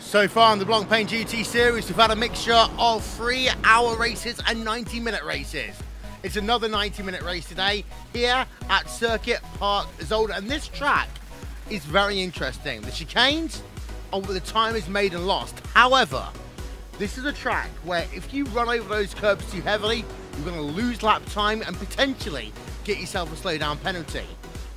So far in the Blancpain GT Series, we've had a mixture of 3-hour races and 90-minute races. It's another 90-minute race today here at Circuit Park Zolder, and this track is very interesting. The chicanes are where the time is made and lost. However, this is a track where if you run over those curbs too heavily, you're going to lose lap time and potentially get yourself a slowdown penalty.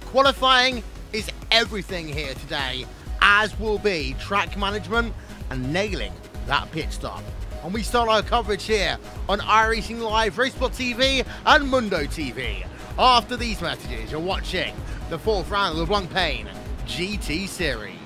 Qualifying is everything here today, as will be track management and nailing that pit stop. And we start our coverage here on iRacingLive, RaceSpotTV and Mundo TV. After these messages, you're watching the 4th round of the Blancpain GT Series.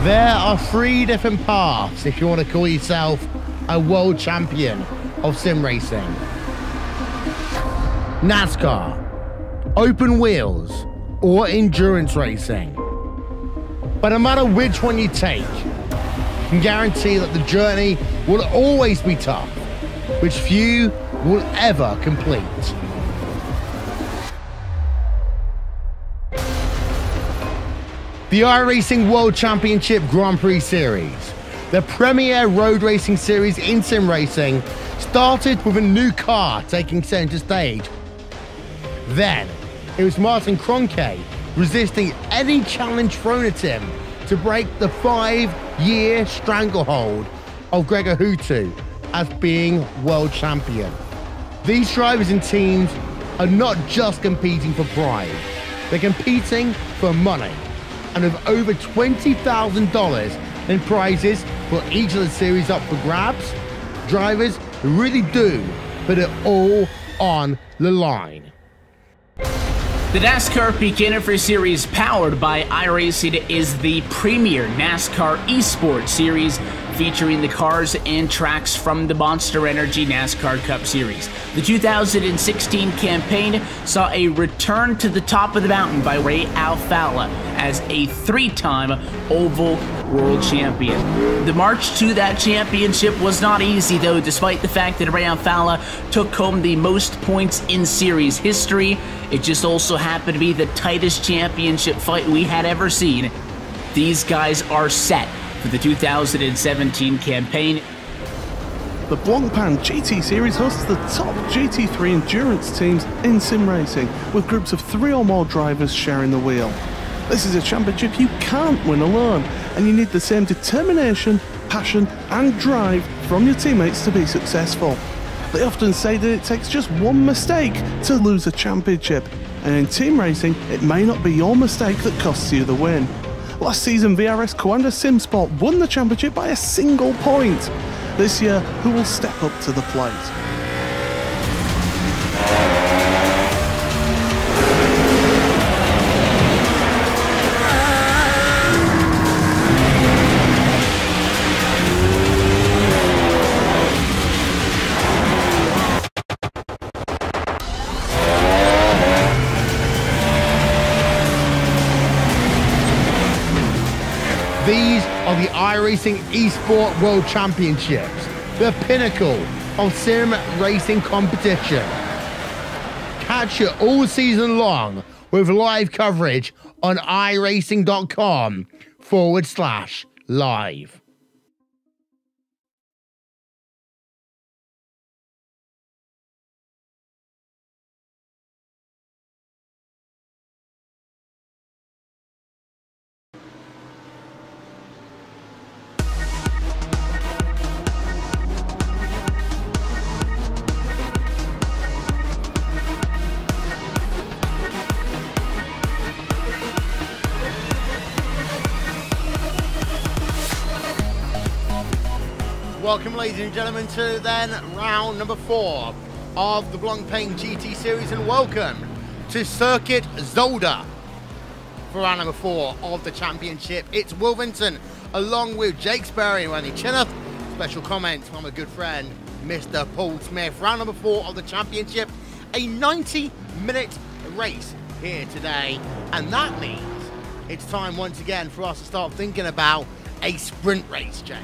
There are 3 different paths if you want to call yourself a world champion of sim racing. NASCAR, open wheels, or endurance racing. But no matter which one you take, you can guarantee that the journey will always be tough, which few will ever complete. The iRacing World Championship Grand Prix Series, the premier road racing series in sim racing, started with a new car taking center stage. Then, it was Martin Kroenke resisting any challenge thrown at him to break the 5-year stranglehold of Gregor Hutu as being world champion. These drivers and teams are not just competing for pride, they're competing for money. And with over $20,000 in prizes for each of the series up for grabs, drivers really do put it all on the line. The NASCAR Beginner Series, powered by iRacing, is the premier NASCAR eSports series featuring the cars and tracks from the Monster Energy NASCAR Cup Series. The 2016 campaign saw a return to the top of the mountain by Ray Alfalla as a 3-time Oval World Champion. The march to that championship was not easy, though, despite the fact that Ray Alfalla took home the most points in series history. It just also happened to be the tightest championship fight we had ever seen. These guys are set for the 2017 campaign. The Blancpain GT Series hosts the top GT3 endurance teams in sim racing, with groups of 3 or more drivers sharing the wheel. This is a championship you can't win alone, and you need the same determination, passion and drive from your teammates to be successful. They often say that it takes just one mistake to lose a championship, and in team racing, it may not be your mistake that costs you the win. Last season, VRS Coanda SimSport won the championship by a single point. This year, who will step up to the plate? These are the iRacing eSport World Championships, the pinnacle of sim racing competition. Catch it all season long with live coverage on iRacing.com/live. Welcome, ladies and gentlemen, to then round number 4 of the Blancpain GT Series, and welcome to Circuit Zolder for round number 4 of the championship. It's Wilvinson along with Jake Sperry and Randy Chinnock. Special comments from a good friend, Mr. Paul Smith. Round number 4 of the championship, a 90-minute race here today, and that means it's time once again for us to start thinking about a sprint race, Jake.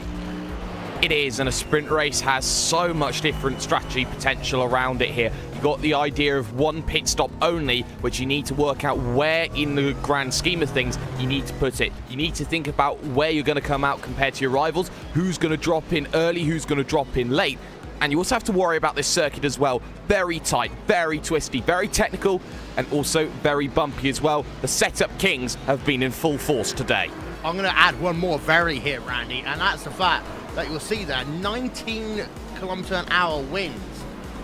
It is, and a sprint race has so much different strategy potential around it here. You've got the idea of one pit stop only, which you need to work out where in the grand scheme of things you need to put it. You need to think about where you're going to come out compared to your rivals, who's going to drop in early, who's going to drop in late. And you also have to worry about this circuit as well. Very tight, very twisty, very technical, and also very bumpy as well. The setup kings have been in full force today. I'm going to add one more very here, Randy, and that's the fact that you'll see there 19 km/h winds.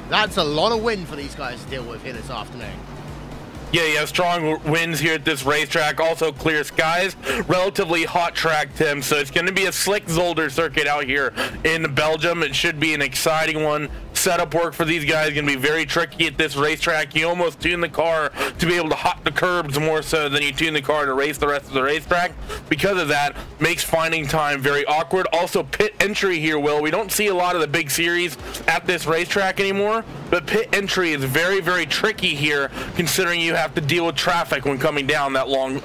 That's a lot of wind for these guys to deal with here this afternoon. Yeah, you have strong winds here at this racetrack. Also clear skies. Relatively hot track, Tim. So it's going to be a slick Zolder circuit out here in Belgium. It should be an exciting one. Setup work for these guys is going to be very tricky at this racetrack. You almost tune the car to be able to hop the curbs more so than you tune the car to race the rest of the racetrack. Because of that, makes finding time very awkward. Also, pit entry here, Will. We don't see a lot of the big series at this racetrack anymore, but pit entry is very, very tricky here, considering you have to deal with traffic when coming down that long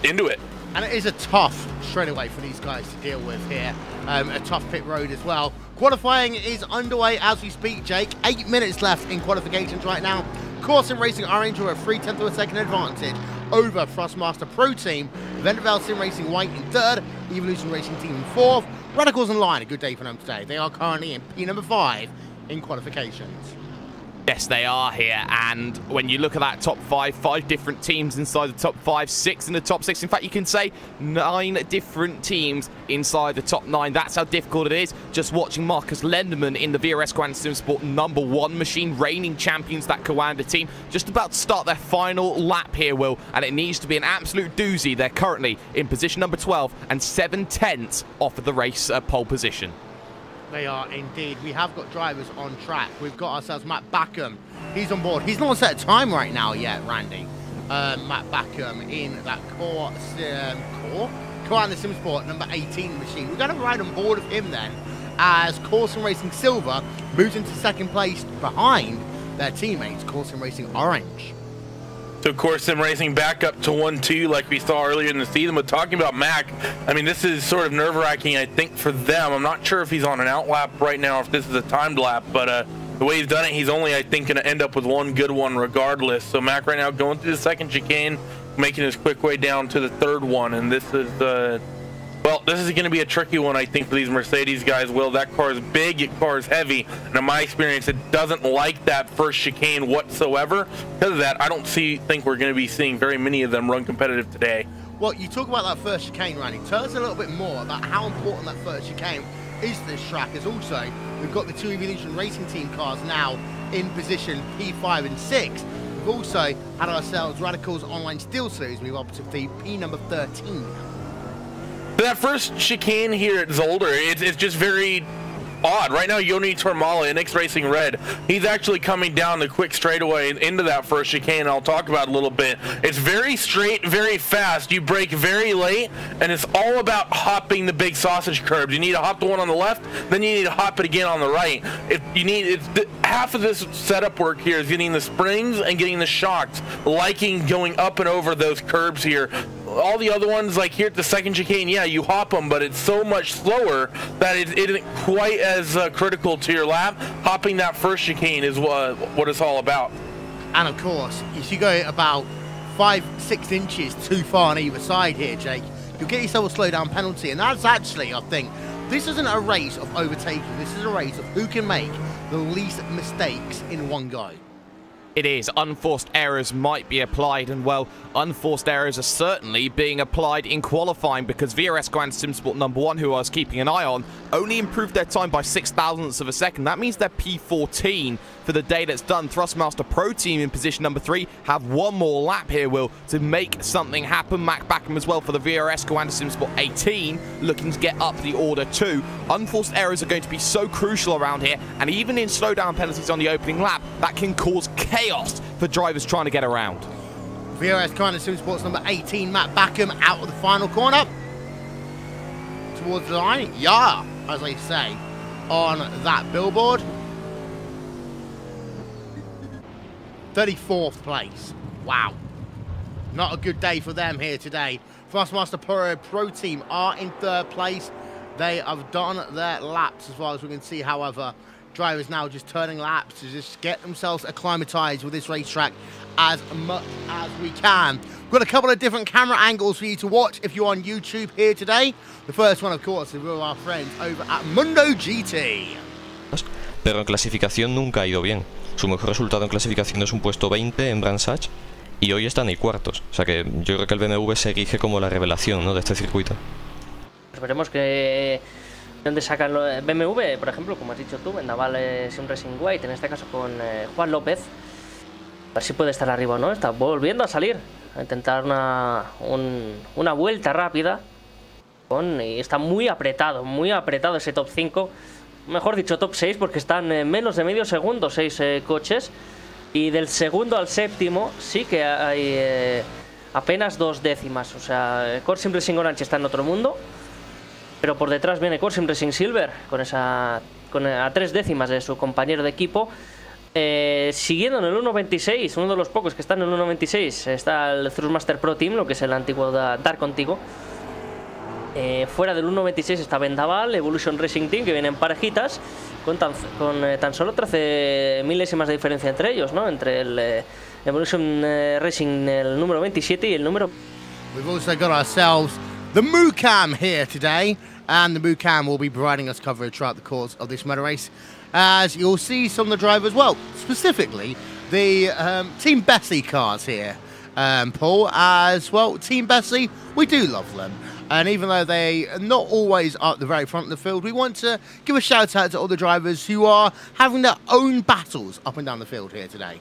into it. And it is a tough straightaway for these guys to deal with here. A tough pit road as well. Qualifying is underway as we speak, Jake. 8 minutes left in qualifications right now. Sim Racing Orange are a 0.3 of a second advantage over Thrustmaster Pro Team. Vendevel Sim Racing White in 3rd. Evolution Racing Team in 4th. Radicals in line, a good day for them today. They are currently in P number 5 in qualifications. Yes, they are here, and when you look at that top 5 different teams inside the top 5, 6 in the top 6. In fact, you can say 9 different teams inside the top 9. That's how difficult it is. Just watching Marcus Lenderman in the VRS Grand Sim Sport #1 machine, reigning champions, that Coanda team, just about to start their final lap here, Will, and it needs to be an absolute doozy. They're currently in position number 12 and 7/10 off of the race pole position. They are indeed. We have got drivers on track. We've got ourselves Matt Backham. He's on board. He's not set a time right now yet, Randy. Matt Backham in that Coanda Sim Sport number 18 machine. We're going to ride on board of him then as Sim Racing Silver moves into 2nd place behind their teammates, Sim Racing Orange. So Sim Racing back up to 1-2 like we saw earlier in the season. But talking about Mac, I mean, this is sort of nerve-wracking, I think, for them. I'm not sure if he's on an outlap right now, if this is a timed lap, but the way he's done it, he's only, I think, going to end up with one good one regardless. So Mac right now going through the 2nd chicane, making his quick way down to the 3rd one, and this is well, this is going to be a tricky one, I think, for these Mercedes guys. Will, that car is big, your car is heavy, and in my experience, it doesn't like that first chicane whatsoever. Because of that, I don't think we're going to be seeing very many of them run competitive today. Well, you talk about that first chicane, Randy. Tell us a little bit more about how important that first chicane is to this track. As also, we've got the 2 Evolution Racing Team cars now in position P5 and 6. We've also had ourselves Radicals Online Steel Series move up to the P number 13. That first chicane here at Zolder, it's just very odd. Right now, Yoni Tormala in X Racing Red, he's actually coming down the quick straightaway into that first chicane. I'll talk about it a little bit. It's very straight, very fast. You brake very late, and it's all about hopping the big sausage curbs. You need to hop the one on the left, then you need to hop it again on the right. Half of this setup work here is getting the springs and getting the shocks, liking going up and over those curbs here. All the other ones, like here at the 2nd chicane, yeah, you hop them, but it's so much slower that it isn't quite as critical to your lap. Hopping that first chicane is what it's all about. And of course, if you go about 5-6 inches too far on either side here, Jake, you'll get yourself a slowdown penalty. And that's actually, I think, this isn't a race of overtaking. This is a race of who can make the least mistakes in one go. It is. Unforced errors might be applied, and well, unforced errors are certainly being applied in qualifying, because VRS Grand Sim Sport #1, who I was keeping an eye on, only improved their time by 0.06 of a second. That means they're P14 for the day that's done. Thrustmaster Pro Team in position number 3 have one more lap here, Will, to make something happen. Mac Backham as well for the VRS Coanda Sim Sport 18, looking to get up the order too. Unforced errors are going to be so crucial around here, and even in slowdown penalties on the opening lap, that can cause chaos for drivers trying to get around. VRS Coanda Sim Sports number 18, Matt Backham, out of the final corner. Towards the line, yeah, as they say. on that billboard. 34th place. Wow. Not a good day for them here today. Thrustmaster Pro Team are in 3rd place. They have done their laps as far as we can see. However, drivers now just turning laps to just get themselves acclimatized with this racetrack as much as we can. We've got a couple of different camera angles for you to watch if you're on YouTube here today. The first one, of course, is with our friends over at Mundo GT. Pero en clasificación nunca ha ido bien. Su mejor resultado en clasificación es un puesto 20 en Brands Hatch y hoy están ahí cuartos. O sea que yo creo que el BMW se erige como la revelación, ¿no?, de este circuito. Veremos que dónde sacan los BMW, por ejemplo, como has dicho tú, Vendaval Sim Racing White, en este caso con Juan López. A ver si puede estar arriba o no. Está volviendo a salir, a intentar una vuelta rápida. Y está muy apretado ese top 5. Mejor dicho, top 6, porque están en menos de medio segundo 6 coches. Y del segundo al séptimo sí que hay apenas 2 décimas. O sea, Core Sim Racing Orange está en otro mundo. Pero por detrás viene Core Sim Racing Silver a 3 décimas de su compañero de equipo. Siguiendo en el 1.26, uno de los pocos que están en el 1.26, está el Thrustmaster Pro Team, lo que es el antiguo Dar Contigo. Fuera del 1.26 está Vendaval, Evolution Racing Team, que vienen parejitas, con tan solo 13 milésimas de diferencia entre ellos, ¿no? Entre el Evolution Racing, el número 27, y el número... We've also got ourselves the Moocam here today, and the Moocam will be providing us coverage throughout the course of this motor race, as you'll see some of the drivers, well, specifically the Team Bessie cars here, Paul, as well. Team Bessie, we do love them. And even though they are not always at the very front of the field, we want to give a shout out to all the drivers who are having their own battles up and down the field here today.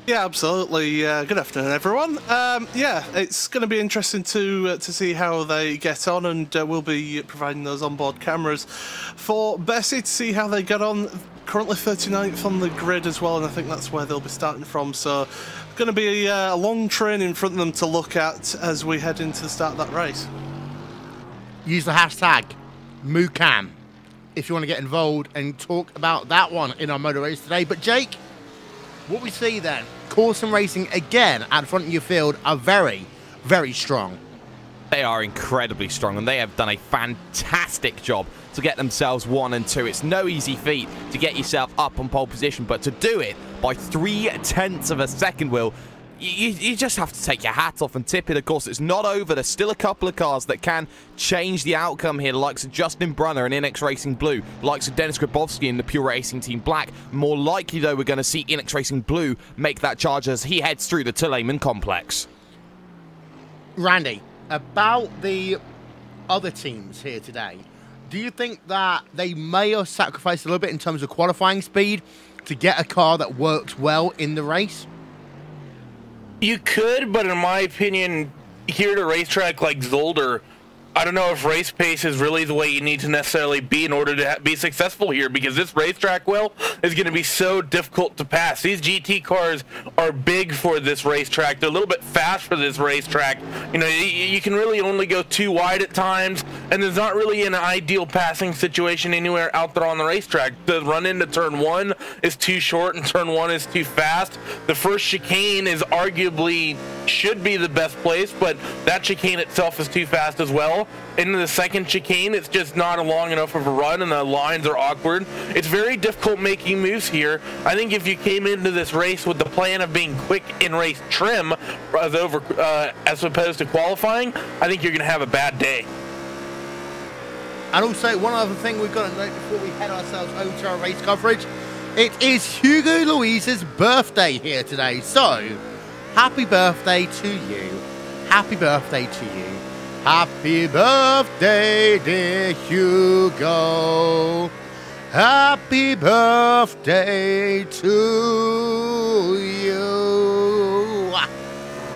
Yeah, absolutely. Good afternoon, everyone. Yeah, it's going to be interesting to see how they get on, and we'll be providing those onboard cameras for Bessie to see how they get on. Currently 39th on the grid as well, and I think that's where they'll be starting from. So, going to be a long train in front of them to look at as we head into the start of that race. Use the hashtag Moocam if you want to get involved and talk about that one in our motor race today. But Jake, what we see then, Corson Racing again at the front of your field are very, very strong. They are incredibly strong, and they have done a fantastic job to get themselves 1 and 2. It's no easy feat to get yourself up on pole position, but to do it by 0.3 of a second, Will, you just have to take your hat off and tip it. Of course, it's not over. There's still a couple of cars that can change the outcome here, the likes of Justin Brunner in Inex Racing Blue, the likes of Dennis Grabowski in the Pure Racing Team Black. More likely, though, we're going to see Inex Racing Blue make that charge as he heads through the Tullayman complex. Randy, about the other teams here today, do you think that they may have sacrificed a little bit in terms of qualifying speed to get a car that works well in the race? You could, but in my opinion, here at a racetrack like Zolder, I don't know if race pace is really the way you need to necessarily be in order to be successful here, because this racetrack, Will, is going to be so difficult to pass. These GT cars are big for this racetrack. They're a little bit fast for this racetrack. You know, you can really only go too wide at times, and there's not really an ideal passing situation anywhere out there on the racetrack. The run into turn 1 is too short, and turn 1 is too fast. The first chicane is arguably should be the best place, but that chicane itself is too fast as well. Into the second chicane, it's just not a long enough of a run, and the lines are awkward. It's very difficult making moves here. I think if you came into this race with the plan of being quick in race trim as opposed to qualifying, I think you're going to have a bad day. And also, one other thing we've got to note before we head ourselves over to our race coverage, it is Hugo Luiz's birthday here today. So, happy birthday to you. Happy birthday to you. Happy birthday, dear Hugo. Happy birthday to you.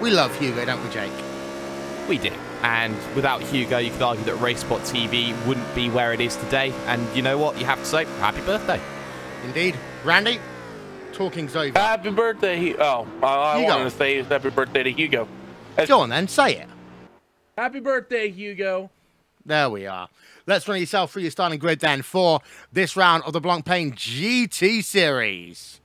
We love Hugo, don't we, Jake? We do. And without Hugo, you could argue that RaceSpotTV wouldn't be where it is today. And you know what? You have to say, happy birthday. Indeed. Randy, talking's over. Happy birthday. I wanted to say happy birthday to Hugo. Go on then, say it. Happy birthday, Hugo. There we are. Let's run yourself through your starting grid then for this round of the Blancpain GT Series.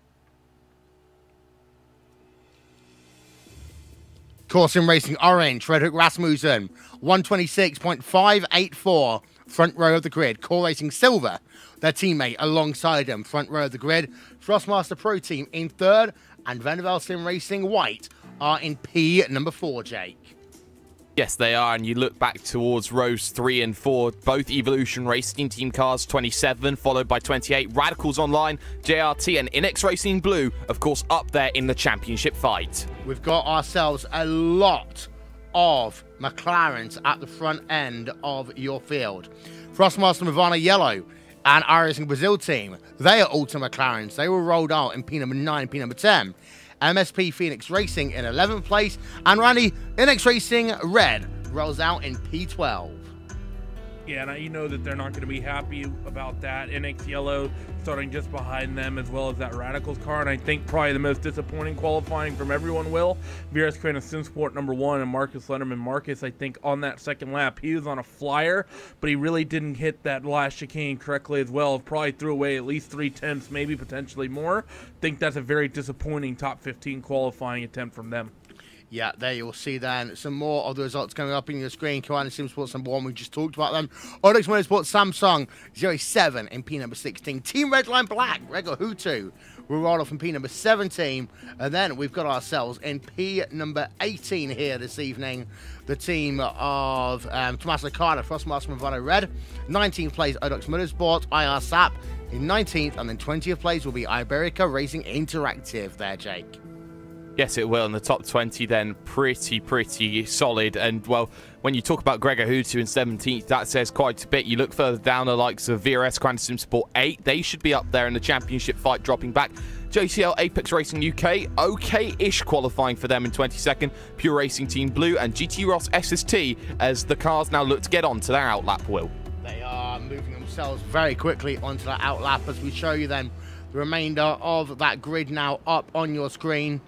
Course in racing orange, Frederick Rasmussen, 126.584, front row of the grid. Core Racing silver, their teammate alongside him, front row of the grid. Frostmaster Pro Team in third, and Vanderbilt Sim Racing white are in P number 4, Jake. Yes, they are, and you look back towards rows 3 and 4, both Evolution Racing Team cars, 27, followed by 28, Radicals Online, JRT, and Inex Racing Blue, of course, up there in the championship fight. We've got ourselves a lot of McLarens at the front end of your field. Frostmaster Nirvana Yellow and iRacing Brazil team, they are Ultra McLarens. They were rolled out in P number 9, P number 10. MSP Phoenix Racing in 11th place, and Randy, Inex Racing Red rolls out in P12. Yeah, and you know that they're not going to be happy about that. NX Yellow starting just behind them, as well as that Radicals car. And I think probably the most disappointing qualifying from everyone, Will, VRS Crane SimSport number 1 and Marcus Lenderman. Marcus, I think, on that second lap, he was on a flyer, but he really didn't hit that last chicane correctly as well. Probably threw away at least 3/10, maybe potentially more. I think that's a very disappointing top 15 qualifying attempt from them. Yeah, there you'll see then some more of the results coming up in your screen. Kiwana SimSports number 1, we just talked about them. Onyx Motorsports Samsung 07 in P number 16. Team Redline Black, Rego Hutu, will roll off in P number 17. And then we've got ourselves in P number 18 here this evening. The team of Tommaso Carter, Frostmaster Movado Red. 19th place, Odox Motorsport, IR SAP in 19th. And then 20th place will be Iberica Racing Interactive there, Jake. Yes, it will. In the top 20 then, pretty solid. And, well, when you talk about Gregor Hutu in 17th, that says quite a bit. You look further down, the likes of VRS Grand SimSport 8, they should be up there in the championship fight, dropping back. JCL Apex Racing UK, okay-ish qualifying for them in 22nd. Pure Racing Team Blue and GT Ross SST as the cars now look to get on to their outlap, Will. They are moving themselves very quickly onto that outlap as we show you then the remainder of that grid now up on your screen,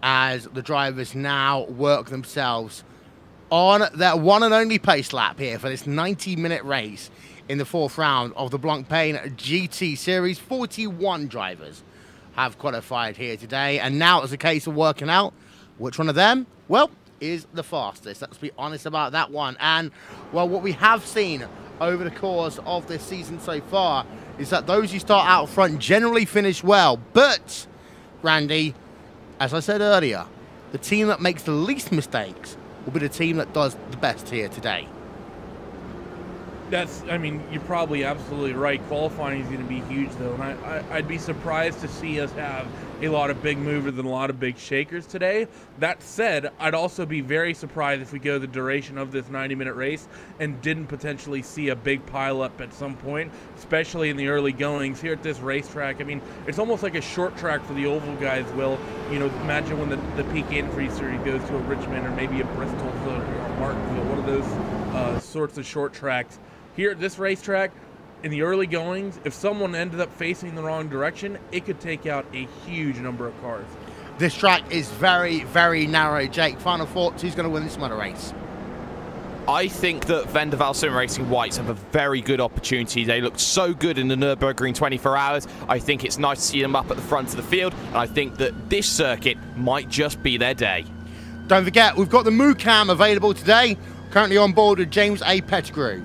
as the drivers now work themselves on their one and only pace lap here for this 90-minute race in the 4th round of the Blancpain GT Series. 41 drivers have qualified here today, and now it's a case of working out which one of them, well, is the fastest. Let's be honest about that one. And, well, what we have seen over the course of this season so far is that those who start out front generally finish well, but, Randy, as I said earlier, the team that makes the least mistakes will be the team that does the best here today. I mean, you're probably absolutely right. Qualifying is going to be huge, though, and I'd be surprised to see us have a lot of big movers and a lot of big shakers today. That said, I'd also be very surprised if we go the duration of this 90-minute race and didn't potentially see a big pileup at some point, especially in the early goings here at this racetrack. I mean, it's almost like a short track for the oval guys, Will. You know, imagine when the peak increaser goes to a Richmond or maybe a Bristol or a Martinsville, one of those sorts of short tracks. Here at this racetrack, in the early goings, if someone ended up facing the wrong direction, it could take out a huge number of cars. This track is very narrow, Jake. Final thoughts, who's going to win this motor race? I think that Vendaval Sim Racing Whites have a very good opportunity. They looked so good in the Nürburgring 24 hours. I think it's nice to see them up at the front of the field, and I think that this circuit might just be their day. Don't forget, we've got the MooCam available today. Currently on board with James A. Pettigrew.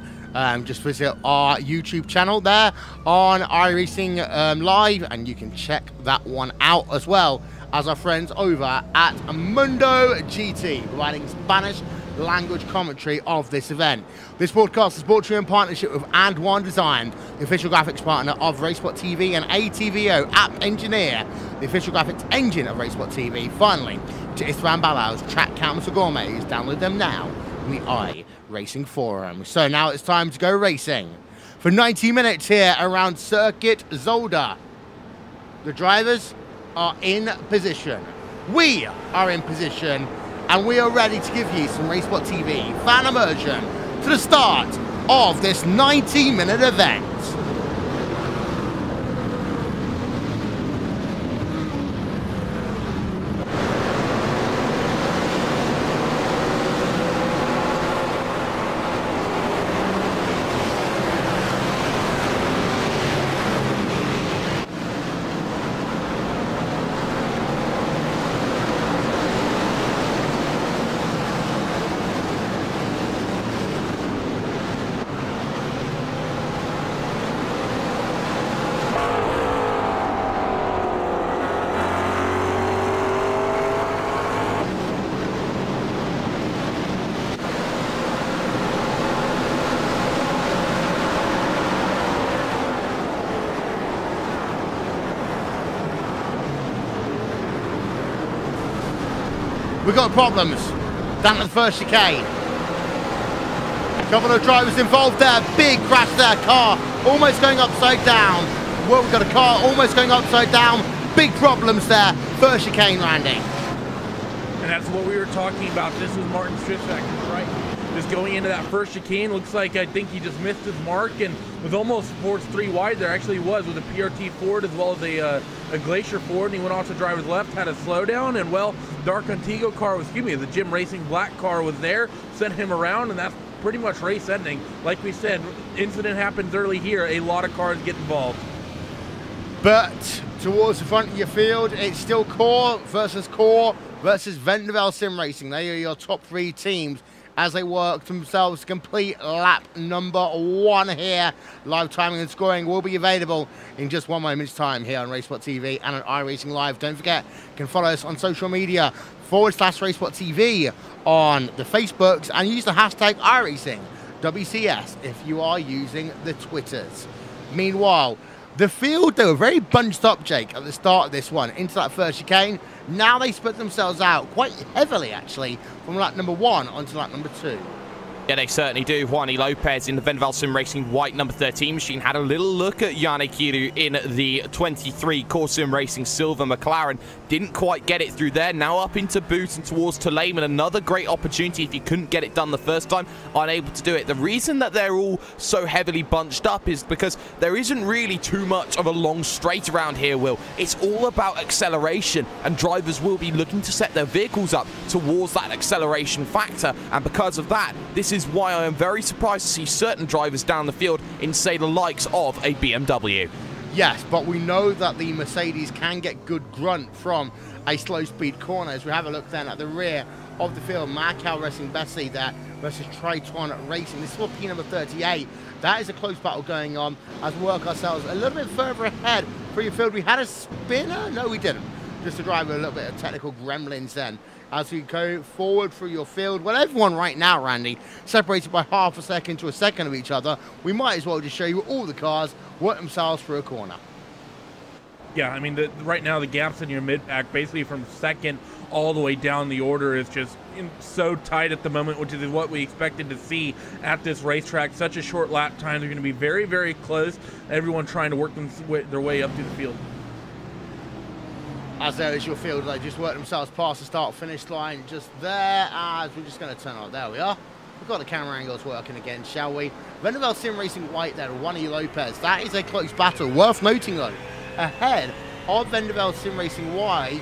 Just visit our YouTube channel there on iRacingLive, and you can check that one out as well as our friends over at Mundo GT, providing Spanish language commentary of this event. This broadcast is brought to you in partnership with And One Design, the official graphics partner of RaceSpotTV, and ATVO App Engineer, the official graphics engine of RaceSpotTV. Finally, to Isran Balau's track cameras for gourmets, download them now in the iRacing Forum. So now it's time to go racing for 90 minutes here around Circuit Zolder. The drivers are in position. We are in position, and we are ready to give you some RaceSpotTV fan immersion to the start of this 90-minute event. We've got problems down at the first chicane. Couple of drivers involved there. Big crash there. Car almost going upside down. Well, we've got a car almost going upside down. Big problems there. First chicane, Randy. And that's what we were talking about. This was Martin Stritzak, right? Just going into that first chicane, looks like I think he just missed his mark and was almost forced 3 wide. There actually was with a PRT Ford as well as a Glacier Ford, and he went off to driver's left, had a slowdown, and well, Dark Antigo car, the Jim Racing black car was there, sent him around, and that's pretty much race ending. Like we said, incident happens early here, a lot of cars get involved. But towards the front of your field, it's still Core versus Vendeville Sim Racing. They are your top 3 teams as they work themselves to complete lap number 1 here. Live timing and scoring will be available in just 1 moment's time here on RaceSpotTV and on iRacingLive. Don't forget, you can follow us on social media /RaceSpotTV on the Facebooks, and use the hashtag iRacingWCS if you are using the Twitters. Meanwhile, the field, they were very bunched up, Jake, at the start of this one, into that first chicane. Now they split themselves out quite heavily, actually, from lap number 1 onto lap number 2. Yeah, they certainly do. Juani Lopez in the Vendeville Sim Racing white number 13 machine had a little look at Yannick Kiru in the 23 Core Sim Racing silver McLaren. Didn't quite get it through there. Now up into boot and towards Tuleyman. Another great opportunity if you couldn't get it done the first time. Unable to do it. The reason that they're all so heavily bunched up is because there isn't really too much of a long straight around here, Will. It's all about acceleration, and drivers will be looking to set their vehicles up towards that acceleration factor. And because of that, this is why I am very surprised to see certain drivers down the field in, say, the likes of a BMW. Yes, but we know that the Mercedes can get good grunt from a slow-speed corner. As we have a look then at the rear of the field, Markel Racing Bessie there versus Triton Racing. This is for P number 38. That is a close battle going on as we work ourselves a little bit further ahead for your field. We had a spinner? No, we didn't. Just to drive a little bit of technical gremlins then as we go forward through your field. Well, everyone right now, Randy, separated by half a second to a second of each other. We might as well just show you all the cars work themselves through a corner. Yeah, I mean, right now the gaps in your mid-pack, basically from second all the way down the order, is just so tight at the moment, which is what we expected to see at this racetrack. Such a short lap time. They're going to be very, very close. Everyone trying to work their way up to the field. As there is your field, they just work themselves past the start-finish line just there, as we're just going to turn on. There we are. We've got the camera angles working again, shall we? Vendeville Sim Racing white there, Juani Lopez. That is a close battle. Worth noting, though, ahead of Vendeville Sim Racing white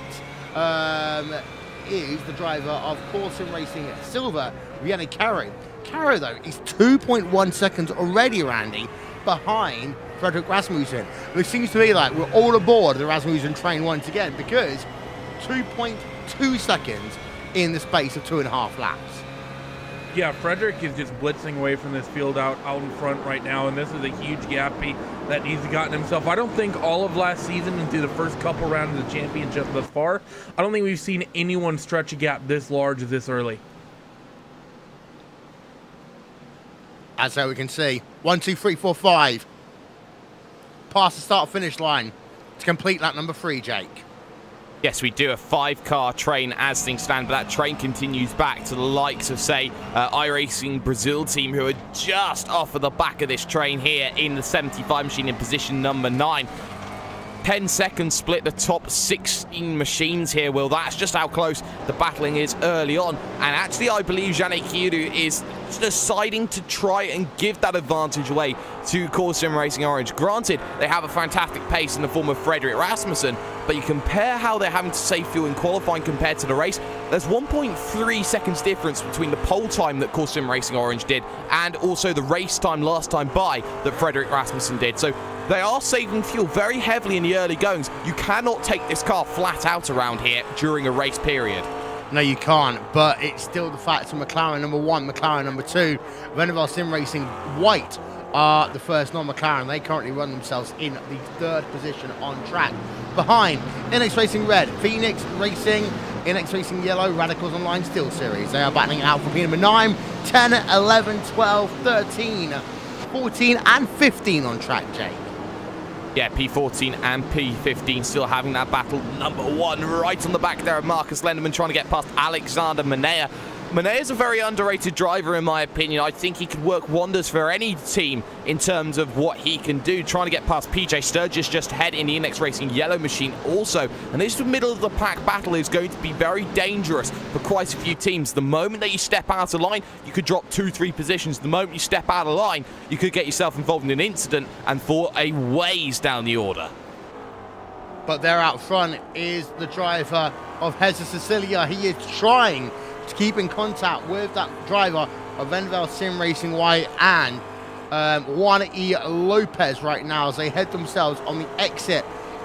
is the driver of Core Sim Racing silver, Yannick Kiru. Kiru, though, is 2.1 seconds already, Randy, behind Frederick Rasmussen. It seems to be like we're all aboard the Rasmussen train once again, because 2.2 seconds in the space of 2.5 laps. Yeah, Frederick is just blitzing away from this field out in front right now, and this is a huge gap that he's gotten himself. I don't think all of last season and through the first couple rounds of the championship thus far, I don't think we've seen anyone stretch a gap this large this early. As we can see, 1, 2, 3, 4, 5. Past the start-finish line to complete lap number 3, Jake. Yes, we do a 5-car train as things stand, but that train continues back to the likes of, say, iRacing Brazil team, who are just off of the back of this train here in the 75 machine in position number 9. 10 seconds split the top 16 machines here, Will. That's just how close the battling is early on. And actually, I believe Yannick Kiru is deciding to try and give that advantage away to Core Sim Racing Orange. Granted, they have a fantastic pace in the form of Frederick Rasmussen, but you compare how they're having to save fuel in qualifying compared to the race, there's 1.3 seconds difference between the pole time that Core Sim Racing Orange did and also the race time last time by that Frederick Rasmussen did. So they are saving fuel very heavily in the early goings. You cannot take this car flat out around here during a race period. No, you can't, but it's still the fact of McLaren number 1, McLaren number 2. Vendeville Sim Racing white are the first non-McLaren. They currently run themselves in the 3rd position on track. Behind, NX Racing red, Phoenix Racing, NX Racing yellow, Radicals Online Steel Series. They are battling it out for P number 9, 10, 11, 12, 13, 14 and 15 on track, Jake. Yeah, P14 and P15 still having that battle. Number 1 right on the back there of Marcus Lenderman trying to get past Alexander Manea. Manea is a very underrated driver in my opinion. I think he could work wonders for any team in terms of what he can do. Trying to get past PJ Sturgis just ahead in the Inex Racing Yellow Machine also. And this middle of the pack battle is going to be very dangerous for quite a few teams. The moment that you step out of line, you could drop 2-3 positions. The moment you step out of line, you could get yourself involved in an incident and fall a ways down the order. But there out front is the driver of Heza Cecilia. He is trying to keep in contact with that driver of Envel Sim Racing White and Juan E. Lopez right now as they head themselves on the exit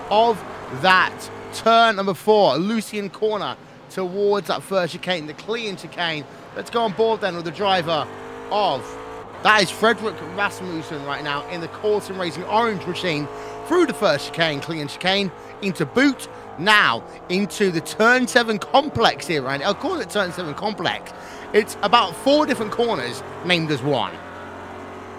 of that turn number 4, Lucian corner, towards that first chicane, the clean chicane. Let's go on board then with the driver of, that is Frederick Rasmussen right now in the Sim Racing Orange Machine through the first chicane, clean chicane, into boot, now into the turn 7 complex here, right? I'll call it turn 7 complex. It's about 4 different corners named as one.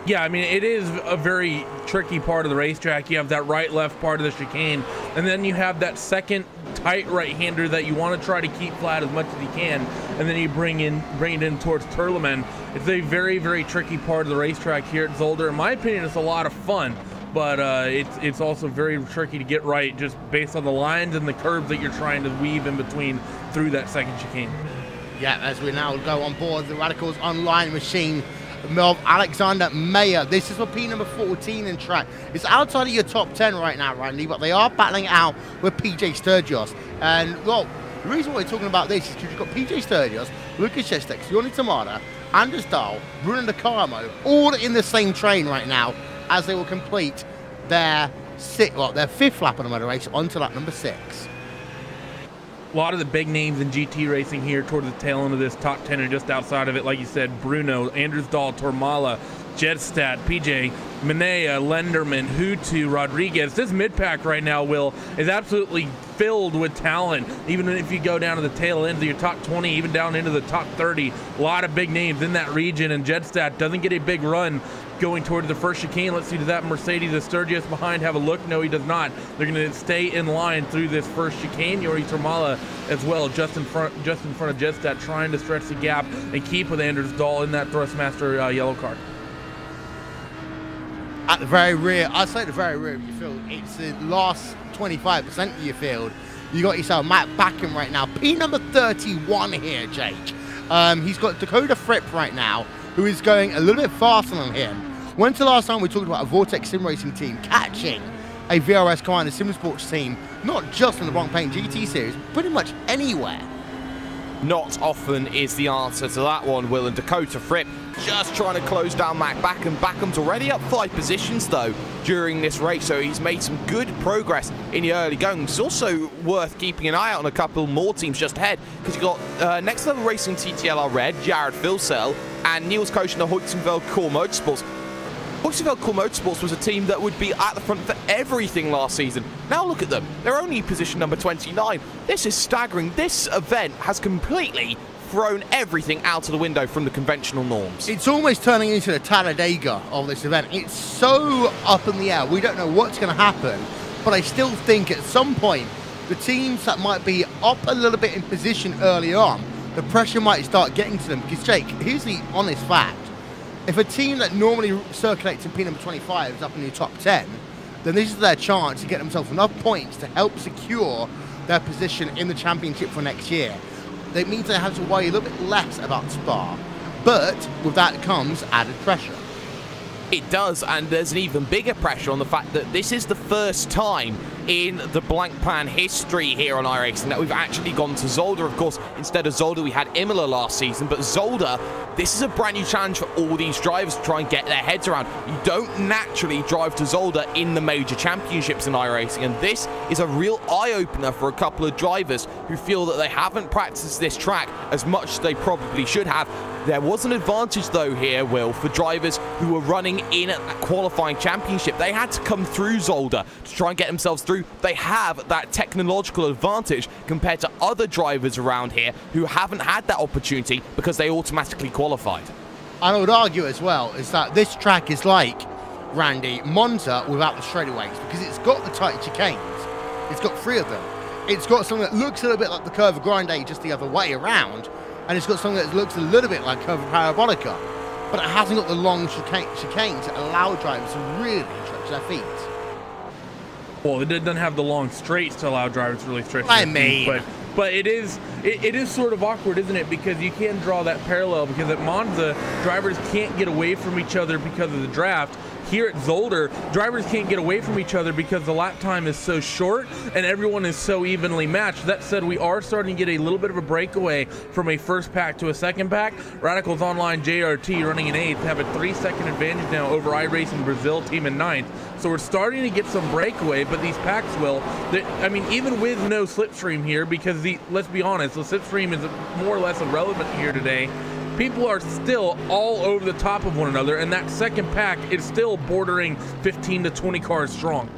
Yeah, I mean, it is a very tricky part of the racetrack. You have that right-left part of the chicane, and then you have that second tight right-hander that you want to try to keep flat as much as you can, and then you bring it in towards Turleman. It's a very, very tricky part of the racetrack here at Zolder. In my opinion, it's a lot of fun, but it's also very tricky to get right just based on the lines and the curves that you're trying to weave in between through that second chicane. Yeah, as we now go on board the Radicals Online Machine of Alexander Mayer. This is for P number 14 in track. It's outside of your top 10 right now, Randy, but they are battling it out with PJ Sturgis. And, well, the reason why we're talking about this is because you've got PJ Sturgis, Lucas Shestek, Yoni Tamada, Anders Dahl, Bruno DeCarmo, all in the same train right now as they will complete their 5th lap on the motor race onto lap number 6. A lot of the big names in GT racing here towards the tail end of this top 10 and just outside of it, like you said, Bruno, Anders Dahl, Tormala, Jedstad, PJ, Manea, Lenderman, Hutu, Rodriguez. This mid-pack right now, Will, is absolutely filled with talent. Even if you go down to the tail end of your top 20, even down into the top 30, a lot of big names in that region, and Jedstad doesn't get a big run going towards the first chicane. Let's see, does that Mercedes, the Sturgis behind, have a look? No, he does not. They're going to stay in line through this first chicane. Yori Tormala as well, just in front of Jedstad, trying to stretch the gap and keep with Anders Dahl in that Thrustmaster yellow car. At the very rear, I'd say the very rear of your field, it's the last 25% of your field. You got yourself Matt Backham right now, P number 31 here, Jake. He's got Dakota Fripp right now, who is going a little bit faster than him. When's the last time we talked about a Vortex Sim Racing team catching a VRS Commander Sim Sports team, not just in the Blancpain GT Series, pretty much anywhere? Not often is the answer to that one, Will. And Dakota Fripp just trying to close down Matt Backham. Backham's already up 5 positions, though, during this race, so he's made some good progress in the early going. It's also worth keeping an eye out on a couple more teams just ahead, because you've got Next Level Racing TTLR Red, Jared Filsell, and Niels Koch and the Hoytzenfeld Core Motorsports. Hoytzenfeld Core Motorsports was a team that would be at the front for everything last season. Now look at them. They're only position number 29. This is staggering. This event has completely thrown everything out of the window from the conventional norms. It's almost turning into the Talladega of this event. It's so up in the air. We don't know what's going to happen, but I still think at some point, the teams that might be up a little bit in position early on, the pressure might start getting to them. Because, Jake, here's the honest fact. If a team that normally circulates in P number 25 is up in the top 10, then this is their chance to get themselves enough points to help secure their position in the championship for next year. That means they have to worry a little bit less about Spa, but with that comes added pressure. It does, and there's an even bigger pressure on the fact that this is the first time in the Blancpain history here on iRacing that we've actually gone to Zolder. Of course, instead of Zolder, we had Imola last season, but Zolder, this is a brand new challenge for all these drivers to try and get their heads around. You don't naturally drive to Zolder in the major championships in iRacing, and this is a real eye-opener for a couple of drivers who feel that they haven't practiced this track as much as they probably should have. There was an advantage, though, here, Will, for drivers who were running in a qualifying championship. They had to come through Zolder to try and get themselves through. They have that technological advantage compared to other drivers around here who haven't had that opportunity because they automatically qualified. And I would argue as well is that this track is like Randy, Monza without the straightaways, because it's got the tight chicanes. It's got 3 of them. It's got something that looks a little bit like the Curva Grande, just the other way around, and it's got something that looks a little bit like Curva Parabolica, but it hasn't got the long chicanes that allow drivers to really stretch their feet. Well, it doesn't have the long straights to allow drivers to really stretch their feet, but it is sort of awkward, isn't it? Because you can draw that parallel, because at Monza, drivers can't get away from each other because of the draft. Here at Zolder, drivers can't get away from each other because the lap time is so short and everyone is so evenly matched. That said, we are starting to get a little bit of a breakaway from a first pack to a second pack. Radicals Online JRT running in 8th have a 3-second advantage now over iRacing Brazil team in 9th. So we're starting to get some breakaway, but these packs will, I mean, even with no slipstream here, because let's be honest, the slipstream is more or less irrelevant here today. People are still all over the top of one another, and that second pack is still bordering 15 to 20 cars strong.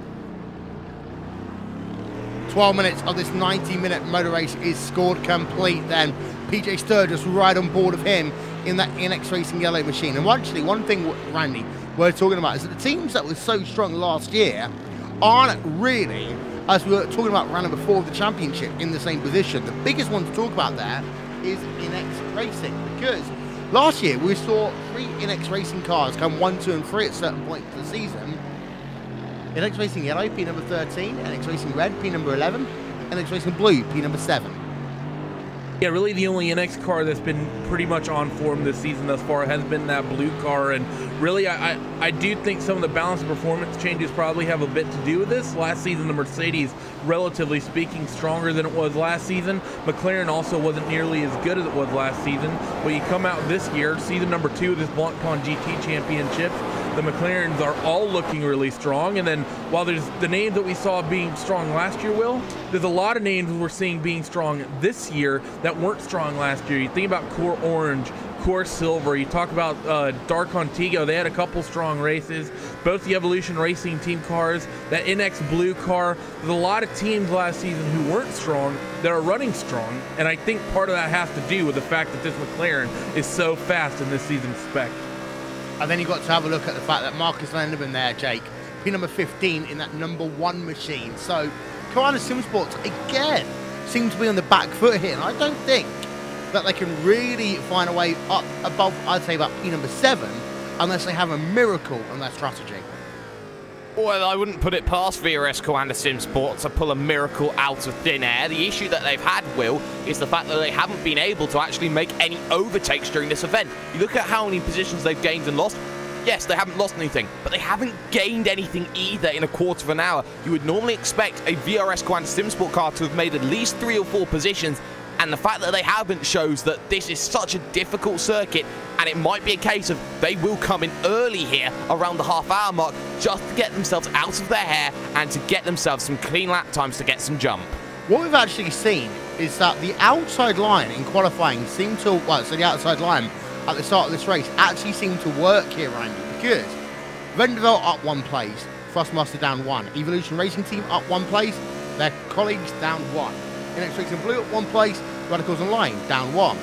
12 minutes of this 90-minute motor race is scored complete then. PJ Sturgis right on board of him in that NX Racing yellow machine. And actually, one thing, Randy, we're talking about is that the teams that were so strong last year aren't really, as we were talking about running before the championship, in the same position. The biggest one to talk about there is NX Racing, because last year we saw 3 NX Racing cars come 1, 2 and 3 at certain points of the season. NX Racing Yellow, P number 13, NX Racing Red, P number 11, NX Racing Blue, P number 7. Yeah, really the only NX car that's been pretty much on form this season thus far has been that blue car, and really I do think some of the balance performance changes probably have a bit to do with this. Last season the Mercedes, relatively speaking, stronger than it was last season. McLaren also wasn't nearly as good as it was last season, but you come out this year, season number 2 of this Blancpain GT Championship, the McLarens are all looking really strong. And then while there's the names that we saw being strong last year, Will, there's a lot of names we're seeing being strong this year that weren't strong last year. You think about Core Orange, Core Silver, you talk about Dark Contigo, they had a couple strong races. Both the Evolution Racing team cars, that NX Blue car, there's a lot of teams last season who weren't strong that are running strong, and I think part of that has to do with the fact that this McLaren is so fast in this season's spec. And then you've got to have a look at the fact that Marcus Landerman there, Jake, P number 15 in that number 1 machine. So Koala Simsports, again, seem to be on the back foot here. And I don't think that they can really find a way up above, I'd say, about P number 7, unless they have a miracle on their strategy. Well, I wouldn't put it past VRS Coanda Simsport to pull a miracle out of thin air. The issue that they've had, Will, is the fact that they haven't been able to actually make any overtakes during this event. You look at how many positions they've gained and lost. Yes, they haven't lost anything, but they haven't gained anything either in a quarter of an hour. You would normally expect a VRS Coanda Simsport car to have made at least 3 or 4 positions, and the fact that they haven't shows that this is such a difficult circuit, and it might be a case of they will come in early here around the half-hour mark just to get themselves out of their hair and to get themselves some clean lap times to get some jump. What we've actually seen is that the outside line in qualifying seemed to, well, so the outside line at the start of this race actually seemed to work here, Randy, because Vendeville up 1 place, Frostmaster down 1, Evolution Racing Team up 1 place, their colleagues down 1. NX Racing Blue at 1 place, Radicals Online down 1.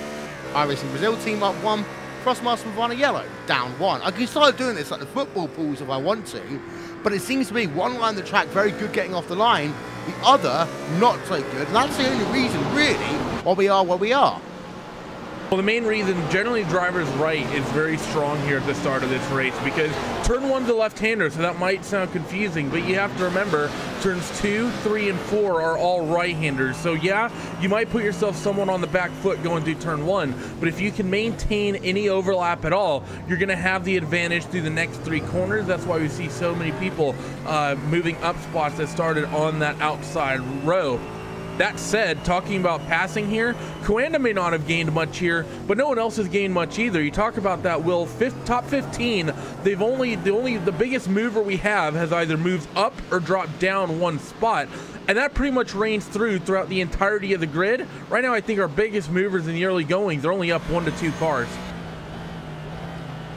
iRacing Brazil team up 1, Frostmaster Havana Yellow down 1. I can start doing this like the football pools if I want to, but it seems to be one line of the track very good getting off the line, the other not so good, and that's the only reason really why we are where we are. Well, the main reason, generally driver's right is very strong here at the start of this race, because turn 1's a left-hander, so that might sound confusing, but you have to remember turns 2, 3, and 4 are all right-handers. So yeah, you might put yourself someone on the back foot going through turn 1, but if you can maintain any overlap at all, you're going to have the advantage through the next 3 corners. That's why we see so many people moving up spots that started on that outside row. That said, talking about passing here, Coanda may not have gained much here, but no one else has gained much either. You talk about that, Will, top 15, the biggest mover we have has either moved up or dropped down 1 spot, and that pretty much reigns throughout the entirety of the grid. Right now, I think our biggest movers in the early goings are only up 1 to 2 cars.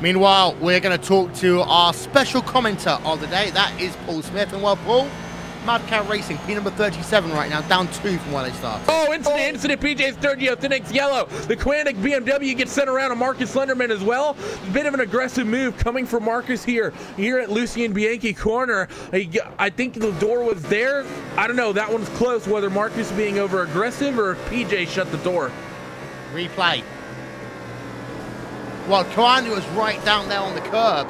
Meanwhile, we're going to talk to our special commentator of the day. That is Paul Smith. And well, Paul, Mad Cow Racing, P number 37 right now, down 2 from where they started. Oh, incident, PJ's third, Thinix yellow. The Quantic BMW gets sent around to Marcus Slenderman as well. A bit of an aggressive move coming from Marcus here at Lucien Bianchi corner. I think the door was there. I don't know, that one's close, whether Marcus being over aggressive or PJ shut the door. Replay. Well, Kawandi was right down there on the curb.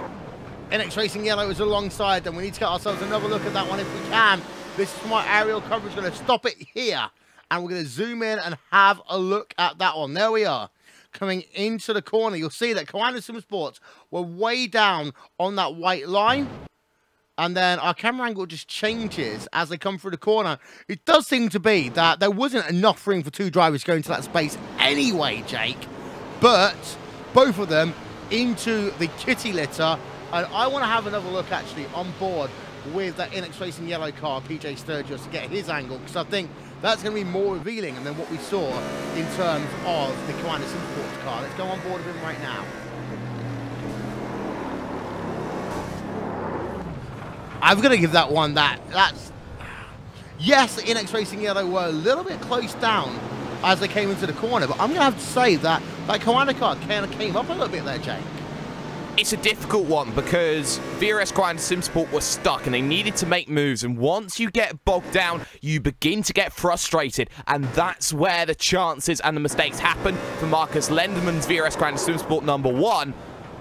NX Racing Yellow is alongside them. We need to get ourselves another look at that one if we can. This is my aerial coverage. Going to stop it here. And we're going to zoom in and have a look at that one. There we are. Coming into the corner. You'll see that Kawandi Sim Sports were way down on that white line. And then our camera angle just changes as they come through the corner. It does seem to be that there wasn't enough room for 2 drivers going to that space anyway, Jake. But both of them into the kitty litter. And I want to have another look actually on board with that NX Racing yellow car, PJ Sturgis, to get his angle, because I think that's going to be more revealing than what we saw in terms of the Kawandi Sim Sports car. Let's go on board with him right now. I'm going to give that one that's... Yes, NX Racing Yellow were a little bit close down as they came into the corner, but I'm going to have to say that Kawandi car kind of came up a little bit there, Jake. It's a difficult one because VRS Kawandi SimSport were stuck and they needed to make moves, and once you get bogged down, you begin to get frustrated, and that's where the chances and the mistakes happen for Marcus Lenderman's VRS Kawandi SimSport #1.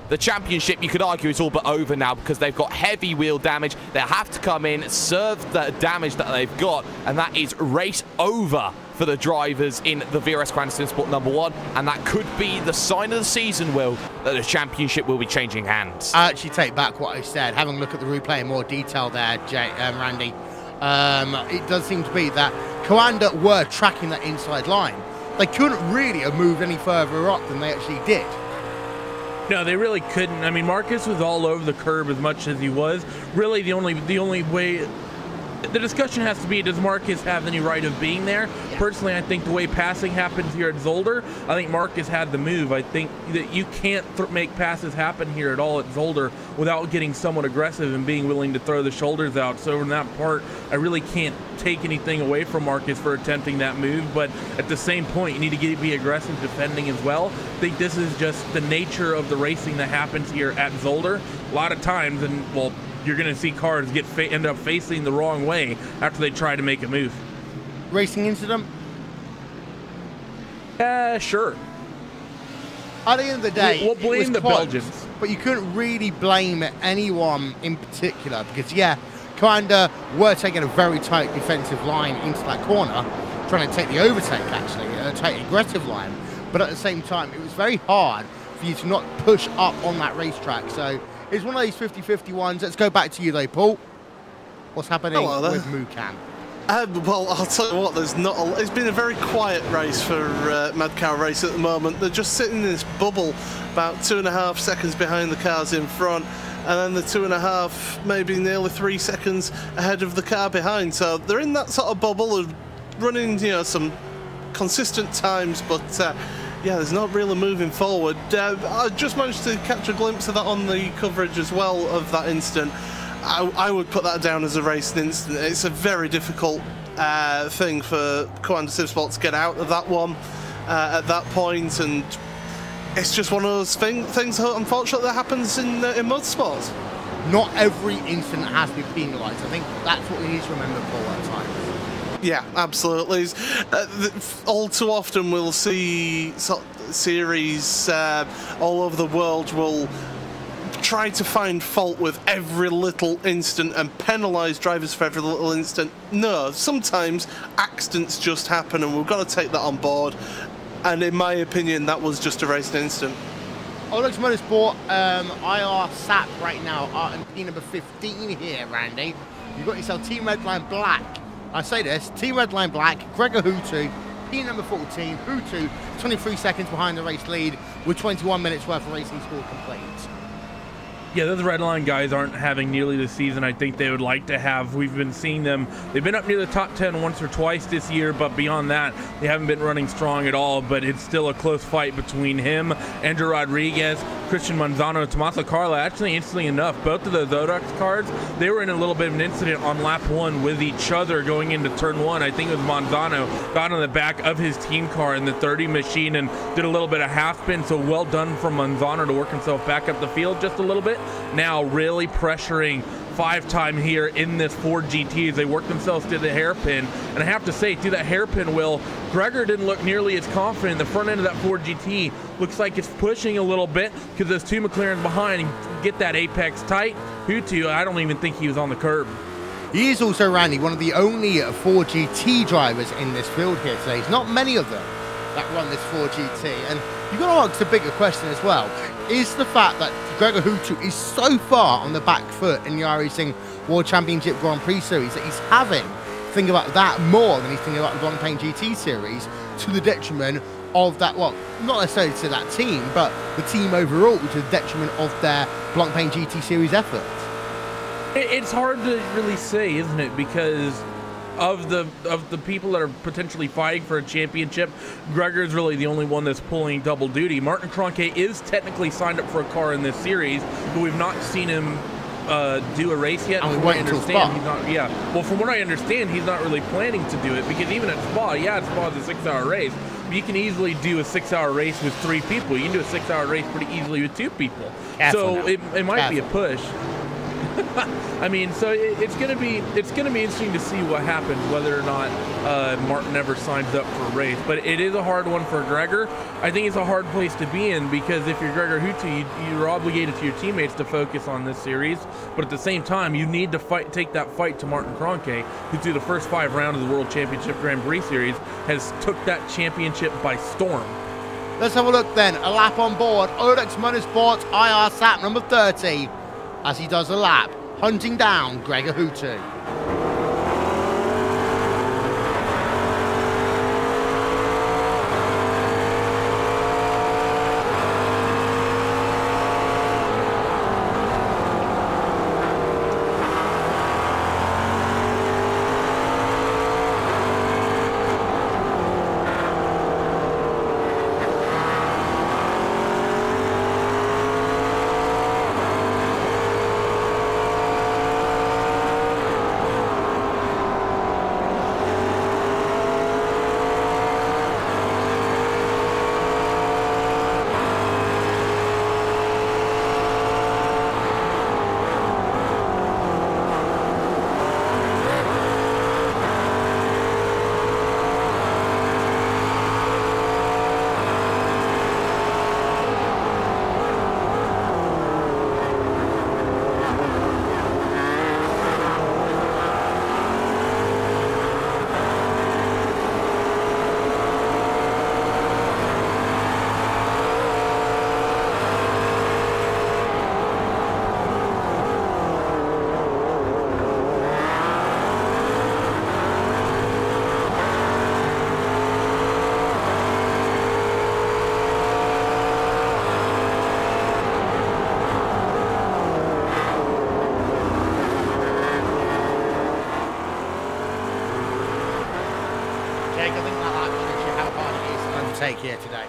The championship, you could argue, is all but over now because they've got heavy wheel damage. They have to come in, serve the damage that they've got, and that is race over for the drivers in the VRS Kawandi SimSport #1, and that could be the sign of the season, Will, that the championship will be changing hands. I actually take back what I said. Having a look at the replay in more detail there, Randy, it does seem to be that Kawandi were tracking that inside line. They couldn't really have moved any further up than they actually did. No, they really couldn't. I mean, Marcus was all over the curb as much as he was. Really, the only way... The discussion has to be, does Marcus have any right of being there? Yeah. Personally, I think the way passing happens here at Zolder, I think Marcus had the move. I think that you can't make passes happen here at all at Zolder without getting somewhat aggressive and being willing to throw the shoulders out. So in that part, I really can't take anything away from Marcus for attempting that move, but at the same point, you need to be aggressive defending as well. I think this is just the nature of the racing that happens here at Zolder. A lot of times, and well, you're going to see cars end up facing the wrong way after they try to make a move. Racing incident? Sure. At the end of the day, we'll blame the Belgians. But you couldn't really blame anyone in particular because, yeah, Kawandi were taking a very tight defensive line into that corner, trying to take the overtake, actually, take the aggressive line. But at the same time, it was very hard for you to not push up on that racetrack. So it's one of these 50-50 ones. Let's go back to you, though, Paul. What's happening with Mukan? Well, I'll tell you what, it's been a very quiet race for Mad Cow Race at the moment. They're just sitting in this bubble about 2.5 seconds behind the cars in front, and then the 2.5, maybe nearly 3 seconds ahead of the car behind. So they're in that sort of bubble of running, you know, some consistent times, but yeah, there's not really moving forward. I just managed to catch a glimpse of that on the coverage as well of that incident. I would put that down as a racing incident. It's a very difficult thing for Kawandi SimSport to get out of that one at that point, and it's just one of those things unfortunately that happens in motorsports. Not every incident has to be penalised. I think that's what we need to remember for at times. Yeah, absolutely. All too often we'll see series all over the world will try to find fault with every little incident and penalise drivers for every little incident. No, sometimes accidents just happen and we've got to take that on board. And in my opinion, that was just a racing incident. Alex Motorsport, IR SAP right now, RMP number 15 here, Randy. You've got yourself Team Redline Black. I say this, Team Redline Black, Gregor Hutu, P number 14, Hutu, 23 seconds behind the race lead with 21 minutes worth of racing score complete. Yeah, those red line guys aren't having nearly the season I think they would like to have. We've been seeing them. They've been up near the top 10 once or twice this year, but beyond that, they haven't been running strong at all. But it's still a close fight between him, Andrew Rodriguez, Christian Manzano, and Tommaso Carla. Actually, interestingly enough, both of the Zodex cars, they were in a little bit of an incident on lap 1 with each other going into turn 1. I think it was Manzano got on the back of his team car in the 30 machine and did a little bit of half spin. So well done from Manzano to work himself back up the field just a little bit. Now really pressuring 5-time here in this Ford GT as they work themselves to the hairpin. And I have to say, through that hairpin, Will, Gregor didn't look nearly as confident. The front end of that Ford GT looks like it's pushing a little bit because those two McLarens behind get that apex tight. Hutu, I don't even think he was on the curb. He is also, Randy, one of the only Ford GT drivers in this field here today. There's not many of them that run this Ford GT. And you've got to ask a bigger question as well. Is the fact that Gregor Hutu is so far on the back foot in the iRacing World Championship Grand Prix Series that he's having to think about that more than he's thinking about the Blancpain GT Series, to the detriment of that, well, not necessarily to that team, but the team overall, to the detriment of their Blancpain GT Series efforts? It's hard to really say, isn't it? Because of the people that are potentially fighting for a championship, Gregor is really the only one that's pulling double duty. Martin Cronke is technically signed up for a car in this series, but we've not seen him do a race yet. From what I understand, he's not. Yeah. Well, from what I understand, he's not really planning to do it, because even at Spa, yeah, Spa is a 6-hour race, but you can easily do a 6-hour race with 3 people. You can do a 6-hour race pretty easily with 2 people. So it might be a push. I mean, so it's gonna be interesting to see what happens, whether or not Martin ever signs up for a race. But it is a hard one for Gregor. I think it's a hard place to be in, because if you're Gregor Hutu, you're obligated to your teammates to focus on this series. But at the same time, you need to take that fight to Martin Cronke, who through the first 5 rounds of the World Championship Grand Prix Series has took that championship by storm. Let's have a look then. A lap on board. Odex Motorsports IR SAP number 30. As he does a lap, hunting down Gregor Hutu. Here today.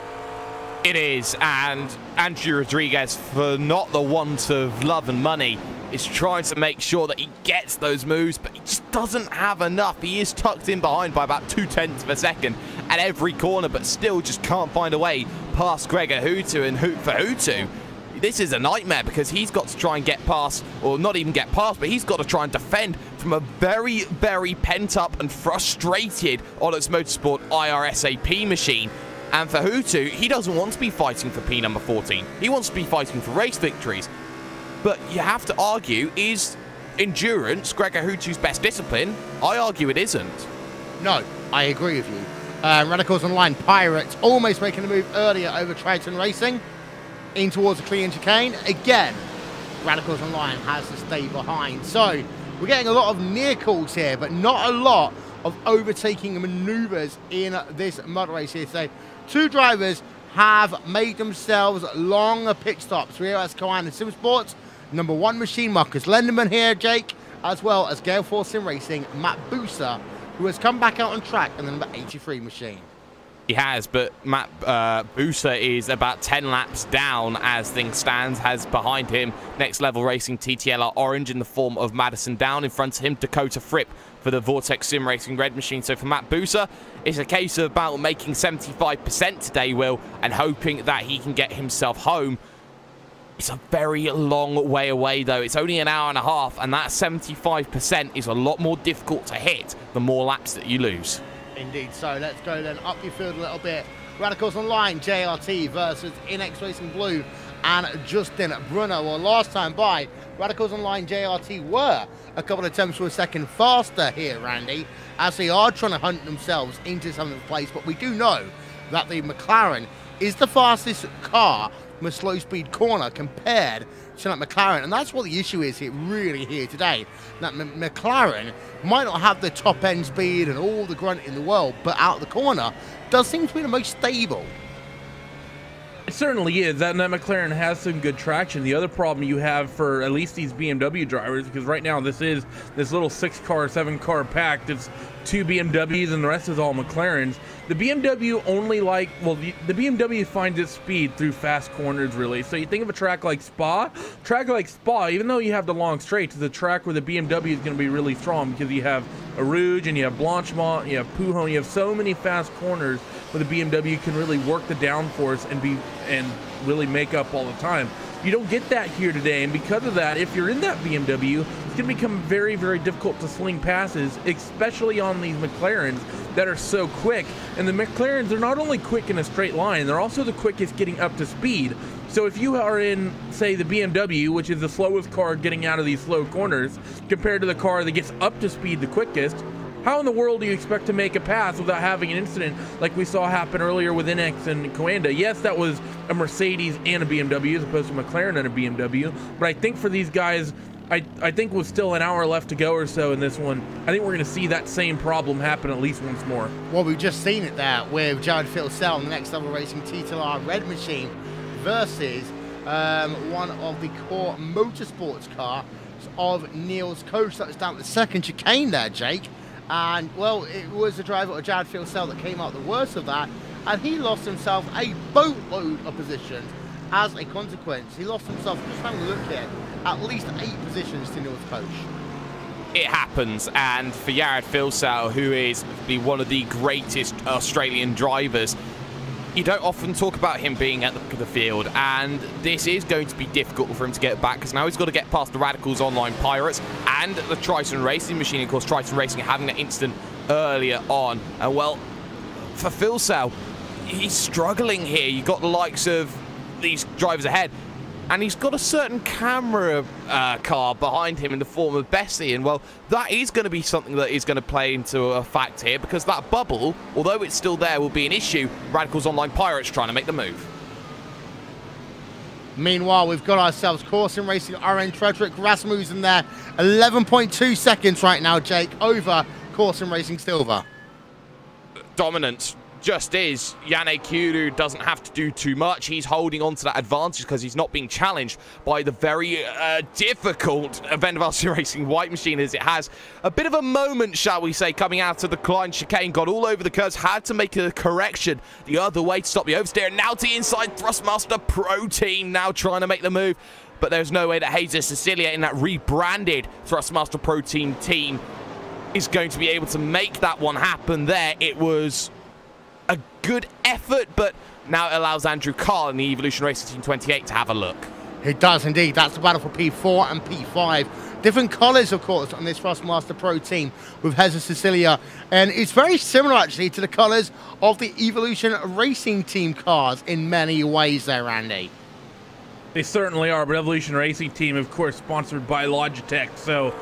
It is, and Andrew Rodriguez, for not the want of love and money, is trying to make sure that he gets those moves, but he just doesn't have enough. He is tucked in behind by about 0.2 of a second at every corner, but still just can't find a way past Gregor Hutu. And for Hutu, this is a nightmare, because he's got to try and get past, or not even get past, but he's got to try and defend from a very, very pent-up and frustrated Odex Motorsport IRSAP machine. And for Hutu, he doesn't want to be fighting for P number 14. He wants to be fighting for race victories. But you have to argue, is endurance Gregor Hutu's best discipline? I argue it isn't. No, I agree with you. Radicals Online Pirates almost making a move earlier over Triton Racing in towards the clean chicane. Again, Radicals Online has to stay behind. So we're getting a lot of near calls here, but not a lot of overtaking maneuvers in this mud race here today. 2 drivers have made themselves long pit stops. Rio Escoan and Sim Sports, #1 machine, Marcus Lenderman here, Jake, as well as Gale Force Sim Racing, Matt Booser, who has come back out on track in the #83 machine. He has, but Matt Booser is about 10 laps down as things stands, has behind him Next Level Racing TTLR Orange in the form of Madison Down. In front of him, Dakota Fripp for the Vortex Sim Racing Red machine. So for Matt Booser, it's a case of about making 75% today, Will, and hoping that he can get himself home. It's a very long way away, though. It's only an hour and a half, and that 75% is a lot more difficult to hit the more laps that you lose. Indeed. So let's go then up your field a little bit. Radicals Online JRT versus Inex Racing Blue and Justin Brunner. Well, last time by, Radicals Online JRT were a couple of tenths to a second faster here, Randy, as they are trying to hunt themselves into 7th place. But we do know that the McLaren is the fastest car from a slow speed corner compared to that McLaren, and that's what the issue is here, really here today. That McLaren might not have the top end speed and all the grunt in the world, but out the corner does seem to be the most stable. It certainly is. That McLaren has some good traction. The other problem you have for at least these BMW drivers, because right now this is this little 6-car, 7-car pack. It's 2 BMWs and the rest is all McLarens. The BMW only the BMW finds its speed through fast corners, really. So you think of a track like Spa, even though you have the long straights, is a track where the BMW is going to be really strong because you have Rouge and you have Blancpain, you have Pujon, you have so many fast corners where the BMW can really work the downforce and really make up all the time. You don't get that here today, and because of that, if you're in that BMW, it's going to become very, very difficult to sling passes, especially on these McLarens that are so quick. And the McLarens are not only quick in a straight line, they're also the quickest getting up to speed. So if you are in, say, the BMW, which is the slowest car getting out of these slow corners, compared to the car that gets up to speed the quickest, how in the world do you expect to make a pass without having an incident like we saw happen earlier with Inex and Coanda? Yes, that was a Mercedes and a BMW as opposed to McLaren and a BMW, but I think for these guys, I think with still an hour left to go or so in this one, I think we're going to see that same problem happen at least once more. Well, we've just seen it there with Jared Philsell on the Next Level Racing TTLR Red machine versus one of the core motorsports car of Neil's coach. That was down the second chicane there, Jake. And, well, it was the driver of Jared Philsell that came out the worst of that, and he lost himself a boatload of positions as a consequence. He lost himself, just having a look here, at least 8 positions to Neil's coach. It happens, and for Jared Philsell, who is one of the greatest Australian drivers, you don't often talk about him being at the field, and this is going to be difficult for him to get back, because now he's got to get past the Radicals Online Pirates and the Triton Racing machine. Of course, Triton Racing having an incident earlier on. And, well, for Philsell, he's struggling here. You've got the likes of these drivers ahead, and he's got a certain camera car behind him in the form of Bessie, and, well, that is going to be something that is going to play into a fact here, because that bubble, although it's still there, will be an issue. Radicals Online Pirates trying to make the move. Meanwhile, we've got ourselves Corson Racing Orange, Frederick Rasmussen there, 11.2 seconds right now, Jake, over Corson Racing Silver. Dominance just is. Yannick Kuru doesn't have to do too much. He's holding on to that advantage because he's not being challenged by the very difficult Vendaval Racing White Machine, as it has a bit of a moment, shall we say, coming out of the Klein chicane, got all over the curves, had to make a correction the other way to stop the oversteer. And now to the inside, Thrustmaster Pro Team now trying to make the move. But there's no way that Jesus Cecilia in that rebranded Thrustmaster Pro Team is going to be able to make that one happen there. It was a good effort, but now it allows Andrew Carl in the Evolution Racing Team 28 to have a look. It does indeed. That's the battle for P4 and P5. Different colours, of course, on this Thrustmaster Pro Team with Jesus Cecilia, and it's very similar actually to the colours of the Evolution Racing Team cars in many ways there, Randy. They certainly are, but Evolution Racing Team, of course, sponsored by Logitech, so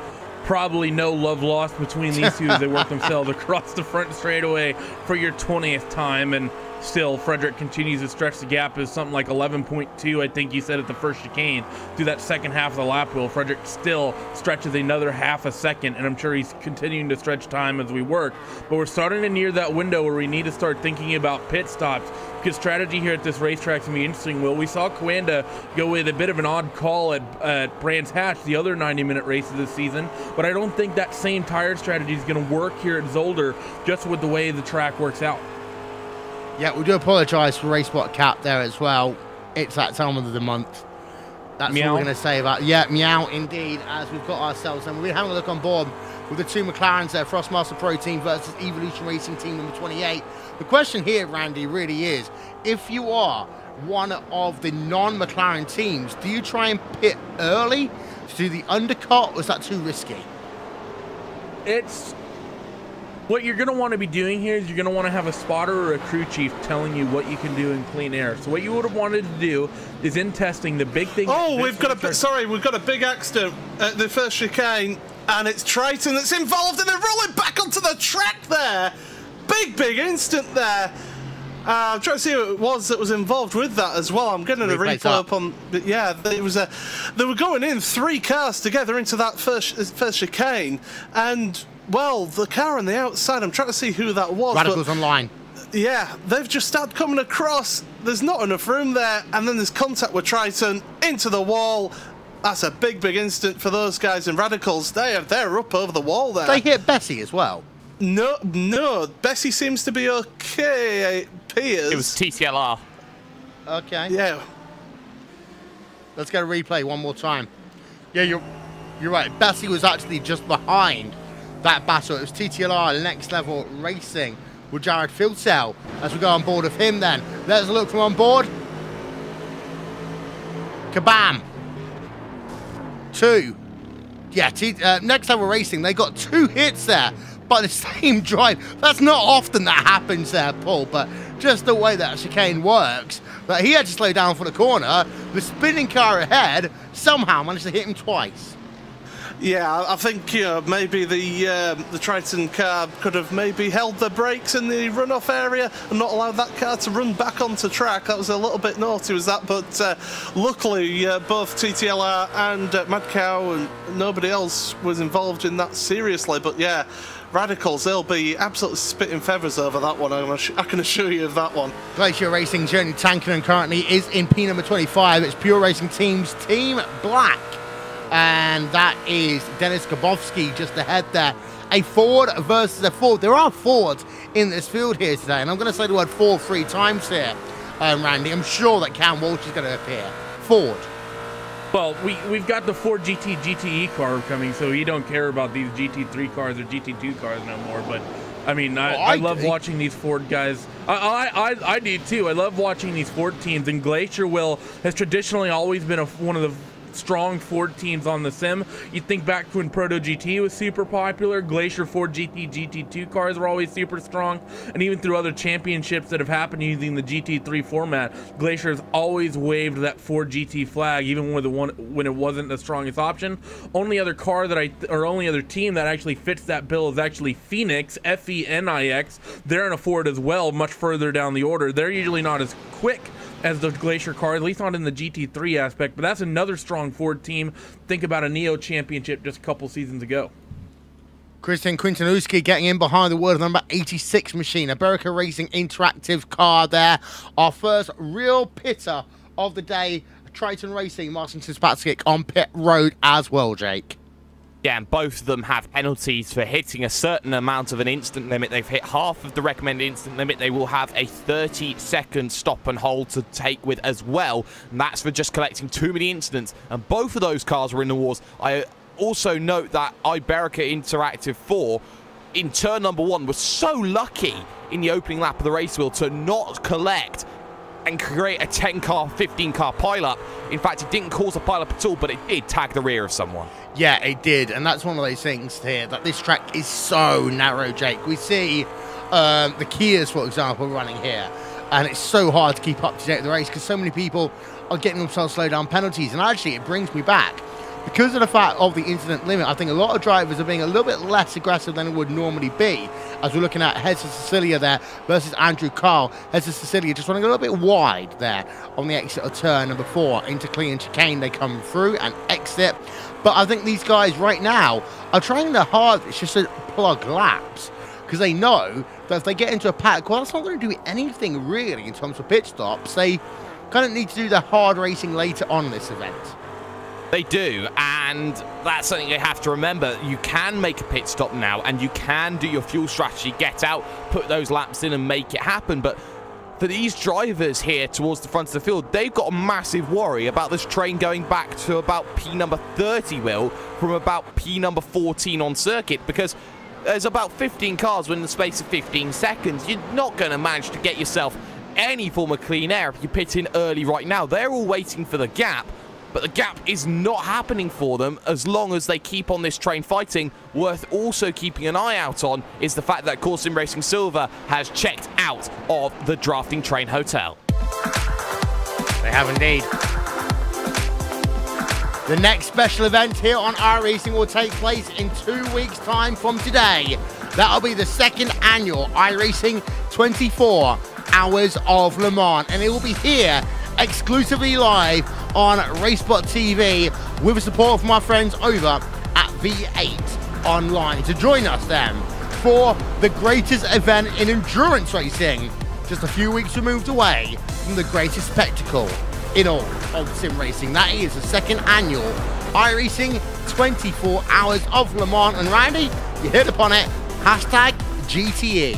probably no love lost between these two as they work themselves across the front straightaway for your 20th time. And still Frederick continues to stretch the gap. Is something like 11.2, I think you said, at the first chicane. Through that second half of the lap wheel, Frederick still stretches another half a second, and I'm sure he's continuing to stretch time as we work. But we're starting to near that window where we need to start thinking about pit stops, because strategy here at this racetrack is going to be interesting. Will, we saw Coanda go with a bit of an odd call at Brands Hatch, the other 90-minute races this season, but I don't think that same tire strategy is going to work here at Zolder, just with the way the track works out. Yeah, we do apologise for RaceSpot Cap there as well. It's that time of the month. That's Meow. what we're going to say about. Yeah, meow indeed, as we've got ourselves. And we're having a look on board with the two McLarens there, Frostmaster Pro Team versus Evolution Racing Team number 28. The question here, Randy, really is, if you are one of the non-McLaren teams, do you try and pit early to do the undercut, or is that too risky? It's what you're going to want to be doing here is you're going to want to have a spotter or a crew chief telling you what you can do in clean air. So what you would have wanted to do is, in testing, the big thing. Oh, we've got a big accident at the first chicane, and it's Triton that's involved, and they're rolling back onto the track there. Big instant there. I'm trying to see who it was that was involved with that as well. I'm getting a replay up on. Yeah, it was they were going in 3 cars together into that first chicane, and well, the car on the outside, I'm trying to see who that was. Radicals online. Yeah, they've just started coming across. There's not enough room there, and then there's contact with Triton into the wall. That's a big instant for those guys. And Radicals, they're up over the wall there. They hit Bessie as well. No, Bessie seems to be okay. It appears. It was TCLR. Okay. Yeah. Let's get a replay one more time. Yeah, you're right. Bessie was actually just behind that battle. It was TTLR Next Level Racing with Jared Fieldcell. As we go on board of him then. Let's look from on board. Kabam. 2. Yeah, Next Level Racing, they got 2 hits there by the same drive. That's not often that happens there, Paul, but just the way that chicane works. But he had to slow down for the corner. The spinning car ahead somehow managed to hit him twice. Yeah, I think maybe the Triton car could have maybe held the brakes in the runoff area and not allowed that car to run back onto track. That was a little bit naughty, was that? But luckily, both TTLR and Mad Cow and nobody else was involved in that seriously. But yeah, Radicals, they'll be absolutely spitting feathers over that one. I can assure you of that one. Glacier Racing Journey Tankerton currently is in P number 25. It's Pure Racing Team's Team Black. And that is Dennis Kabowski just ahead there. A Ford versus a Ford. There are Fords in this field here today, and I'm going to say the word Ford 3 times here, Randy. I'm sure that Cam Walsh is going to appear. Ford. Well, we've got the Ford GTE car coming, so you don't care about these GT3 cars or GT2 cars no more. But I mean, I love watching these Ford guys. I do too. I love watching these Ford teams, and Glacier has traditionally always been one of the strong Ford teams on the sim. You think back to when Proto GT was super popular, Glacier Ford GT2 cars were always super strong, and even through other championships that have happened using the GT3 format, Glacier has always waved that Ford GT flag, even when it wasn't the strongest option. Only other team that actually fits that bill is actually Phoenix, FENIX. They're in a Ford as well, much further down the order. They're usually not as quick as the Glacier car, at least not in the GT3 aspect, but that's another strong Ford team. Think about a Neo Championship just a couple seasons ago. Christian Quintanowski getting in behind the wheel of number 86 machine. A Berica Racing interactive car there. Our first real pitter of the day. Triton Racing, Martin Fitzpatrick on pit road as well, Jake. Yeah, and both of them have penalties for hitting a certain amount of an instant limit. They've hit half of the recommended instant limit. They will have a 30-second stop and hold to take with as well. And that's for just collecting too many incidents. And both of those cars were in the wars. I also note that Iberica Interactive 4 in turn number 1 was so lucky in the opening lap of the race wheel to not collect and create a 10-car, 15-car pileup. In fact, it didn't cause a pileup at all, but it did tag the rear of someone. Yeah, it did, and that's one of those things here, that this track is so narrow, Jake. We see the Kias, for example, running here, and it's so hard to keep up to date with the race because so many people are getting themselves slow down penalties. And actually, it brings me back because of the fact of the incident limit, I think a lot of drivers are being a little bit less aggressive than it would normally be. As we're looking at Jesus Cecilia there versus Andrew Carl. Jesus Cecilia just running a little bit wide there on the exit of turn number 4 into clean chicane. They come through and exit. But I think these guys right now are trying their hardest just to plug laps, because they know that if they get into a paddock, well, that's not going to do anything really in terms of pit stops. They kind of need to do their hard racing later on in this event. They do, and that's something they have to remember. You can make a pit stop now, and you can do your fuel strategy, get out, put those laps in and make it happen. But for these drivers here towards the front of the field, they've got a massive worry about this train going back to about P number 30, Will, from about P number 14 on circuit, because there's about 15 cars within the space of 15 seconds. You're not going to manage to get yourself any form of clean air if you pit in early right now. They're all waiting for the gap, but the gap is not happening for them as long as they keep on this train fighting. Worth also keeping an eye out on is the fact that Sim Racing Silver has checked out of the drafting train hotel. They have indeed. The next special event here on iRacing will take place in 2 weeks' time from today. That'll be the second annual iRacing 24 Hours of Le Mans, and it will be here exclusively live on RaceSpotTV with the support from our friends over at V8 Online. To join us then for the greatest event in endurance racing, just a few weeks removed away from the greatest spectacle in all of sim racing. That is the second annual iRacing 24 Hours of Le Mans. And Randy, you hit upon it, hashtag GTE.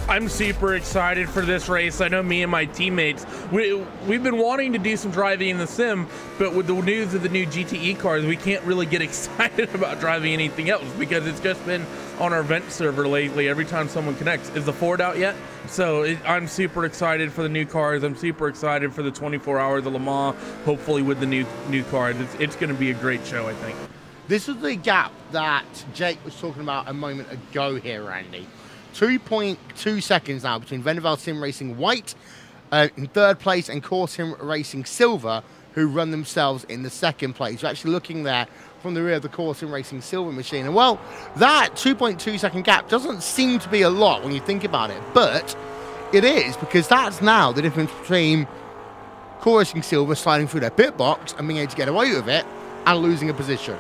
I'm super excited for this race. I know me and my teammates, we've been wanting to do some driving in the sim, but with the news of the new GTE cars, we can't really get excited about driving anything else because it's just been on our event server lately. Every time someone connects, is the Ford out yet? So I'm super excited for the new cars. I'm super excited for the 24 Hours of Le Mans, hopefully with the new cars. It's going to be a great show, I think. This is the gap that Jake was talking about a moment ago here, Randy. 2.2 seconds now between Vendaval Sim Racing White in third place and Sim Racing Silver, who run themselves in the second place. You're actually looking there from the rear of the Sim Racing Silver machine. And well, that 2.2 second gap doesn't seem to be a lot when you think about it, but it is, because that's now the difference between Racing Silver sliding through their pit box and being able to get away with it and losing a position.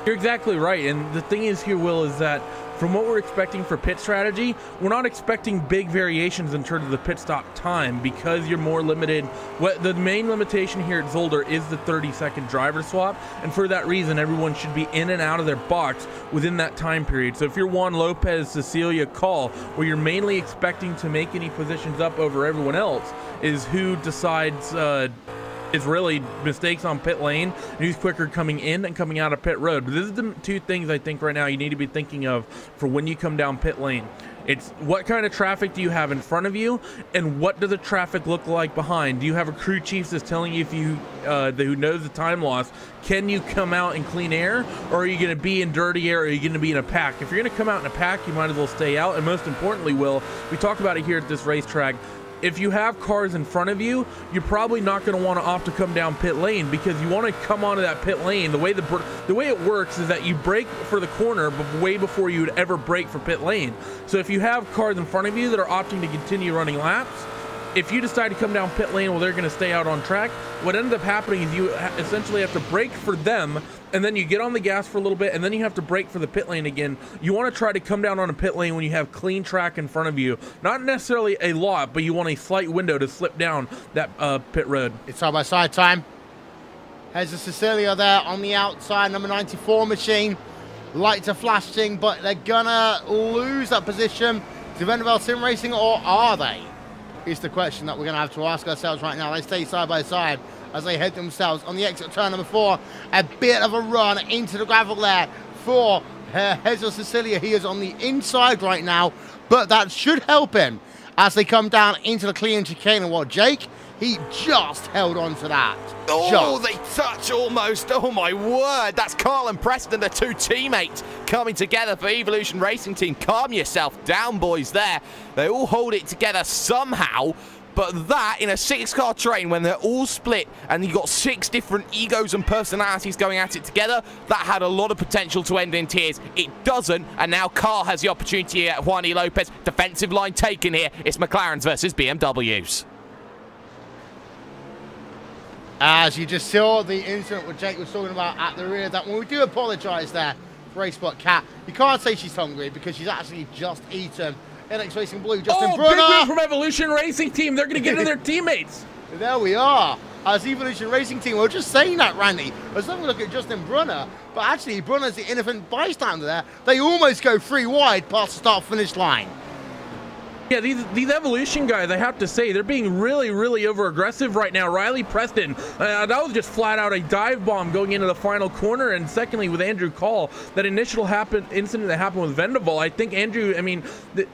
You're exactly right. And the thing is here, Will, is that from what we're expecting for pit strategy, we're not expecting big variations in terms of the pit stop time because you're more limited. The main limitation here at Zolder is the 30-second driver swap, and for that reason, everyone should be in and out of their box within that time period. So if you're Juan Lopez, Cecilia, Call, where you're mainly expecting to make any positions up over everyone else, is who decides is really mistakes on pit lane and who's quicker coming in and coming out of pit road. But this is the two things I think right now you need to be thinking of for when you come down pit lane. It's what kind of traffic do you have in front of you, and what does the traffic look like behind? Do you have a crew chief that's telling you if you who knows the time loss, can you come out in clean air, or are you going to be in dirty air, or are you going to be in a pack? If you're going to come out in a pack, you might as well stay out. And most importantly, Will, we talk about it here at this racetrack, if you have cars in front of you, you're probably not going to want to opt to come down pit lane because you want to come onto that pit lane. The way it works is that you brake for the corner but way before you would ever brake for pit lane. So if you have cars in front of you that are opting to continue running laps, if you decide to come down pit lane while they're going to stay out on track, what ends up happening is you essentially have to brake for them, and then you get on the gas for a little bit, and then you have to brake for the pit lane again. You want to try to come down on a pit lane when you have clean track in front of you. Not necessarily a lot, but you want a slight window to slip down that pit road. It's side-by-side time. Here's a Cecilia there on the outside, number 94 machine. Lights are flashing, but they're going to lose that position to Vendaval Sim Racing, or are they? Is the question that we're going to have to ask ourselves right now. They stay side by side as they head themselves on the exit turn number 4. A bit of a run into the gravel there for Jesus Cecilia. He is on the inside right now, but that should help him as they come down into the clean chicane. And what, Jake? He just held on to that. Oh, they touch almost. Oh, my word. That's Carl and Preston, the two teammates, coming together for Evolution Racing Team. Calm yourself down, boys, there. They all hold it together somehow. But that, in a 6-car train, when they're all split and you've got 6 different egos and personalities going at it together, that had a lot of potential to end in tears. It doesn't, and now Carl has the opportunity at Juani Lopez. Defensive line taken here. It's McLarens versus BMWs. As you just saw, the incident what Jake was talking about at the rear of that one. We do apologise there for RaceSpot Cat. You can't say she's hungry because she's actually just eaten NX Racing Blue, Justin Brunner. Big win from Evolution Racing Team. They're going to get to their teammates. There we are. As Evolution Racing Team, we were just saying that, Randy. Let's have a look at Justin Brunner. But actually, Brunner's the innocent bystander there. They almost go 3 wide past the start-finish line. Yeah, these Evolution guys, I have to say, they're being really, really over-aggressive right now. Riley Preston, that was just flat out a dive bomb going into the final corner. And secondly, with Andrew Call, that initial incident that happened with Vendaval, I think Andrew, I mean, the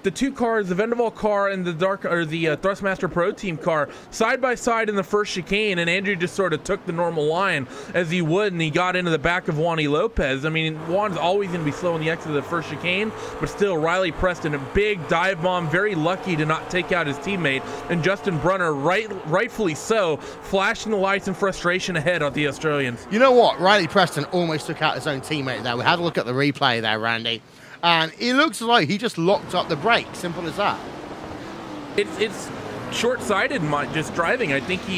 2 cars, the Vendaval car and the Thrustmaster Pro Team car, side by side in the first chicane, and Andrew just sort of took the normal line as he would, and he got into the back of Juani Lopez. I mean, Juan's always going to be slow in the exit of the first chicane, but still, Riley Preston, a big dive bomb, very lucky to not take out his teammate, and Justin Brunner, rightfully so, flashing the lights in frustration ahead of the Australians. You know what? Riley Preston almost took out his own teammate there. We had a look at the replay there, Randy, and it looks like he just locked up the brake. Simple as that. It's short-sighted just driving. I think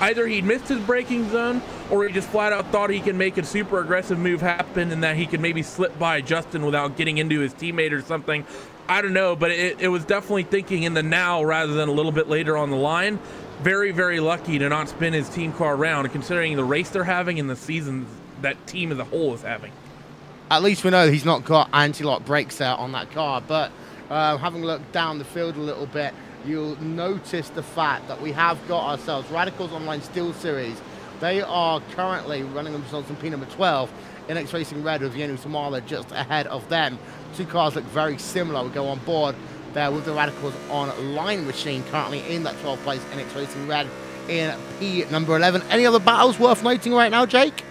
either he missed his braking zone or he just flat out thought he could make a super aggressive move happen and that he could maybe slip by Justin without getting into his teammate or something. I don't know, but it was definitely thinking in the now rather than a little bit later on the line. Very, very lucky to not spin his team car around, considering the race they're having and the season that team as a whole is having. At least we know he's not got anti-lock brakes there on that car, but having a look down the field a little bit, you'll notice the fact that we have got ourselves Radicals Online Steel Series. They are currently running themselves in P number 12. NX Racing Red with Yenu Tamala just ahead of them. 2 cars look very similar. We go on board there with the Radicals Online machine currently in that 12th place. NX Racing Red in P number 11. Any other battles worth noting right now, Jake?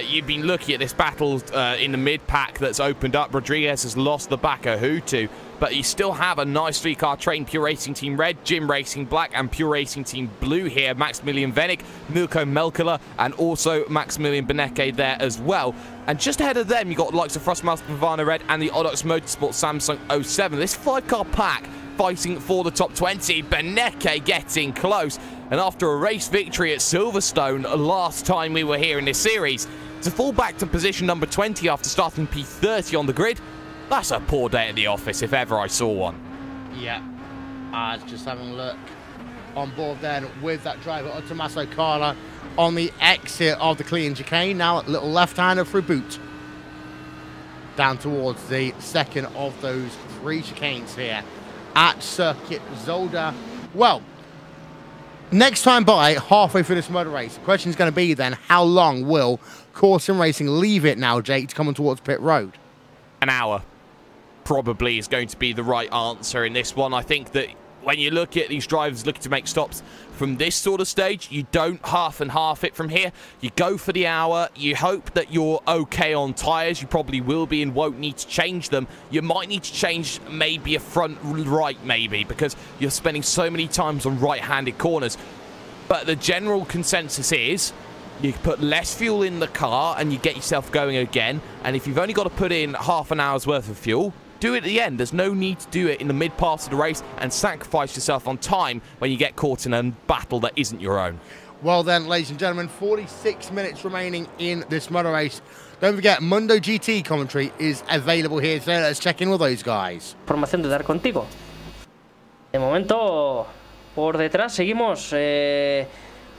You've been looking at this battle in the mid-pack that's opened up. Rodriguez has lost the back of Hutu, but you still have a nice 3-car train. Pure Racing Team Red, Jim Racing Black, and Pure Racing Team Blue here. Maximilian Venik, Milko Melkala, and also Maximilian Beneke there as well. And just ahead of them, you've got the likes of Frostmaster Pavana Red and the Odox Motorsport Samsung 07. This 5-car pack fighting for the top 20. Beneke getting close. And after a race victory at Silverstone last time we were here in this series, to fall back to position number 20 after starting P30 on the grid, that's a poor day at the office if ever I saw one. Yeah. Just having a look on board then with that driver, Tommaso Carla, on the exit of the clean chicane. Now a little left-hander through boot. Down towards the second of those 3 chicanes here at Circuit Zolder. Well, next time by, halfway through this motor race, the question is going to be then, how long will Core Sim Racing leave it now, Jake, to come towards pit road? An hour probably is going to be the right answer in this one. I think that when you look at these drivers looking to make stops from this sort of stage, you don't half and half it from here. You go for the hour. You hope that you're okay on tyres. You probably will be and won't need to change them. You might need to change maybe a front right maybe because you're spending so many times on right-handed corners. But the general consensus is you put less fuel in the car and you get yourself going again. And if you've only got to put in half an hour's worth of fuel, do it at the end. There's no need to do it in the mid-pass of the race and sacrifice yourself on time when you get caught in a battle that isn't your own. Well then, ladies and gentlemen, 46 minutes remaining in this motor race. Don't forget, Mundo GT commentary is available here today. Let's check in with those guys. Información de dar contigo. De momento, por detrás seguimos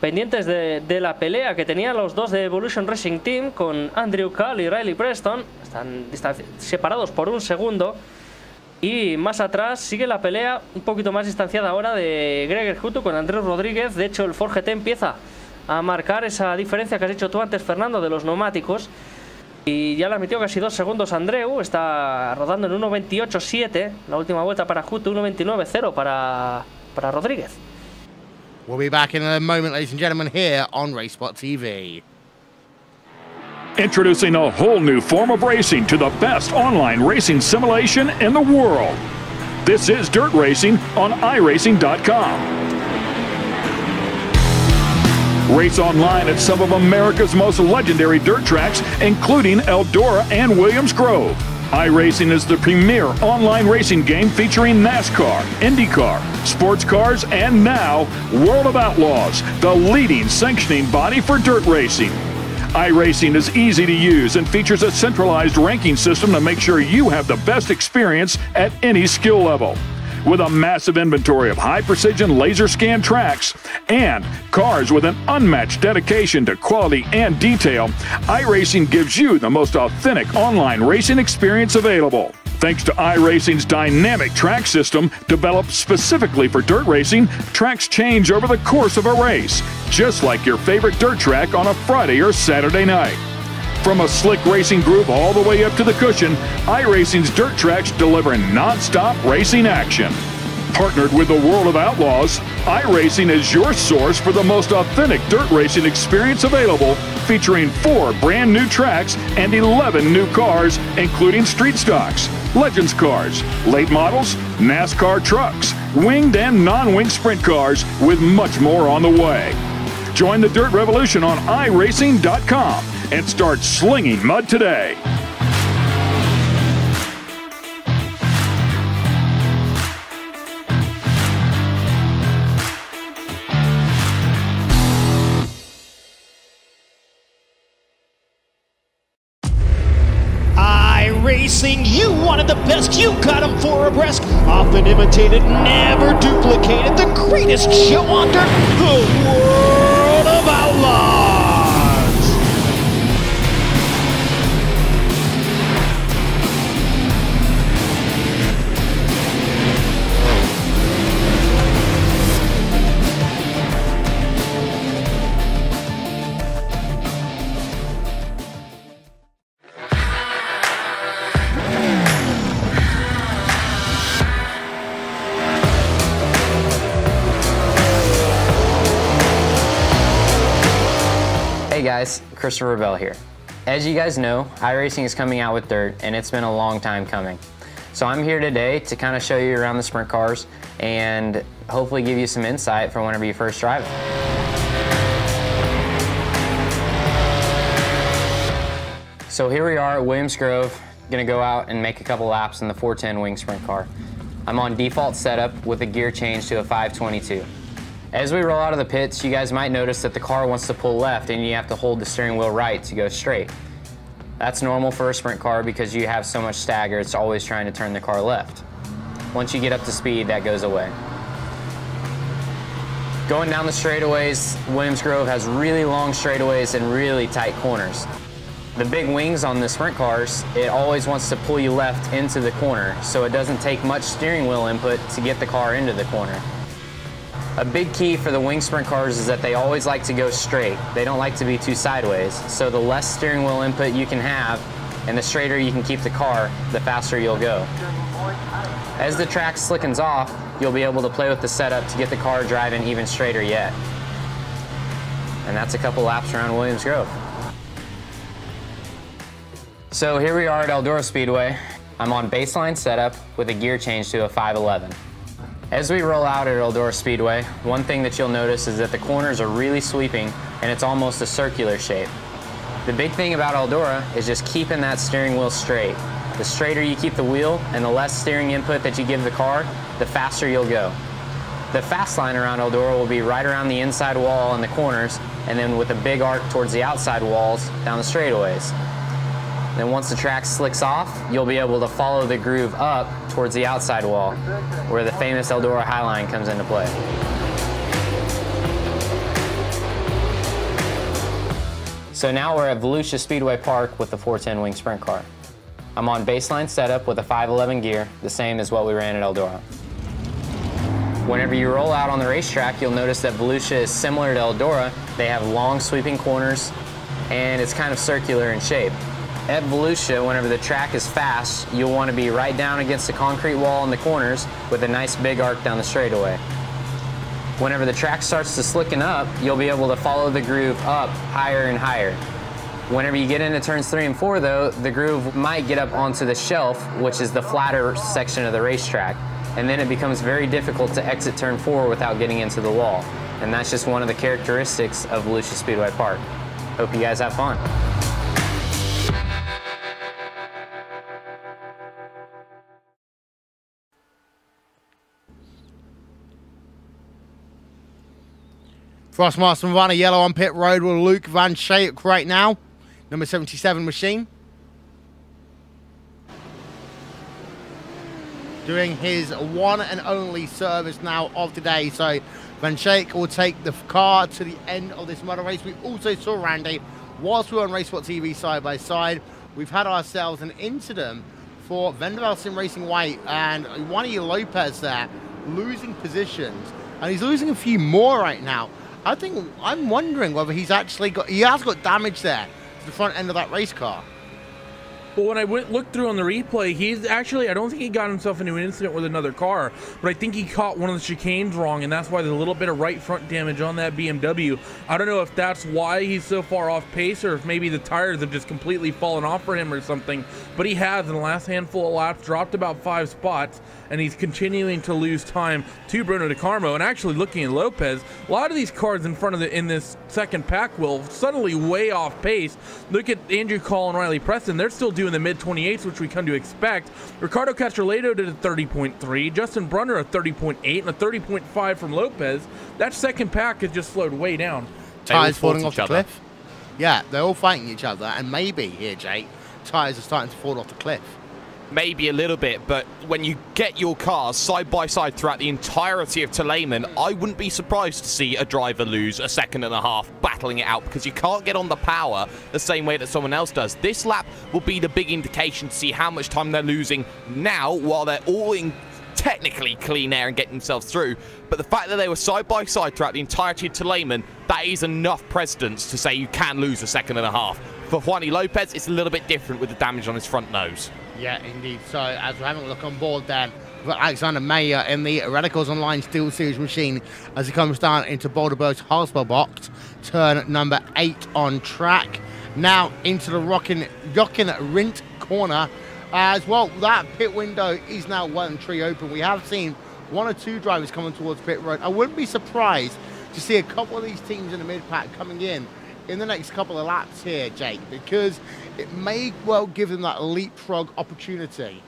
pendientes de la pelea que tenían los dos de Evolution Racing Team con Andrew Call y Riley Preston. Están separados por un segundo. Y más atrás sigue la pelea un poquito más distanciada ahora de Greger Hutu con Andrés Rodríguez. De hecho, el Ford GT empieza a marcar esa diferencia que has dicho tú antes, Fernando, de los neumáticos. Y ya le ha metido casi 2 segundos a Andreu. Está rodando en 1.28.7. La última vuelta para Hutu, 1.29.0 para Rodríguez. We'll be back in a moment, ladies and gentlemen, here on RaceSpotTV. Introducing a whole new form of racing to the best online racing simulation in the world. This is Dirt Racing on iRacing.com. Race online at some of America's most legendary dirt tracks, including Eldora and Williams Grove. iRacing is the premier online racing game featuring NASCAR, IndyCar, sports cars, and now World of Outlaws, the leading sanctioning body for dirt racing. iRacing is easy to use and features a centralized ranking system to make sure you have the best experience at any skill level. With a massive inventory of high-precision laser scan tracks and cars with an unmatched dedication to quality and detail, iRacing gives you the most authentic online racing experience available. Thanks to iRacing's dynamic track system, developed specifically for dirt racing, tracks change over the course of a race, just like your favorite dirt track on a Friday or Saturday night. From a slick racing groove all the way up to the cushion, iRacing's dirt tracks deliver non-stop racing action. Partnered with the World of Outlaws, iRacing is your source for the most authentic dirt racing experience available, featuring 4 brand new tracks and 11 new cars, including street stocks, Legends cars, late models, NASCAR trucks, winged and non-winged sprint cars, with much more on the way. Join the Dirt Revolution on iRacing.com and start slinging mud today. iRacing, you wanted the best, you got them for abreast. Often imitated, never duplicated. The greatest show on dirt, the World of Outlaws. Hey guys, Christopher Bell here. As you guys know, iRacing is coming out with dirt, and it's been a long time coming. So I'm here today to kind of show you around the sprint cars and hopefully give you some insight for whenever you first drive it. So here we are at Williams Grove, gonna go out and make a couple laps in the 410 wing sprint car. I'm on default setup with a gear change to a 522. As we roll out of the pits, you guys might notice that the car wants to pull left and you have to hold the steering wheel right to go straight. That's normal for a sprint car because you have so much stagger, it's always trying to turn the car left. Once you get up to speed, that goes away. Going down the straightaways, Williams Grove has really long straightaways and really tight corners. The big wings on the sprint cars, it always wants to pull you left into the corner, so it doesn't take much steering wheel input to get the car into the corner. A big key for the wing sprint cars is that they always like to go straight. They don't like to be too sideways. So the less steering wheel input you can have and the straighter you can keep the car, the faster you'll go. As the track slickens off, you'll be able to play with the setup to get the car driving even straighter yet. And that's a couple laps around Williams Grove. So here we are at Eldora Speedway. I'm on baseline setup with a gear change to a 511. As we roll out at Eldora Speedway, one thing that you'll notice is that the corners are really sweeping and it's almost a circular shape. The big thing about Eldora is just keeping that steering wheel straight. The straighter you keep the wheel and the less steering input that you give the car, the faster you'll go. The fast line around Eldora will be right around the inside wall in the corners and then with a big arc towards the outside walls down the straightaways. Then once the track slicks off, you'll be able to follow the groove up towards the outside wall, where the famous Eldora Highline comes into play. So now we're at Volusia Speedway Park with the 410 wing sprint car. I'm on baseline setup with a 511 gear, the same as what we ran at Eldora. Whenever you roll out on the racetrack, you'll notice that Volusia is similar to Eldora. They have long sweeping corners, and it's kind of circular in shape. At Volusia, whenever the track is fast, you'll want to be right down against the concrete wall in the corners with a nice big arc down the straightaway. Whenever the track starts to slicken up, you'll be able to follow the groove up higher and higher. Whenever you get into turns 3 and 4 though, the groove might get up onto the shelf, which is the flatter section of the racetrack. and then it becomes very difficult to exit turn 4 without getting into the wall. And that's just one of the characteristics of Volusia Speedway Park. Hope you guys have fun. Frostmaster Nirvana yellow on pit road with Luke Van Schaik right now. Number 77 machine. Doing his one and only service now of the day. So Van Schaik will take the car to the end of this motor race. We also saw, Randy, whilst we were on RaceSpotTV side by side, we've had ourselves an incident for Vendaval Sim Racing White and Juani Lopez there losing positions. And he's losing a few more right now. I'm wondering whether he has got damage there to the front end of that race car. Well, when I looked through on the replay, he's actually, I don't think he got himself into an incident with another car, but I think he caught one of the chicanes wrong, and that's why there's a little bit of right front damage on that BMW. I don't know if that's why he's so far off pace, or if maybe the tires have just completely fallen off for him or something, but he has, in the last handful of laps, dropped about 5 spots, and he's continuing to lose time to Bruno DeCarmo. And actually, looking at Lopez, a lot of these cars in front of in this second pack will suddenly way off pace. Look at Andrew Call and Riley Preston. They're still doing the mid-28s, which we come to expect. Ricardo Castroledo did a 30.3, Justin Brunner a 30.8, and a 30.5 from Lopez. That second pack has just slowed way down. Tires falling off the cliff. Yeah, they're all fighting each other, and maybe here, Jake, tires are starting to fall off the cliff. Maybe a little bit, but when you get your cars side by side throughout the entirety of Tuleman, I wouldn't be surprised to see a driver lose a second and a half battling it out, because you can't get on the power the same way that someone else does. This lap will be the big indication to see how much time they're losing now while they're all in technically clean air and getting themselves through. But the fact that they were side by side throughout the entirety of Tuleman, that is enough precedence to say you can lose a second and a half. For Juani Lopez, it's a little bit different with the damage on his front nose. Yeah, indeed. So, as we're having a look on board then, we've got Alexander Mayer in the Radicals Online Steel Series machine as he comes down into Boulderberg's Haspel box, turn number 8 on track. Now into the Jochen Rindt corner as well. That pit window is now 1-3 open. We have seen 1 or 2 drivers coming towards pit road. I wouldn't be surprised to see a couple of these teams in the mid-pack coming in the next couple of laps here, Jake, because it may well give them that leapfrog opportunity.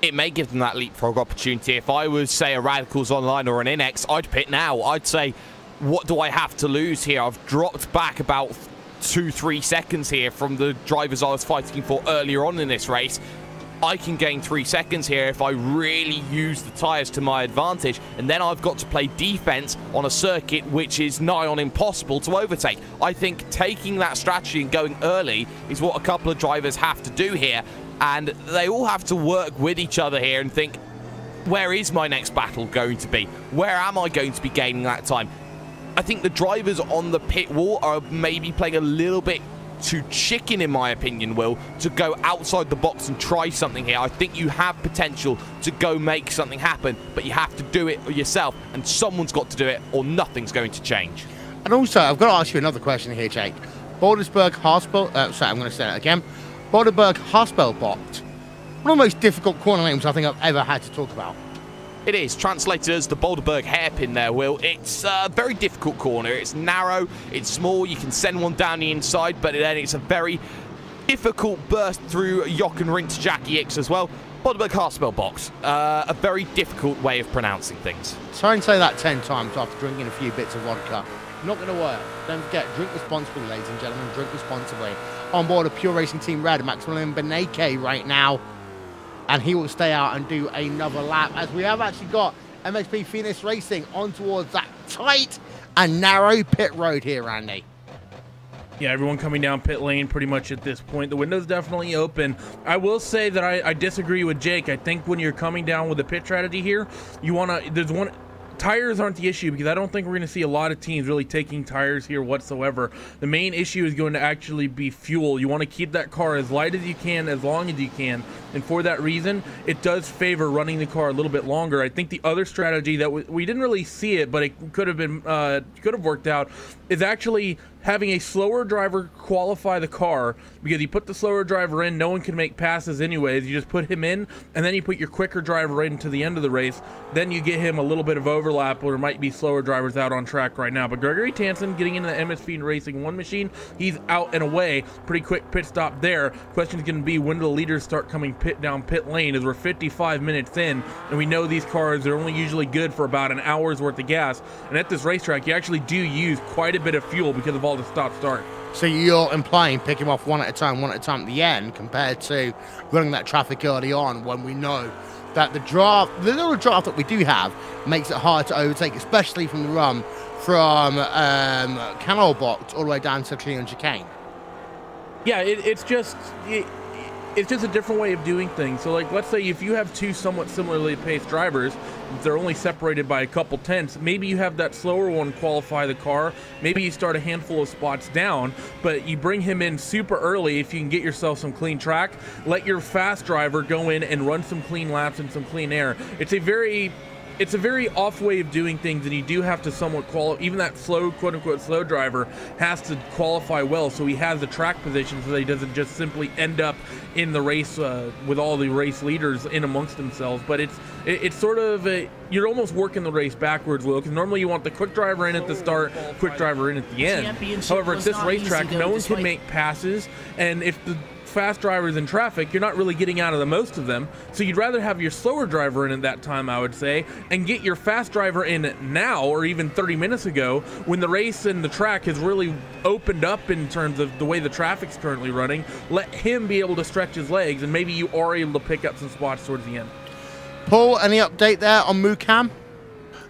It may give them that leapfrog opportunity. If I was, say, a Radicals Online or an NX, I'd pit now. I'd say, what do I have to lose here? I've dropped back about 2-3 seconds here from the drivers I was fighting for earlier on in this race. I can gain 3 seconds here if I really use the tyres to my advantage, and then I've got to play defense on a circuit which is nigh on impossible to overtake. I think taking that strategy and going early is what a couple of drivers have to do here, and they all have to work with each other here and think, where is my next battle going to be? Where am I going to be gaining that time? I think the drivers on the pit wall are maybe playing a little bit too chicken, in my opinion, Will, to go outside the box and try something here. I think you have potential to go make something happen, but you have to do it yourself, and someone's got to do it or nothing's going to change. And also, I've got to ask you another question here, Jake. Bouldersburg Haspel, sorry, I'm going to say that again. Boulderberg Haspel box. One of the most difficult corner names I think I've ever had to talk about. It is. Translated as the Boulderberg hairpin there, Will. It's a very difficult corner. It's narrow, it's small, you can send one down the inside, but then it's a very difficult burst through Jochen Rindt Jackie X as well. Boulderberg Haspel box. A very difficult way of pronouncing things. Try and say that 10 times after drinking a few bits of vodka. Not going to work. Don't forget, drink responsibly, ladies and gentlemen. Drink responsibly. On board a Pure Racing Team Red, Maximilian Beneke right now. And he will stay out and do another lap, as we have actually got MXP Phoenix Racing on towards that tight and narrow pit road here, Randy. Yeah, everyone coming down pit lane pretty much at this point. The window's definitely open. I will say that I disagree with Jake. I think when you're coming down with a pit strategy here, you want to, tires aren't the issue, because I don't think we're going to see a lot of teams really taking tires here whatsoever. The main issue is going to actually be fuel. You want to keep that car as light as you can, as long as you can, and for that reason, it does favor running the car a little bit longer. I think the other strategy that we didn't really see it, but it could have been could have worked out, is actually having a slower driver qualify the car, because you put the slower driver in, no one can make passes anyways. You just put him in, and then you put your quicker driver in to the end of the race. Then you get him a little bit of overlap, where there might be slower drivers out on track right now. But Gregory Tansen getting into the MSP and Racing 1 machine, he's out and away. Pretty quick pit stop there. Question is going to be, when do the leaders start coming down pit lane, as we're 55 minutes in, and we know these cars are only usually good for about an hour's worth of gas. And at this racetrack, you actually do use quite a bit of fuel because of all the stop-start. So you're implying pick him off one at a time at the end, compared to running that traffic early on, when we know that the little draft that we do have makes it hard to overtake, especially from the run from Canal Box all the way down to Cleon Chicane. Yeah, it's just a different way of doing things. So, like, let's say if you have two somewhat similarly paced drivers, they're only separated by a couple tenths, maybe you have that slower one qualify the car, maybe you start a handful of spots down, but you bring him in super early if you can get yourself some clean track, let your fast driver go in and run some clean laps and some clean air. It's a very off way of doing things, and you do have to somewhat qualify. Even that slow, quote-unquote slow driver has to qualify well, so he has the track position, so that he doesn't just simply end up in the race with all the race leaders in amongst themselves. But it's sort of you're almost working the race backwards, Will, because normally you want the quick driver in at the start, quick driver in at the end. However, at this racetrack, no one can make passes, and if the fast drivers in traffic, you're not really getting out of the most of them. So you'd rather have your slower driver in at that time, I would say, and get your fast driver in now, or even 30 minutes ago, when the race and the track has really opened up in terms of the way the traffic's currently running. Let him be able to stretch his legs, and maybe you are able to pick up some spots towards the end. Paul, any update there on Mukam?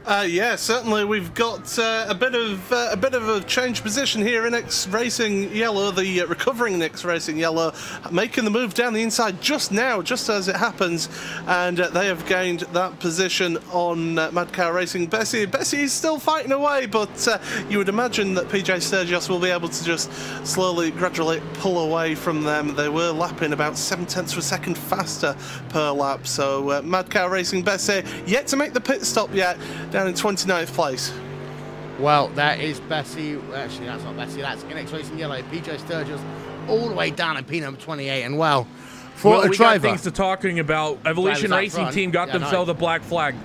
Yeah, certainly we've got a bit of a change position here. Inex Racing Yellow, the recovering Inex Racing Yellow, making the move down the inside just now, just as it happens, and they have gained that position on Mad Cow Racing. Bessie is still fighting away, but you would imagine that PJ Sturgis will be able to just slowly, gradually pull away from them. They were lapping about 7 tenths of a second faster per lap, so Mad Cow Racing Bessie yet to make the pit stop yet, down in 29th place. Well, that is Bessie. Actually, that's not Bessie. That's Inex Racing Yellow. PJ Sturgis all the way down in P number 28. And well, for a we driver, got things to talking about. Evolution Racing Team got themselves a black flag.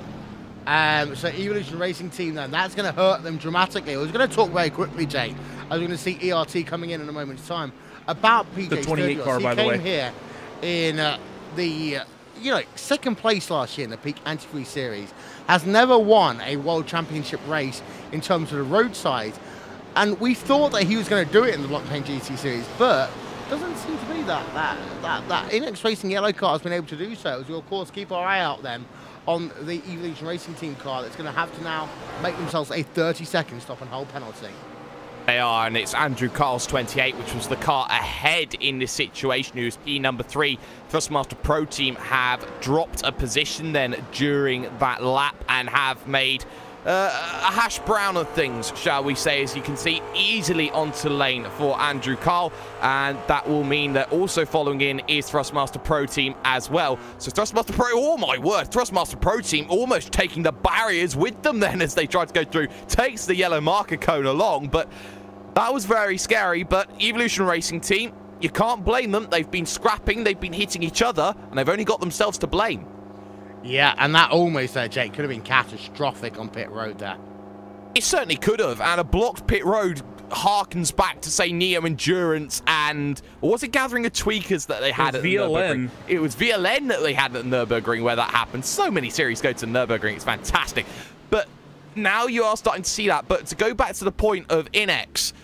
So Evolution Racing Team, then, that's going to hurt them dramatically. I was going to talk very quickly, Jay. I was going to see ERT coming in a moment's time about PJ the 28 Sturgis. car, by the way. He came here in the second place last year in the Peak Antifreeze Series, has never won a World Championship race in terms of the roadside, and we thought that he was going to do it in the Blancpain GT Series, but doesn't seem to be that Inex Racing Yellow car has been able to do so. As we'll of course keep our eye out then on the Evolution Racing Team car that's going to have to now make themselves a 30-second stop and hold penalty. They are, and it's Andrew Carl's 28, which was the car ahead in this situation, who's P number 3. Thrustmaster Pro Team have dropped a position then during that lap and have made a hash brown of things, shall we say, as you can see, easily onto lane for Andrew Carl, and that will mean that also following in is Thrustmaster Pro Team as well. So Thrustmaster Pro, oh my word, Thrustmaster Pro Team almost taking the barriers with them then as they try to go through, takes the yellow marker cone along, but that was very scary. But Evolution Racing Team, you can't blame them. They've been scrapping, they've been hitting each other, and they've only got themselves to blame. Yeah, and that almost there, Jake, could have been catastrophic on pit road there. It certainly could have, and a blocked pit road harkens back to, say, Neo Endurance and, or was it Gathering of Tweakers that they had at the Nürburgring? It was VLN that they had at the Nürburgring where that happened. So many series go to the Nürburgring, it's fantastic. But now you are starting to see that. But to go back to the point of Inex,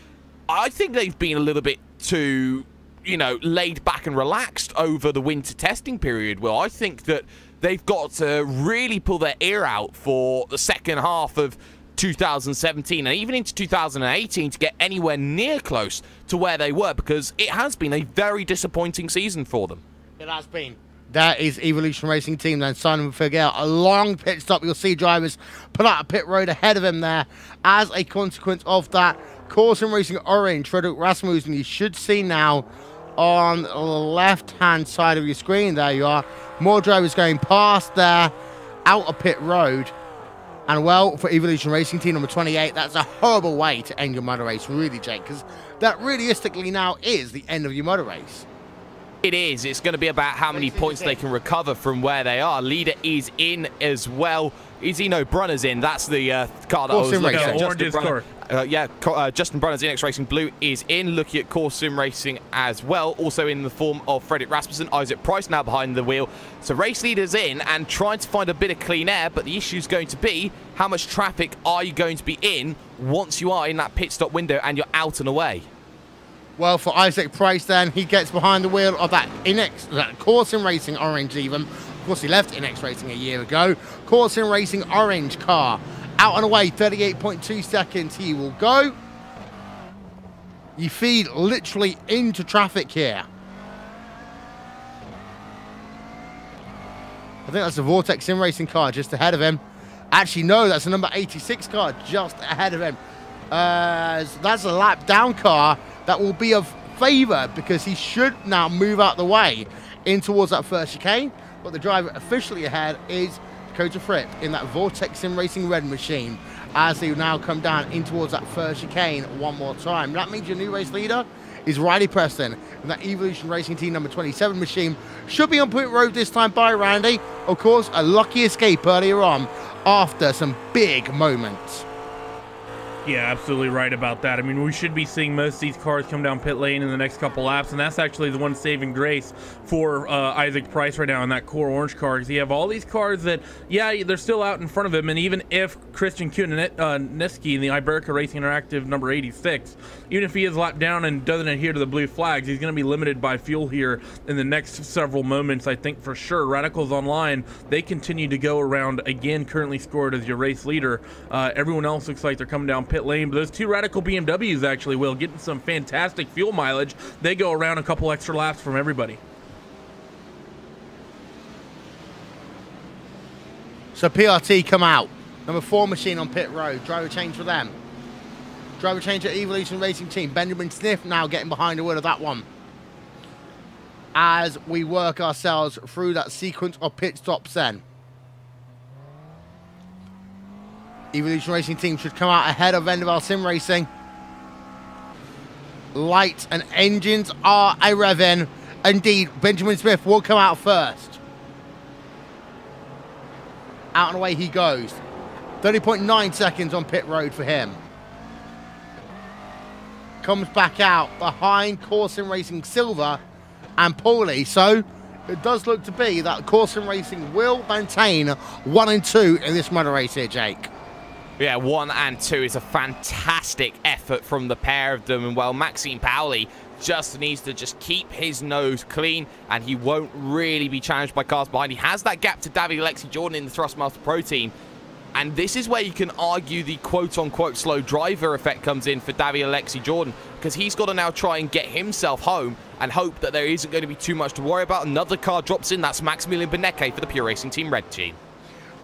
I think they've been a little bit too, you know, laid back and relaxed over the winter testing period. Well, I think that they've got to really pull their ear out for the second half of 2017 and even into 2018 to get anywhere near close to where they were, because it has been a very disappointing season for them. It has been. That is Evolution Racing Team then. Simon Figueroa, a long pit stop. You'll see drivers pull out a pit road ahead of him there as a consequence of that. Corson Racing Orange, Frederick Rasmussen, you should see now on the left-hand side of your screen. There you are. More drivers going past there, out of pit road. And well, for Evolution Racing Team number 28, that's a horrible way to end your motor race, really, Jake, because that realistically now is the end of your motor race. It is. It's going to be about how many points they can recover from where they are. Leader is in as well. Izino Brunner's in. That's the car that I was looking at. Justin Brunner's in. X Racing Blue is in. Looking at Core Sim Racing as well. Also in the form of Fredrik Rasmussen. Isaac Price now behind the wheel. So race leader's in and trying to find a bit of clean air. But the issue is going to be how much traffic are you going to be in once you are in that pit stop window and you're out and away. Well, for Isaac Price, then, he gets behind the wheel of that Core Sim Racing Orange even. Of course, he left Inex Racing a year ago. Core Sim Racing Orange car. Out and away, 38.2 seconds he will go. You feed literally into traffic here. I think that's the Vortex Sim Racing car just ahead of him. Actually, no, that's the number 86 car just ahead of him. That's a lap down car. That will be of favour because he should now move out the way in towards that first chicane. But the driver officially ahead is Dakota Fripp in that Vortex Sim Racing red machine as they now come down in towards that first chicane one more time. That means your new race leader is Riley Preston in that Evolution Racing Team number 27 machine. Should be on pit road this time by Randy. Of course, a lucky escape earlier on after some big moments. Yeah, absolutely right about that. I mean, we should be seeing most of these cars come down pit lane in the next couple laps, and that's actually the one saving grace for Isaac Price right now in that core orange car, because you have all these cars that, yeah, they're still out in front of him, and even if Christian Kunineski in the Iberica Racing Interactive number 86, even if he is lapped down and doesn't adhere to the blue flags, he's going to be limited by fuel here in the next several moments, I think, for sure. Radicals Online, they continue to go around, again, currently scored as your race leader. Everyone else looks like they're coming down pit lane, but those two Radical BMWs actually will getting some fantastic fuel mileage. They go around a couple extra laps from everybody. So PRT come out. Number 4 machine on pit road. Driver change for them. Driver change at Evolution Racing Team. Benjamin Smith now getting behind the wheel of that one. As we work ourselves through that sequence of pit stops then. Evolution Racing Team should come out ahead of Vendaval Sim Racing. Lights and engines are a revving. Indeed, Benjamin Smith will come out first. Out and away he goes. 30.9 seconds on pit road for him. Comes back out behind Core Sim Racing Silver and Paulie. So it does look to be that Core Sim Racing will maintain 1 and 2 in this motor race here, Jake. Yeah, 1 and 2 is a fantastic effort from the pair of them. And, well, Maxime Pauli just needs to just keep his nose clean, and he won't really be challenged by cars behind. He has that gap to Davide Alexi Jordan in the Thrustmaster Pro team. And this is where you can argue the quote-unquote slow driver effect comes in for Davide Alexi Jordan, because he's got to now try and get himself home and hope that there isn't going to be too much to worry about. Another car drops in. That's Maximilian Benecke for the Pure Racing Team Red team.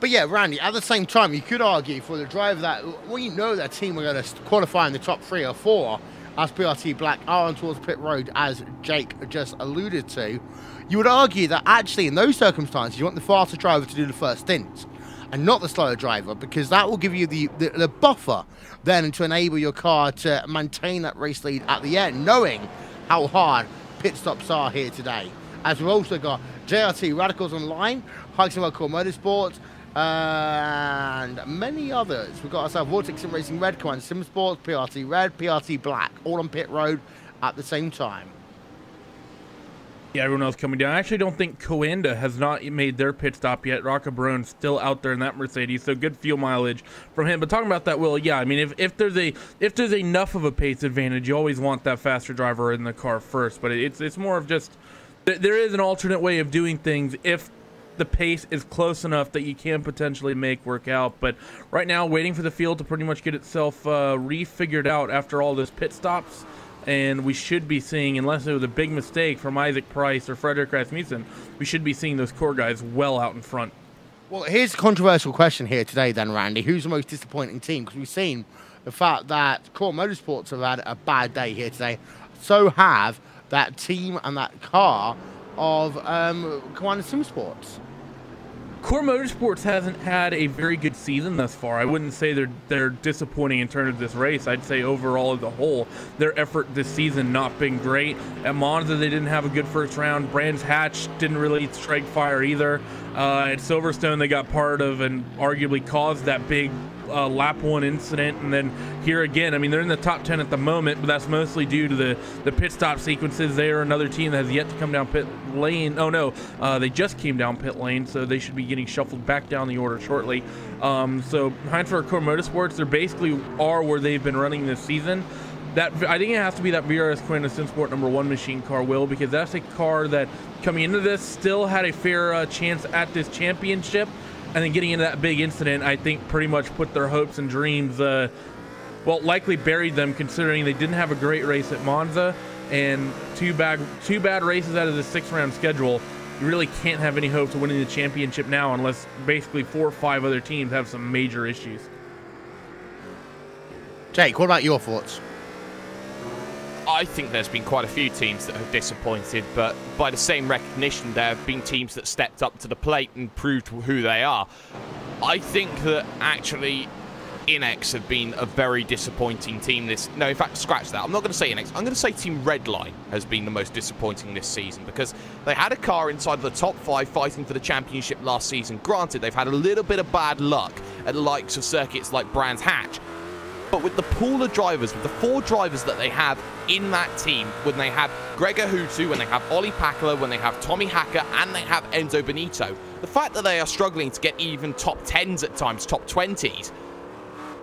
But yeah, Randy, at the same time, you could argue for the driver that, well, you know that team are going to qualify in the top 3 or 4 as PRT Black are on towards pit road, as Jake just alluded to. You would argue that actually in those circumstances, you want the faster driver to do the first stint and not the slower driver, because that will give you the buffer then to enable your car to maintain that race lead at the end, knowing how hard pit stops are here today. As we've also got JRT Radicals Online, Hikes and Core Motorsports, and many others. We've got ourselves Vortex Sim Racing Red, Command Sim Sports, PRT Red, PRT Black, all on pit road at the same time. Yeah, everyone else coming down. I actually don't think Coanda has not made their pit stop yet. Rocca Barone's still out there in that Mercedes, so good fuel mileage from him. But talking about that, Will, yeah, I mean, if there's enough of a pace advantage, you always want that faster driver in the car first. But it's more of just there is an alternate way of doing things if the pace is close enough that you can potentially make work out. But right now, waiting for the field to pretty much get itself refigured out after all this pit stops, and we should be seeing, unless it was a big mistake from Isaac Price or Fredrik Rasmussen, we should be seeing those core guys well out in front. Well, here's a controversial question here today then, Randy. Who's the most disappointing team? Because we've seen the fact that Core Motorsports have had a bad day here today. So have that team and that car of Command Sim Sports. Core Motorsports hasn't had a very good season thus far. I wouldn't say they're disappointing in terms of this race. I'd say overall as a whole, their effort this season not been great. At Monza, they didn't have a good first round. Brands Hatch didn't really strike fire either. At Silverstone, they got part of and arguably caused that big lap 1 incident, and then here again, I mean, they're in the top 10 at the moment, but that's mostly due to the pit stop sequences. They are another team that has yet to come down pit lane. Oh no, they just came down pit lane, so they should be getting shuffled back down the order shortly. So Heinz-Core Motorsports, they're basically are where they've been running this season. That I think it has to be that VRS Quinn SimSport #1 machine car, Will, because that's a car that coming into this still had a fair chance at this championship. And then getting into that big incident, I think pretty much put their hopes and dreams, well, likely buried them, considering they didn't have a great race at Monza and two bad races out of the 6-round schedule. You really can't have any hopes of winning the championship now unless basically 4 or 5 other teams have some major issues. Jake, what about your thoughts? I think there's been quite a few teams that have disappointed, but by the same recognition, there have been teams that stepped up to the plate and proved who they are. I think that actually Inex have been a very disappointing team no, in fact, scratch that. I'm not going to say Inex. I'm going to say Team Redline has been the most disappointing this season, because they had a car inside of the top 5 fighting for the championship last season. Granted, they've had a little bit of bad luck at the likes of circuits like Brands Hatch. But with the pool of drivers, with the 4 drivers that they have in that team, when they have Gregor Hutu, when they have Ollie Pakala, when they have Tommy Hacker, and they have Enzo Benito, the fact that they are struggling to get even top 10s at times, top 20s,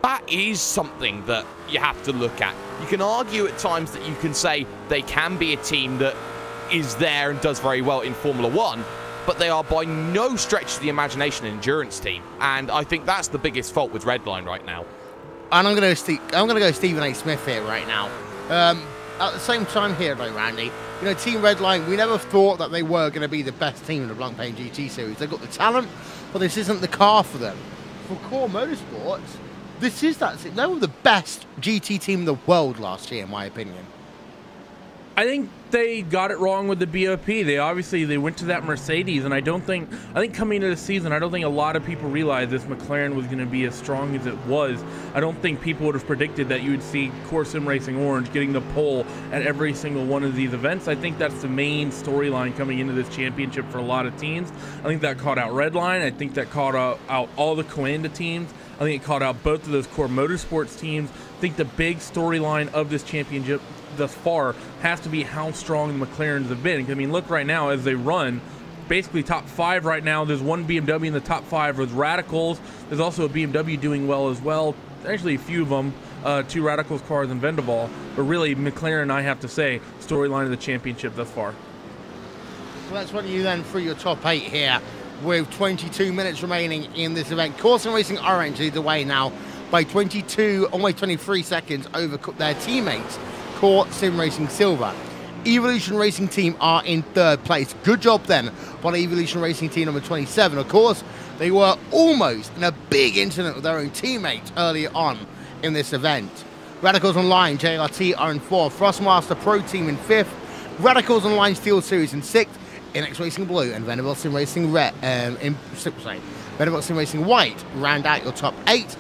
that is something that you have to look at. You can argue at times that you can say they can be a team that is there and does very well in Formula 1, but they are by no stretch of the imagination an endurance team. And I think that's the biggest fault with Redline right now. And I'm going to go Stephen A. Smith here right now. At the same time here, though, Randy, you know, Team Redline, we never thought that they were going to be the best team in the Blancpain GT Series. They've got the talent, but this isn't the car for them. For Core Motorsports, this is that. They were the best GT team in the world last year, in my opinion. I think they got it wrong with the BOP. They went to that Mercedes, and I think coming into the season, I don't think a lot of people realized this McLaren was going to be as strong as it was. I don't think people would have predicted that you would see Core Sim Racing Orange getting the pole at every single one of these events. I think that's the main storyline coming into this championship for a lot of teams. I think that caught out Redline. I think that caught out all the Coanda teams. I think it caught out both of those Core Motorsports teams. I think the big storyline of this championship thus far has to be how strong the McLarens have been. I mean, look right now as they run, basically top 5 right now. There's one BMW in the top 5 with Radicals. There's also a BMW doing well as well. Actually, a few of them, 2 Radicals cars and Vendaval. But really, McLaren, I have to say, storyline of the championship thus far. So let's run you then through your top 8 here with 22 minutes remaining in this event. Core Sim Racing Orange leads the way now by 22, almost 23 seconds over their teammates, Core Sim Racing Silver. Evolution Racing Team are in 3rd place. Good job then by Evolution Racing Team number 27. Of course, they were almost in a big incident with their own teammates earlier on in this event. Radicals Online, JRT are in 4th. Frostmaster Pro Team in 5th. Radicals Online Steel Series in 6th. Inex Racing Blue and Vanderbilt Sim Racing Vanderbilt Sim Racing White round out your top 8.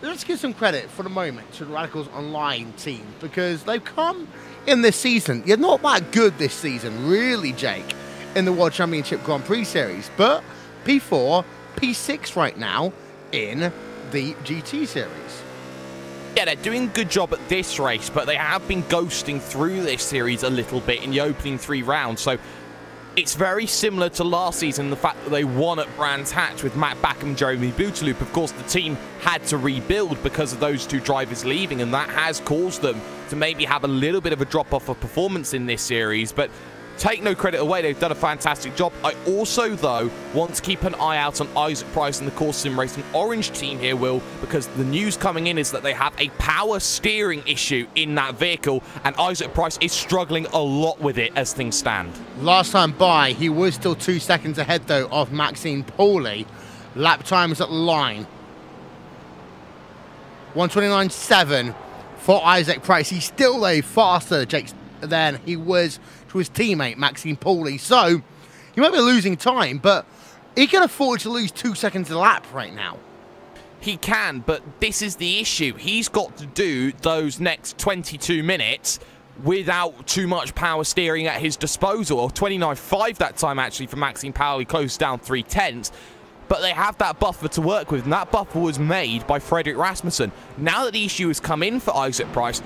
Let's give some credit for the moment to the Radicals Online team, because they've come in this season. You're not that good this season, really, Jake, in the World Championship Grand Prix Series, but P4, P6 right now in the GT Series. Yeah, they're doing a good job at this race, but they have been ghosting through this series a little bit in the opening 3 rounds, so it's very similar to last season, the fact that they won at Brands Hatch with Matt Backham and Jeremy Booterloop. Of course, the team had to rebuild because of those 2 drivers leaving, and that has caused them to maybe have a little bit of a drop-off of performance in this series. But take no credit away, they've done a fantastic job. I also, though, want to keep an eye out on Isaac Price and the Core Sim Racing Orange team here, Will, because the news coming in is that they have a power steering issue in that vehicle, and Isaac Price is struggling a lot with it as things stand. Last time by, he was still 2 seconds ahead, though, of Maxime Pauli. Lap time is at the line. 1:29.7 for Isaac Price. He's still a faster, Jake, than he was to his teammate Maxime Pauli. So he might be losing time, but he can afford to lose 2 seconds a lap right now. He can, but this is the issue. He's got to do those next 22 minutes without too much power steering at his disposal. Or 29.5 that time, actually, for Maxime Powell. He closed down 3/10. But they have that buffer to work with, and that buffer was made by Frederick Rasmussen. Now that the issue has come in for Isaac Price,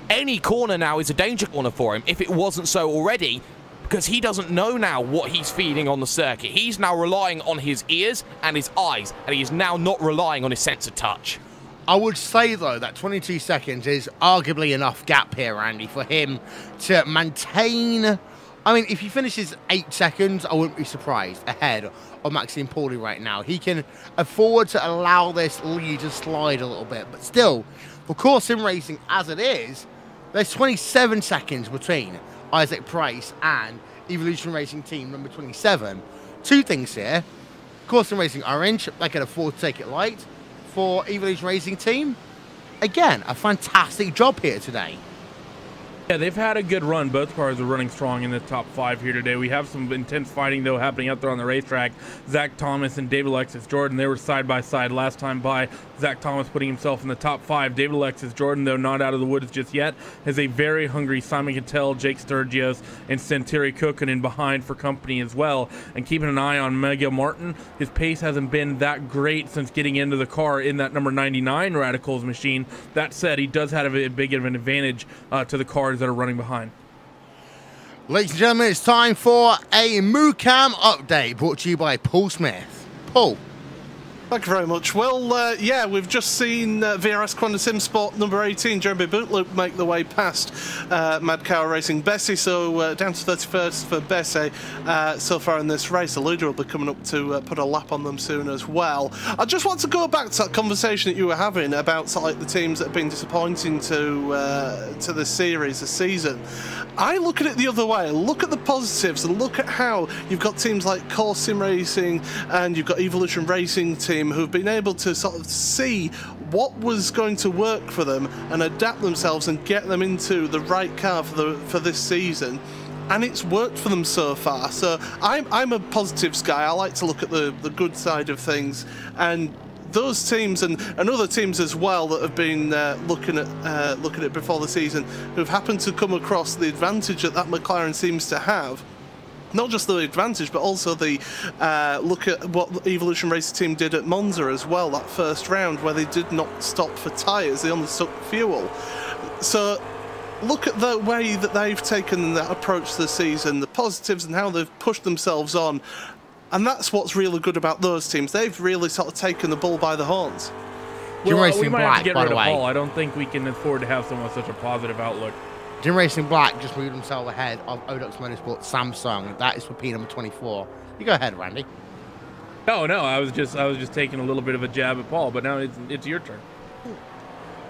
any corner now is a danger corner for him, if it wasn't so already, because he doesn't know now what he's feeling on the circuit. He's now relying on his ears and his eyes, and he is now not relying on his sense of touch. I would say, though, that 22 seconds is arguably enough gap here, Andy, for him to maintain... I mean, if he finishes 8 seconds, I wouldn't be surprised ahead of Maxime Pauli right now. He can afford to allow this lead to slide a little bit. But still, for course sim racing as it is, there's 27 seconds between Isaac Price and Evolution Racing Team number 27. Two things here. Course sim racing orange, they can afford to take it light. For Evolution Racing Team, again, a fantastic job here today. Yeah, they've had a good run. Both cars are running strong in the top 5 here today. We have some intense fighting, though, happening out there on the racetrack. Zach Thomas and David Alexis Jordan, they were side by side last time by. Zach Thomas putting himself in the top 5. David Alexis Jordan, though not out of the woods just yet, has a very hungry Simon Cattell, Jake Sturgios, and Santeri Kukkonen behind for company as well. And keeping an eye on Miguel Martin, his pace hasn't been that great since getting into the car in that number 99 Radicals machine. That said, he does have a big of an advantage to the cars that are running behind. Ladies and gentlemen, it's time for a MooCam update brought to you by Paul Smith. Paul. Thank you very much. Well, yeah, we've just seen VRS Quanta Sim Sport number 18, Jeremy Bootloop, make the way past Mad Cow Racing Bessie, so down to 31st for Bessie so far in this race. The leader will be coming up to put a lap on them soon as well. I just want to go back to that conversation that you were having about sort of like the teams that have been disappointing to this series, this season. I look at it the other way. Look at the positives and look at how you've got teams like Core Sim Racing and you've got Evolution Racing Team who've been able to sort of see what was going to work for them and adapt themselves and get them into the right car for this season. And it's worked for them so far. So I'm a positives guy. I like to look at the good side of things, and those teams and other teams as well that have been looking at it before the season, who've happened to come across the advantage that McLaren seems to have. Not just the advantage, but also the look at what the Evolution Racing Team did at Monza as well, that first round where they did not stop for tyres, they only stuck fuel. So look at the way that they've taken that approach to the season, the positives and how they've pushed themselves on. And that's what's really good about those teams. They've really sort of taken the bull by the horns. Well, we might have to get rid of Paul. I don't think we can afford to have someone with such a positive outlook. Jim Racing Black just moved himself ahead of Odox Motorsport Samsung. That is for P number 24. You go ahead, Randy. No, I was just taking a little bit of a jab at Paul, but now it's your turn.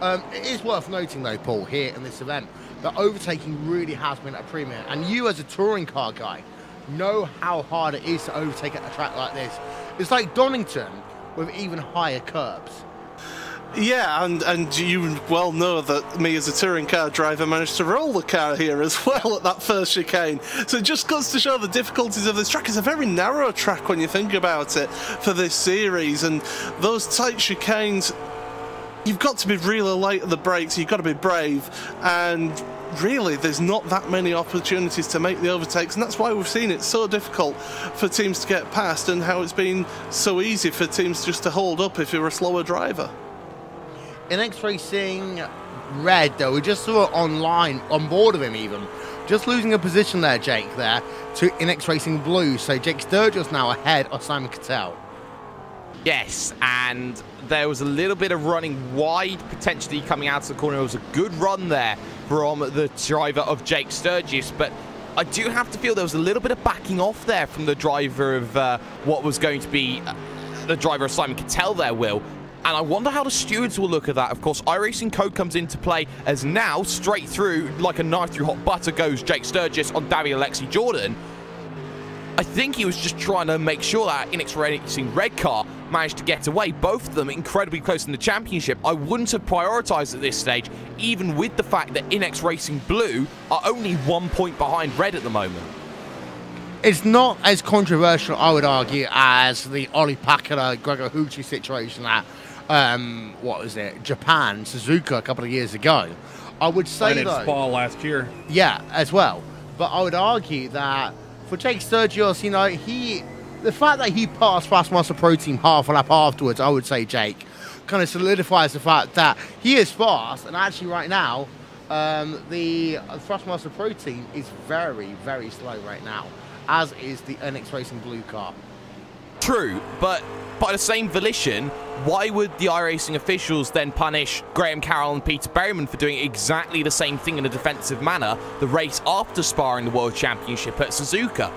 It is worth noting, though, Paul, here in this event, that overtaking really has been a premium. And you, as a touring car guy, know how hard it is to overtake at a track like this. It's like Donington with even higher curbs. Yeah, and you well know that me as a touring car driver managed to roll the car here as well at that first chicane. So it just goes to show the difficulties of this track. It's a very narrow track when you think about it for this series, and those tight chicanes, you've got to be really light at the brakes, you've got to be brave, and really there's not that many opportunities to make the overtakes, and that's why we've seen it so difficult for teams to get past and how it's been so easy for teams just to hold up if you're a slower driver. In X-Racing Red, though, we just saw it online, on board of him even, just losing a position there, Jake, there, to in X-Racing Blue. So Jake Sturgis now ahead of Simon Cattell. Yes, and there was a little bit of running wide, potentially coming out of the corner. It was a good run there from the driver of Jake Sturgis, but I do have to feel there was a little bit of backing off there from the driver of what was going to be the driver of Simon Cattell there, Will. And I wonder how the stewards will look at that. Of course, iRacing Code comes into play as now, straight through, like a knife through hot butter, goes Jake Sturgis on David Alexi Jordan. I think he was just trying to make sure that Inex Racing Red car managed to get away. Both of them incredibly close in the championship. I wouldn't have prioritized at this stage, even with the fact that Inex Racing Blue are only 1 point behind Red at the moment. It's not as controversial, I would argue, as the Ollie Packard, Gregor Hucci situation at, what was it, Japan, Suzuka a couple of years ago. I would say, though... Spa last year. Yeah, as well. But I would argue that for Jake Sturgis, you know, the fact that he passed Thrustmaster Pro Team half a lap afterwards, I would say, Jake, kind of solidifies the fact that he is fast, and actually right now, the Thrustmaster Pro Team is very, very slow right now, as is the NX Racing Blue car. True, but by the same volition, why would the iRacing officials then punish Graham Carroll and Peter Berryman for doing exactly the same thing in a defensive manner the race after sparring the World Championship at Suzuka?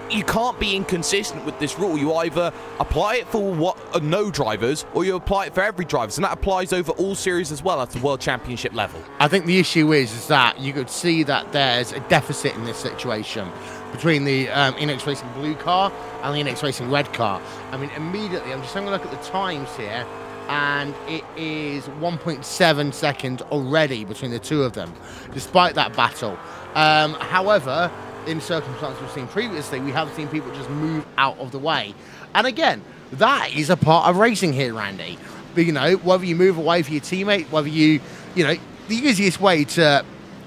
You can't be inconsistent with this rule. You either apply it for no drivers, or you apply it for every driver, and that applies over all series as well at the World Championship level. I think the issue is that you could see that there's a deficit in this situation between the NX Racing Blue car and the NX Racing Red car. I mean, immediately, I'm just having a look at the times here, and it is 1.7 seconds already between the two of them, despite that battle. However, in circumstances we've seen previously, we have seen people just move out of the way. And again, that is a part of racing here, Randy. But, you know, whether you move away for your teammate, whether you know, the easiest way to,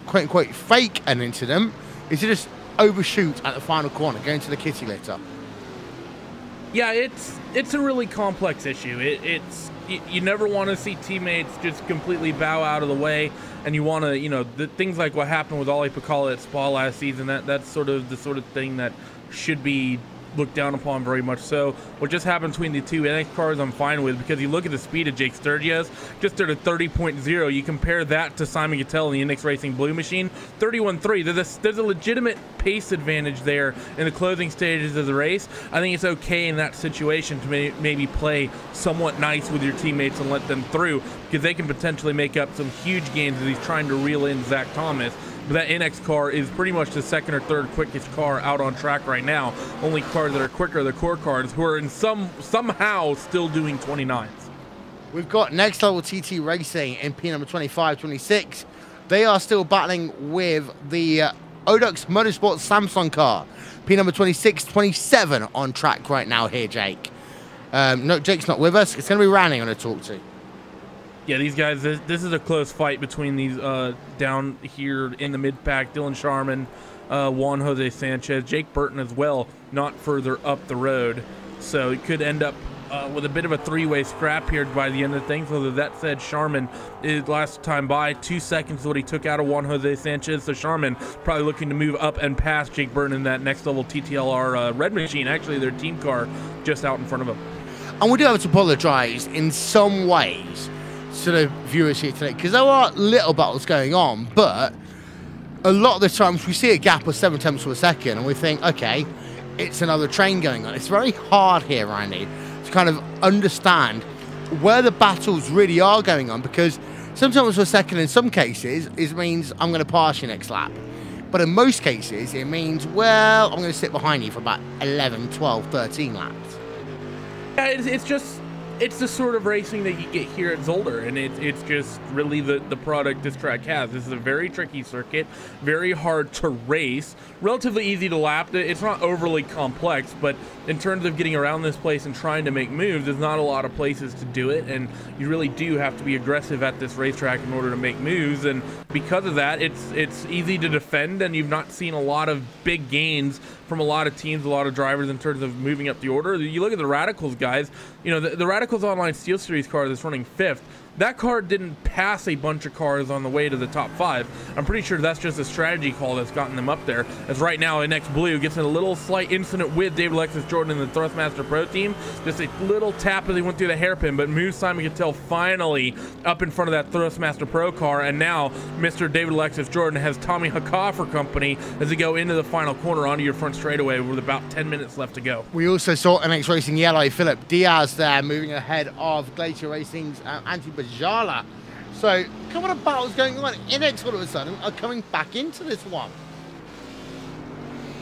quote unquote, fake an incident is to just overshoot at the final corner, go into the kitty litter. Yeah, it's a really complex issue. You never want to see teammates just completely bow out of the way, and you want to, you know, things like what happened with Ollie Packard at Spa last season. That's sort of the sort of thing that should be looked down upon very much so. What just happened between the two NX cars I'm fine with, because you look at the speed of Jake Sturgis, just at a 30.0, you compare that to Simon Gatell in the NX Racing Blue machine, 31.3. There's a legitimate pace advantage there in the closing stages of the race. I think it's okay in that situation to maybe play somewhat nice with your teammates and let them through, because they can potentially make up some huge gains as he's trying to reel in Zach Thomas. But that NX car is pretty much the second or third quickest car out on track right now. Only cars that are quicker are the core cars, who are in somehow still doing 29s. We've got Next Level TT Racing in P number 25-26. They are still battling with the Odux Motorsport Samsung car. P number 26-27 on track right now here, Jake. No, Jake's not with us. It's going to be Randy I'm going to talk to. Yeah, these guys, this is a close fight between these down here in the mid-pack. Dylan Sharman, Juan Jose Sanchez, Jake Burton as well, not further up the road. So it could end up with a bit of a three-way scrap here by the end of things. Although that said, Sharman is last time by 2 seconds what he took out of Juan Jose Sanchez. So Sharman probably looking to move up and past Jake Burton in that next level TTLR red machine. Actually, their team car just out in front of him. And we do have to apologise in some ways to the viewers here today, because there are little battles going on, but a lot of the times we see a gap of 7 tenths of a second and we think, okay, it's another train going on. It's very hard here, Randy, to kind of understand where the battles really are going on, because sometimes for a second in some cases it means I'm going to pass you next lap, but in most cases it means, well, I'm going to sit behind you for about 11, 12, 13 laps. Yeah, it's the sort of racing that you get here at Zolder, and it's just really the product this track has. This is a very tricky circuit, very hard to race, relatively easy to lap. It's not overly complex, but in terms of getting around this place and trying to make moves, there's not a lot of places to do it, and you really do have to be aggressive at this racetrack in order to make moves. And because of that, it's easy to defend, and you've not seen a lot of big gains from a lot of teams, a lot of drivers in terms of moving up the order. You look at the Radicals guys, you know, the Radicals Online Steel Series car that's running 5th, that car didn't pass a bunch of cars on the way to the top 5. I'm pretty sure that's just a strategy call that's gotten them up there. As right now, NX Blue gets in a little slight incident with David Alexis Jordan in the Thrustmaster Pro team. Just a little tap as he went through the hairpin, but moves Simon Gatell finally up in front of that Thrustmaster Pro car. And now Mr. David Alexis Jordan has Tommy Haka for company as they go into the final corner onto your front straightaway with about 10 minutes left to go. We also saw NX Racing Yellow, Philip Diaz there, moving ahead of Glacier Racing's Antti Bajala. So, a couple of battles going on. NX all of a sudden are coming back into this one.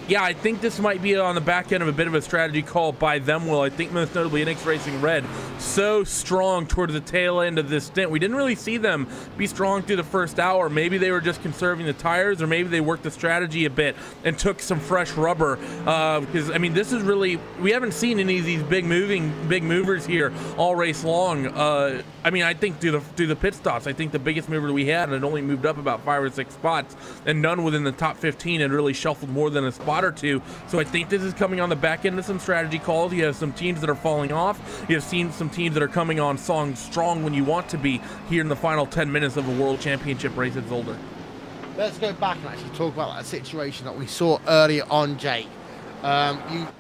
Yeah, I think this might be on the back end of a bit of a strategy call by them, Will. I think most notably NX Racing Red, so strong towards the tail end of this stint. We didn't really see them be strong through the first hour. Maybe they were just conserving the tires, or maybe they worked the strategy a bit and took some fresh rubber. Because, I mean, this is really, we haven't seen any of these big movers here all race long. I mean, I think through the pit stops, I think the biggest mover we had had only moved up about 5 or 6 spots, and none within the top 15 had really shuffled more than a spot or two. So I think this is coming on the back end of some strategy calls. You have some teams that are falling off. You have seen some teams that are coming on strong when you want to be here in the final 10 minutes of a World Championship race at Zolder. Let's go back and actually talk about that situation that we saw earlier on, Jake.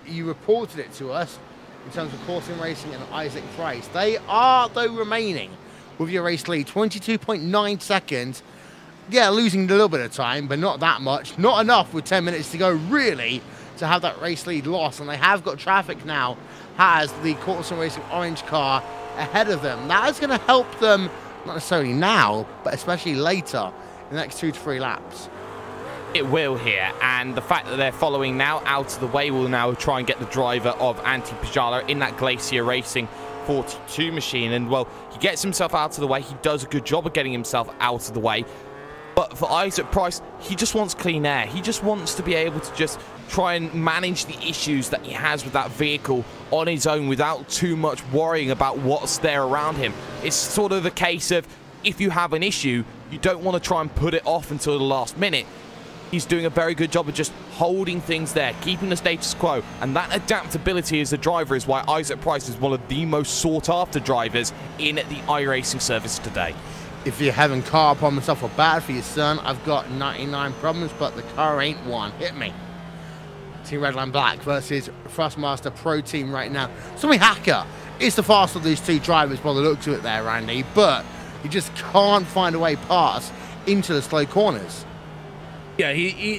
You reported it to us in terms of Corson Racing and Isaac Price. They are, though, remaining with your race lead, 22.9 seconds. Yeah, losing a little bit of time, but not that much. Not enough with 10 minutes to go, really, to have that race lead lost. And they have got traffic now, has the Corson Racing orange car ahead of them. That is going to help them, not necessarily now, but especially later, in the next 2 to 3 laps. It will here, and the fact that they're following now out of the way will now try and get the driver of Antti Pajala in that Glacier Racing 42 machine. And, well, he gets himself out of the way. He does a good job of getting himself out of the way. But for Isaac Price, he just wants clean air. He just wants to be able to just try and manage the issues that he has with that vehicle on his own without too much worrying about what's there around him. It's sort of a case of, if you have an issue, you don't want to try and put it off until the last minute. He's doing a very good job of just holding things there, keeping the status quo, and that adaptability as a driver is why Isaac Price is one of the most sought-after drivers in the iRacing service today. If you're having car problems, I feel bad for your son. I've got 99 problems, but the car ain't one. Hit me. Team Redline Black versus Thrustmaster Pro Team right now. Tommy Hacker is the fastest of these two drivers by the looks of it there, Randy, but he just can't find a way past into the slow corners. Yeah,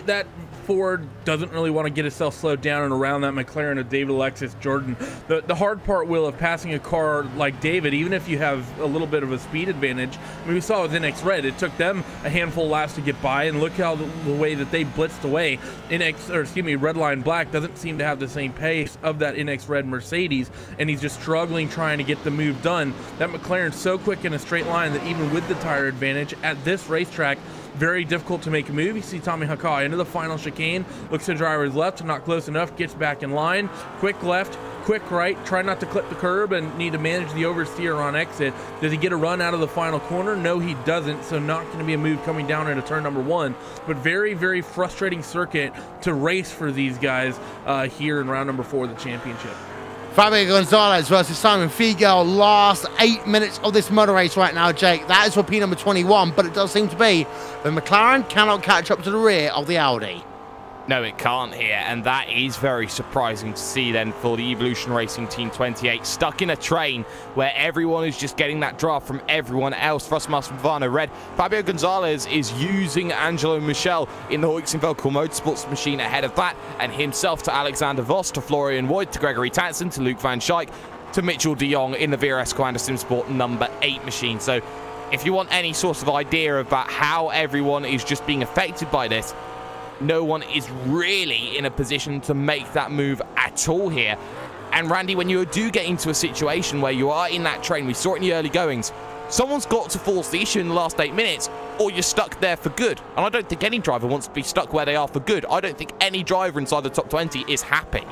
that Ford doesn't really want to get itself slowed down and around that McLaren of David Alexis Jordan. The hard part, Will, of passing a car like David, even if you have a little bit of a speed advantage, I mean, we saw with NX Red, it took them a handful of laps to get by, and look how the way that they blitzed away. Redline Black doesn't seem to have the same pace of that NX Red Mercedes, and he's just struggling trying to get the move done. That McLaren's so quick in a straight line that even with the tire advantage at this racetrack, very difficult to make a move. You see Tommy Hakai into the final chicane, looks to the driver's left, not close enough, gets back in line, quick left, quick right, try not to clip the curb and need to manage the oversteer on exit. Does he get a run out of the final corner? No, he doesn't, so not going to be a move coming down into turn number 1, but very, very frustrating circuit to race for these guys here in round number 4 of the championship. Fabio Gonzalez versus Simon Fiegel, last 8 minutes of this motor race right now, Jake. That is for P number 21, but it does seem to be the McLaren cannot catch up to the rear of the Audi. No, it can't here, and that is very surprising to see then for the Evolution Racing Team 28, stuck in a train where everyone is just getting that draft from everyone else. Thrustmaster Vano Red, Fabio Gonzalez is using Angelo Michel in the Hoykston-Velco Motorsports machine ahead of that, and himself to Alexander Voss, to Florian Wood, to Gregory Tatson, to Luke Van Schaik, to Mitchell de Jong in the VRS Commander Simsport number 8 machine. So if you want any sort of idea about how everyone is just being affected by this, no one is really in a position to make that move at all here. And Randy, when you do get into a situation where you are in that train, we saw it in the early goings, someone's got to force the issue in the last 8 minutes, or you're stuck there for good. And I don't think any driver wants to be stuck where they are for good. I don't think any driver inside the top 20 is happy.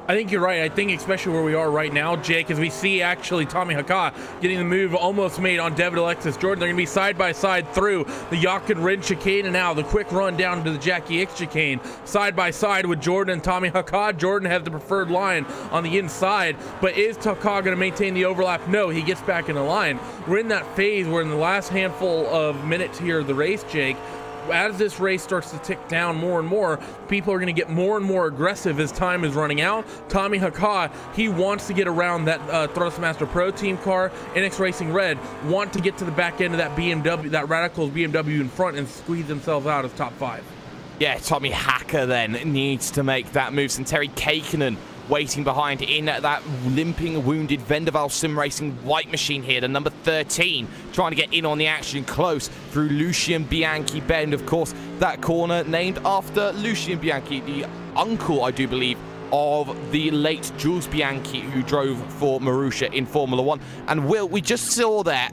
I think you're right. I think especially where we are right now, Jake, as we see actually Tommy Haka getting the move almost made on David Alexis Jordan. They're going to be side by side through the Jochen Rindt chicane, and now the quick run down to the Jackie X chicane. Side by side with Jordan and Tommy Haka. Jordan has the preferred line on the inside, but is Haka going to maintain the overlap? No, he gets back in the line. We're in that phase where in the last handful of minutes here of the race, Jake, as this race starts to tick down more and more, people are going to get more and more aggressive as time is running out. Tommy Haka, he wants to get around that Thrustmaster Pro Team car. NX Racing Red want to get to the back end of that BMW, that Radicals BMW in front, and squeeze themselves out as top 5. Yeah, Tommy Hacker then needs to make that move. And Terry Kaikkonen waiting behind in that limping, wounded Vendaval Sim Racing white machine here, the number 13, trying to get in on the action close through Lucien Bianchi bend. Of course, that corner named after Lucien Bianchi, the uncle, I do believe, of the late Jules Bianchi, who drove for Marussia in Formula 1. And Will, we just saw there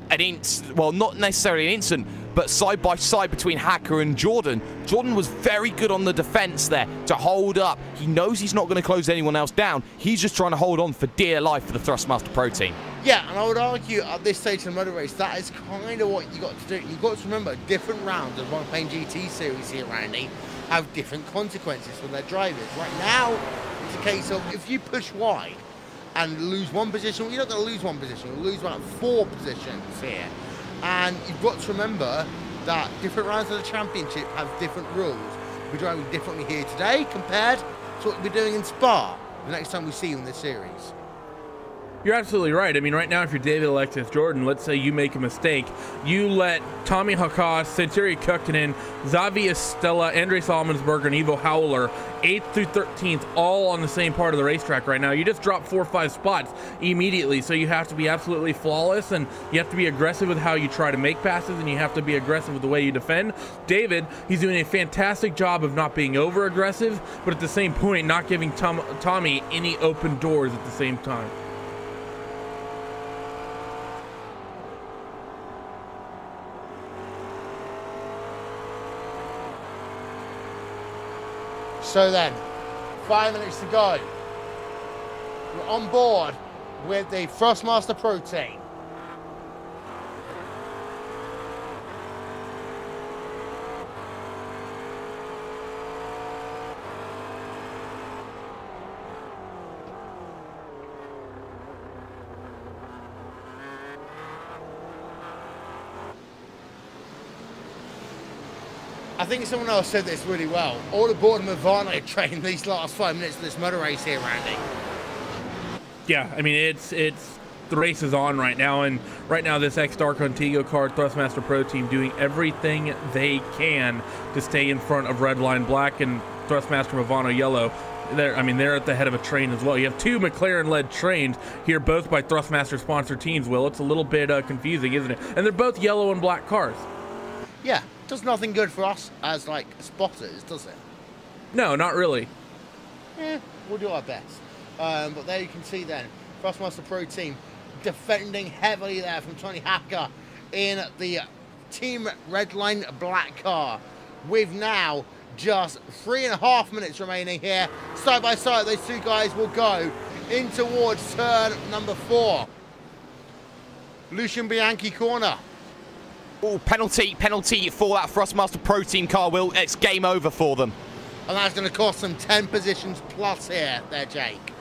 well, not necessarily an instant, but side by side between Hacker and Jordan. Jordan was very good on the defense there to hold up. He knows he's not going to close anyone else down. He's just trying to hold on for dear life for the Thrustmaster Pro team. Yeah, and I would argue at this stage of the motor race, that is kind of what you got to do. You've got to remember, different rounds of Blancpain GT Series here, Randy, have different consequences for their drivers. Right now, it's a case of if you push wide and lose one position, well, you're not going to lose one position. You'll lose about 4 positions here. And you've got to remember that different rounds of the championship have different rules. We're driving differently here today compared to what we're doing in Spa the next time we see you in this series. You're absolutely right. I mean, right now, if you're David Alexis Jordan, let's say you make a mistake, you let Tommy Hakas, Santeri Kukkonen, Xavier Stella, Andre Salmonsberger, and Ivo Howler, 8th through 13th, all on the same part of the racetrack right now. You just drop 4 or 5 spots immediately, so you have to be absolutely flawless, and you have to be aggressive with how you try to make passes, and you have to be aggressive with the way you defend. David, he's doing a fantastic job of not being over-aggressive, but at the same point, not giving Tommy any open doors at the same time. So then, 5 minutes to go. We're on board with the Thrustmaster Pro team. I think someone else said this really well. All aboard Movano trained these last 5 minutes of this motor race here, Randy. Yeah, I mean, it's the race is on right now, and right now this X-Star Contigo Card Thrustmaster Pro team doing everything they can to stay in front of Redline Black and Thrustmaster Movano Yellow. They're at the head of a train as well. You have 2 McLaren-led trains here, both by Thrustmaster-sponsored teams, Will. It's a little bit confusing, isn't it? And they're both yellow and black cars. Yeah. Does nothing good for us as, like, spotters, does it? No, not really. We'll do our best. But there you can see then, Thrustmaster Pro team defending heavily there from Tony Hacker in the Team Redline Black car. With now just 3.5 minutes remaining here. Side by side, those 2 guys will go in towards turn number 4. Lucien Bianchi corner. Oh, penalty for that Thrustmaster Pro team car, Will. It's game over for them. And that's going to cost them 10 positions plus here, there, Jake.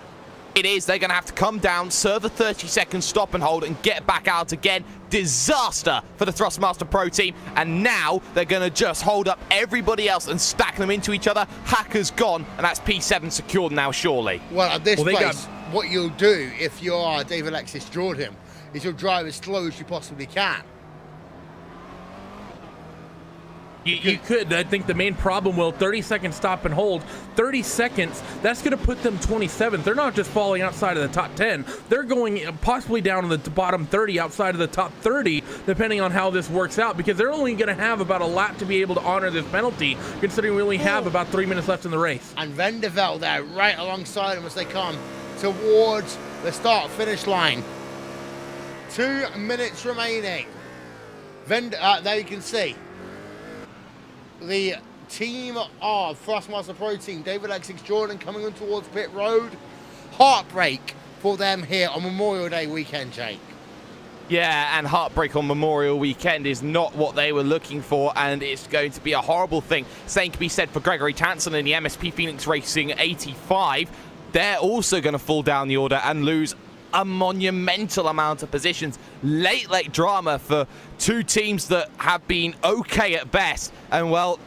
It is. They're going to have to come down, serve a 30-second stop and hold, and get back out again. Disaster for the Thrustmaster Pro team. And now they're going to just hold up everybody else and stack them into each other. Hacker's gone, and that's P7 secured now, surely. Well, at this place, what you'll do if you are David Alexis Jordan is you'll drive as slow as you possibly can. You could. I think the main problem, Will, 30-second stop and hold. 30 seconds, that's going to put them 27th. They're not just falling outside of the top 10. They're going possibly down to the bottom 30, outside of the top 30, depending on how this works out, because they're only going to have about a lap to be able to honor this penalty, considering we only have about 3 minutes left in the race. And Vendavel there, right alongside them as they come towards the start-finish line. 2 minutes remaining. There you can see the team of Thrustmaster Pro team, David Alexis Jordan, coming in towards pit road. Heartbreak for them here on Memorial Day weekend, Jake. Yeah, and heartbreak on Memorial weekend is not what they were looking for, and it's going to be a horrible thing. Same can be said for Gregory Tanson in the MSP Phoenix Racing 85. They're also going to fall down the order and lose a monumental amount of positions. Late drama for 2 teams that have been okay at best, and well,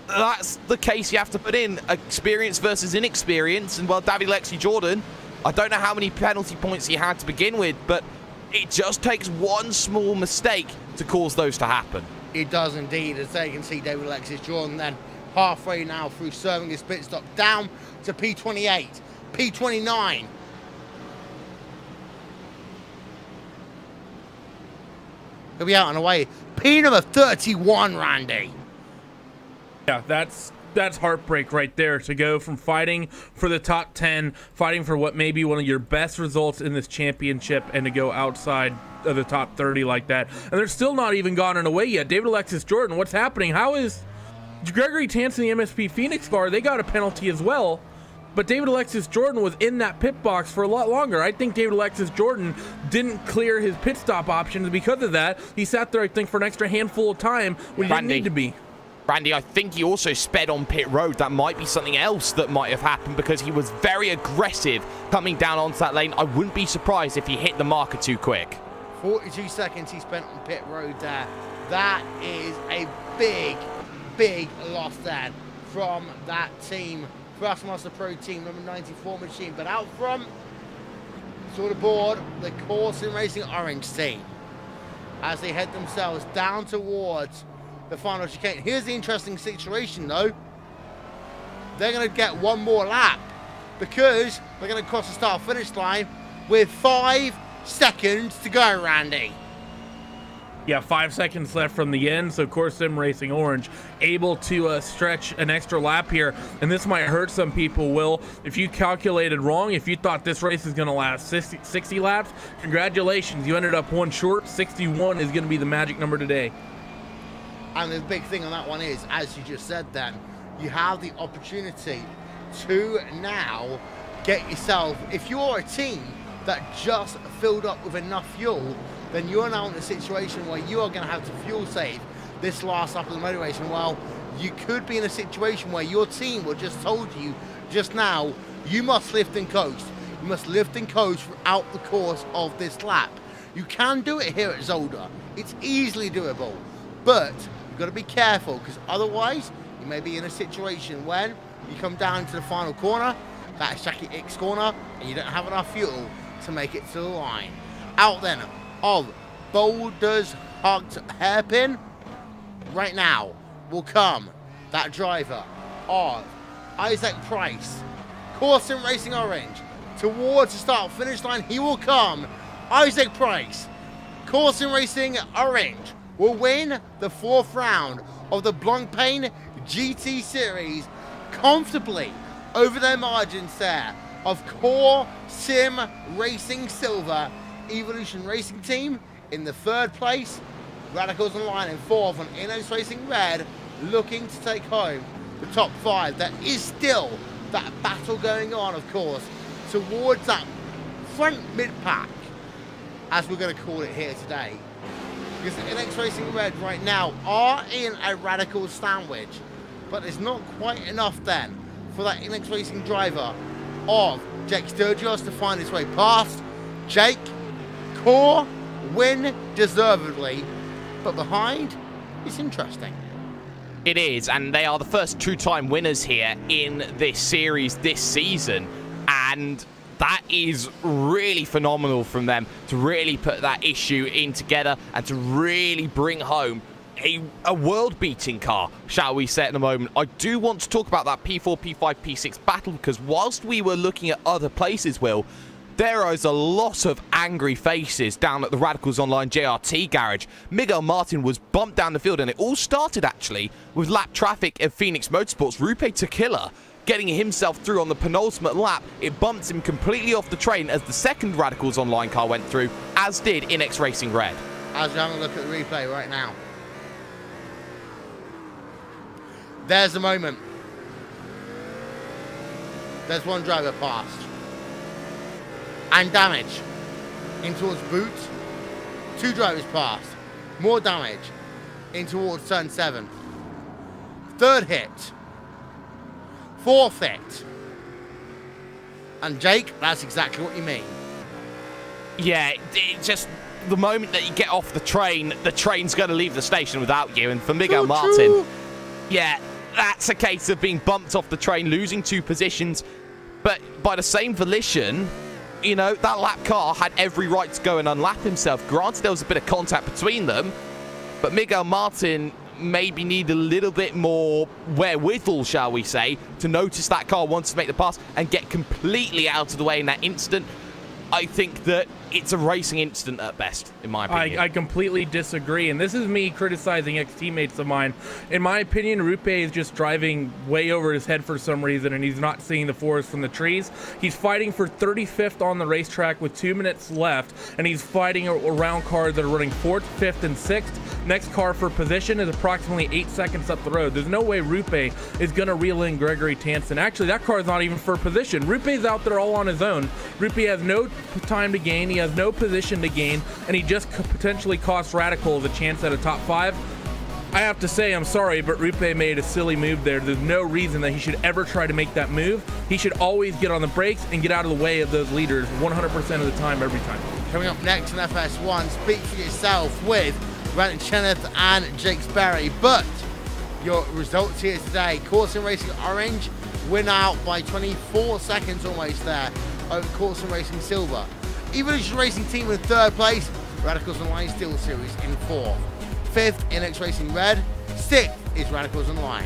that's the case you have to put in, experience versus inexperience. And well, David Alexis Jordan, I don't know how many penalty points he had to begin with, but it just takes one small mistake to cause those to happen. It does indeed, as they can see David Alexis Jordan then halfway now through serving his pit stop down to P28. P29. He'll be out and away. P number 31, Randy. Yeah, that's heartbreak right there, to go from fighting for the top 10, fighting for what may be one of your best results in this championship, and to go outside of the top 30 like that. And they're still not even gotten away yet. David Alexis Jordan, what's happening? How is Gregory Tanson, the MSP Phoenix car? They got a penalty as well, but David Alexis Jordan was in that pit box for a lot longer. I think David Alexis Jordan didn't clear his pit stop options. Because of that, he sat there, I think, for an extra handful of time when he didn't need to be. Randy, I think he also sped on pit road. That might be something else that might have happened, because he was very aggressive coming down onto that lane. I wouldn't be surprised if he hit the marker too quick. 42 seconds he spent on pit road there. That is a big, big loss then from that team. Thrustmaster Pro team, number 94 machine. But out front, sort of board, the Corsin Racing Orange team, as they head themselves down towards the final chicane. Here's the interesting situation though. They're going to get one more lap, because they're going to cross the start finish line with 5 seconds to go, Randy. Yeah, 5 seconds left from the end, so Corsim Racing Orange able to stretch an extra lap here, and this might hurt some people, Will. If you calculated wrong, if you thought this race is going to last 60 laps, congratulations, you ended up one short. 61 is going to be the magic number today. And the big thing on that one is, as you just said then, you have the opportunity to now get yourself, if you're a team that just filled up with enough fuel, then you're now in a situation where you are going to have to fuel save this last lap of the motor race. And well, you could be in a situation where your team will just told you just now, you must lift and coast. You must lift and coast throughout the course of this lap. You can do it here at Zolder. It's easily doable, but you've got to be careful, because otherwise you may be in a situation when you come down to the final corner, that Jackie X corner, and you don't have enough fuel to make it to the line. Out then of Boulder's Hugged Hairpin, right now will come that driver of Isaac Price, Corsin Racing Orange. Towards the start finish line, he will come. Isaac Price, Corsin Racing Orange, will win the 4th round of the Blancpain GT Series comfortably over their margins there of Corsim Racing Silver. Evolution Racing Team in the 3rd place, Radicals Online in 4th, and Inex Racing Red looking to take home the top 5. There is still that battle going on, of course, towards that front mid-pack, as we're going to call it here today, because Inex Racing Red right now are in a Radical sandwich, but there's not quite enough then for that Inex Racing driver of Jake Sturgis to find his way past. Jake, Core win deservedly, but behind, it's interesting. It is, and they are the first two-time winners here in this series this season, and that is really phenomenal from them to really put that issue in together and to really bring home a world-beating car, shall we say, at the moment. I do want to talk about that P4, P5, P6 battle, because whilst we were looking at other places, Will, there is a lot of angry faces down at the Radicals Online JRT garage. Miguel Martin was bumped down the field, and it all started, actually, with lap traffic of Phoenix Motorsports. Rupe Tequila getting himself through on the penultimate lap. It bumped him completely off the train as the second Radicals Online car went through, as did Inex Racing Red. As we have a look at the replay right now. There's the moment. There's one driver passed. And damage in towards boot. 2 drivers passed. More damage in towards turn 7. 3rd hit. 4th hit. And Jake, that's exactly what you mean. Yeah, it just the moment that you get off the train's going to leave the station without you. And for Miguel Martin, yeah, that's a case of being bumped off the train, losing 2 positions. But by the same volition, you know, that lap car had every right to go and unlap himself. Granted, there was a bit of contact between them, but Miguel Martin maybe need a little bit more wherewithal, shall we say, to notice that car wants to make the pass and get completely out of the way in that instant. I think that it's a racing incident at best, in my opinion. I completely disagree, and this is me criticizing ex-teammates of mine. In my opinion, Rupe is just driving way over his head for some reason, and he's not seeing the forest from the trees. He's fighting for 35th on the racetrack with 2 minutes left, and he's fighting around cars that are running 4th, 5th, and 6th. Next car for position is approximately 8 seconds up the road. There's no way Rupe is going to reel in Gregory Tansen. Actually, that car is not even for position. Rupe's out there all on his own. Rupe has no time to gain. He has no position to gain, and he just could potentially cost Radical the chance at a top 5. I have to say, I'm sorry, but Rupe made a silly move there. There's no reason that he should ever try to make that move. He should always get on the brakes and get out of the way of those leaders 100% of the time, every time. Coming up next on FS1, speak for yourself with Brandon Cheneth and Jake Sperry. But your results here today: Corson Racing Orange win out by 24 seconds almost there over Corson Racing Silver. Evolution Racing Team in 3rd place, Radicals Online Steel Series in 4th. 5th, NX Racing Red. 6th is Radicals Online.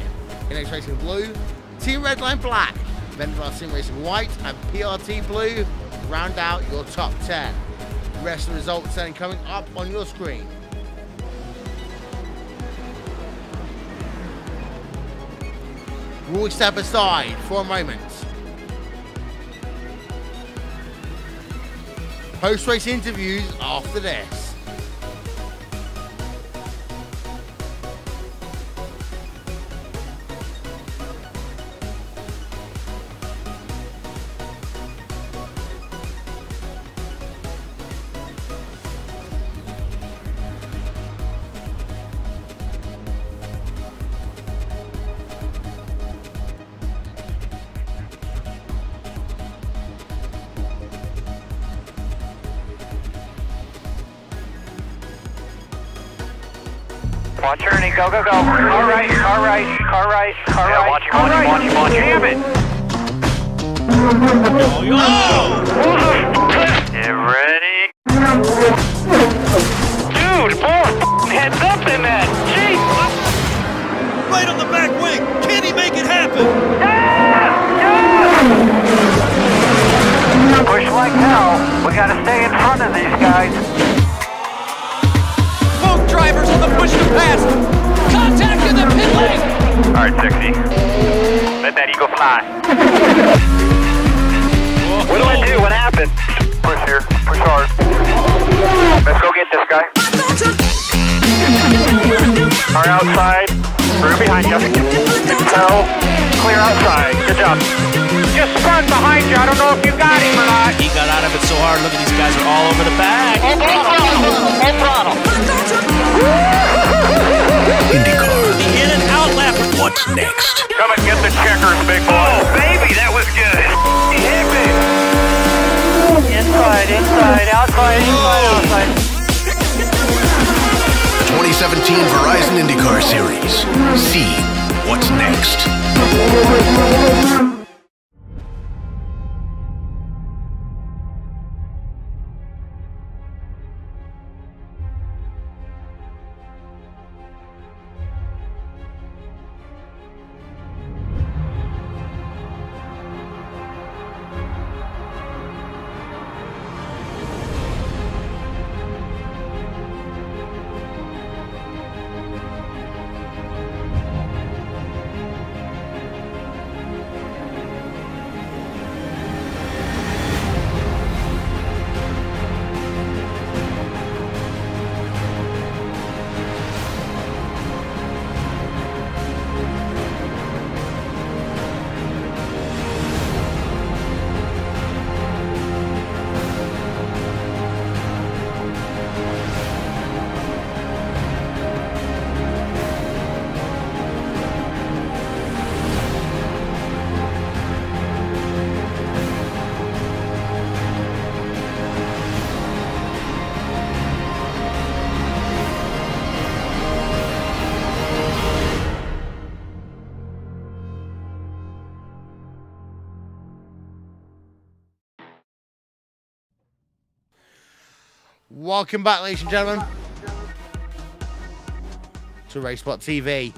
NX Racing Blue, Team Redline Black, Vendor Sim Racing White, and PRT Blue round out your top 10. Rest of the results then coming up on your screen. We'll step aside for a moment. Post-race interviews after this. Watch Ernie, go, go, go. Car right, car right, car right, car right. Watch him, jam it. Oh! Get ready. Dude, more heads up in that. Jeez. Right on the back wing. Can he make it happen? Yes! Yes! Push like hell. We gotta stay in front of these guys. Drivers on the push to pass. Contact in the pit lane. All right, sexy. Let that eagle fly. What do I do? What happened? Push here. Push hard. Let's go get this guy. Car outside. We're behind you. Tell. Clear outside. Good job. Just spun behind you. I don't know if you got him or not. He got out of it so hard. Look at these guys are all over the back. Full throttle. IndyCar. In and out lap. What's next? Come and get the checkers, big boy. Oh, baby, that was good. He hit me. Inside, inside, outside, inside, outside. 2017 Verizon IndyCar Series. See what's next. Welcome back, ladies and gentlemen. to RaceSpotTV.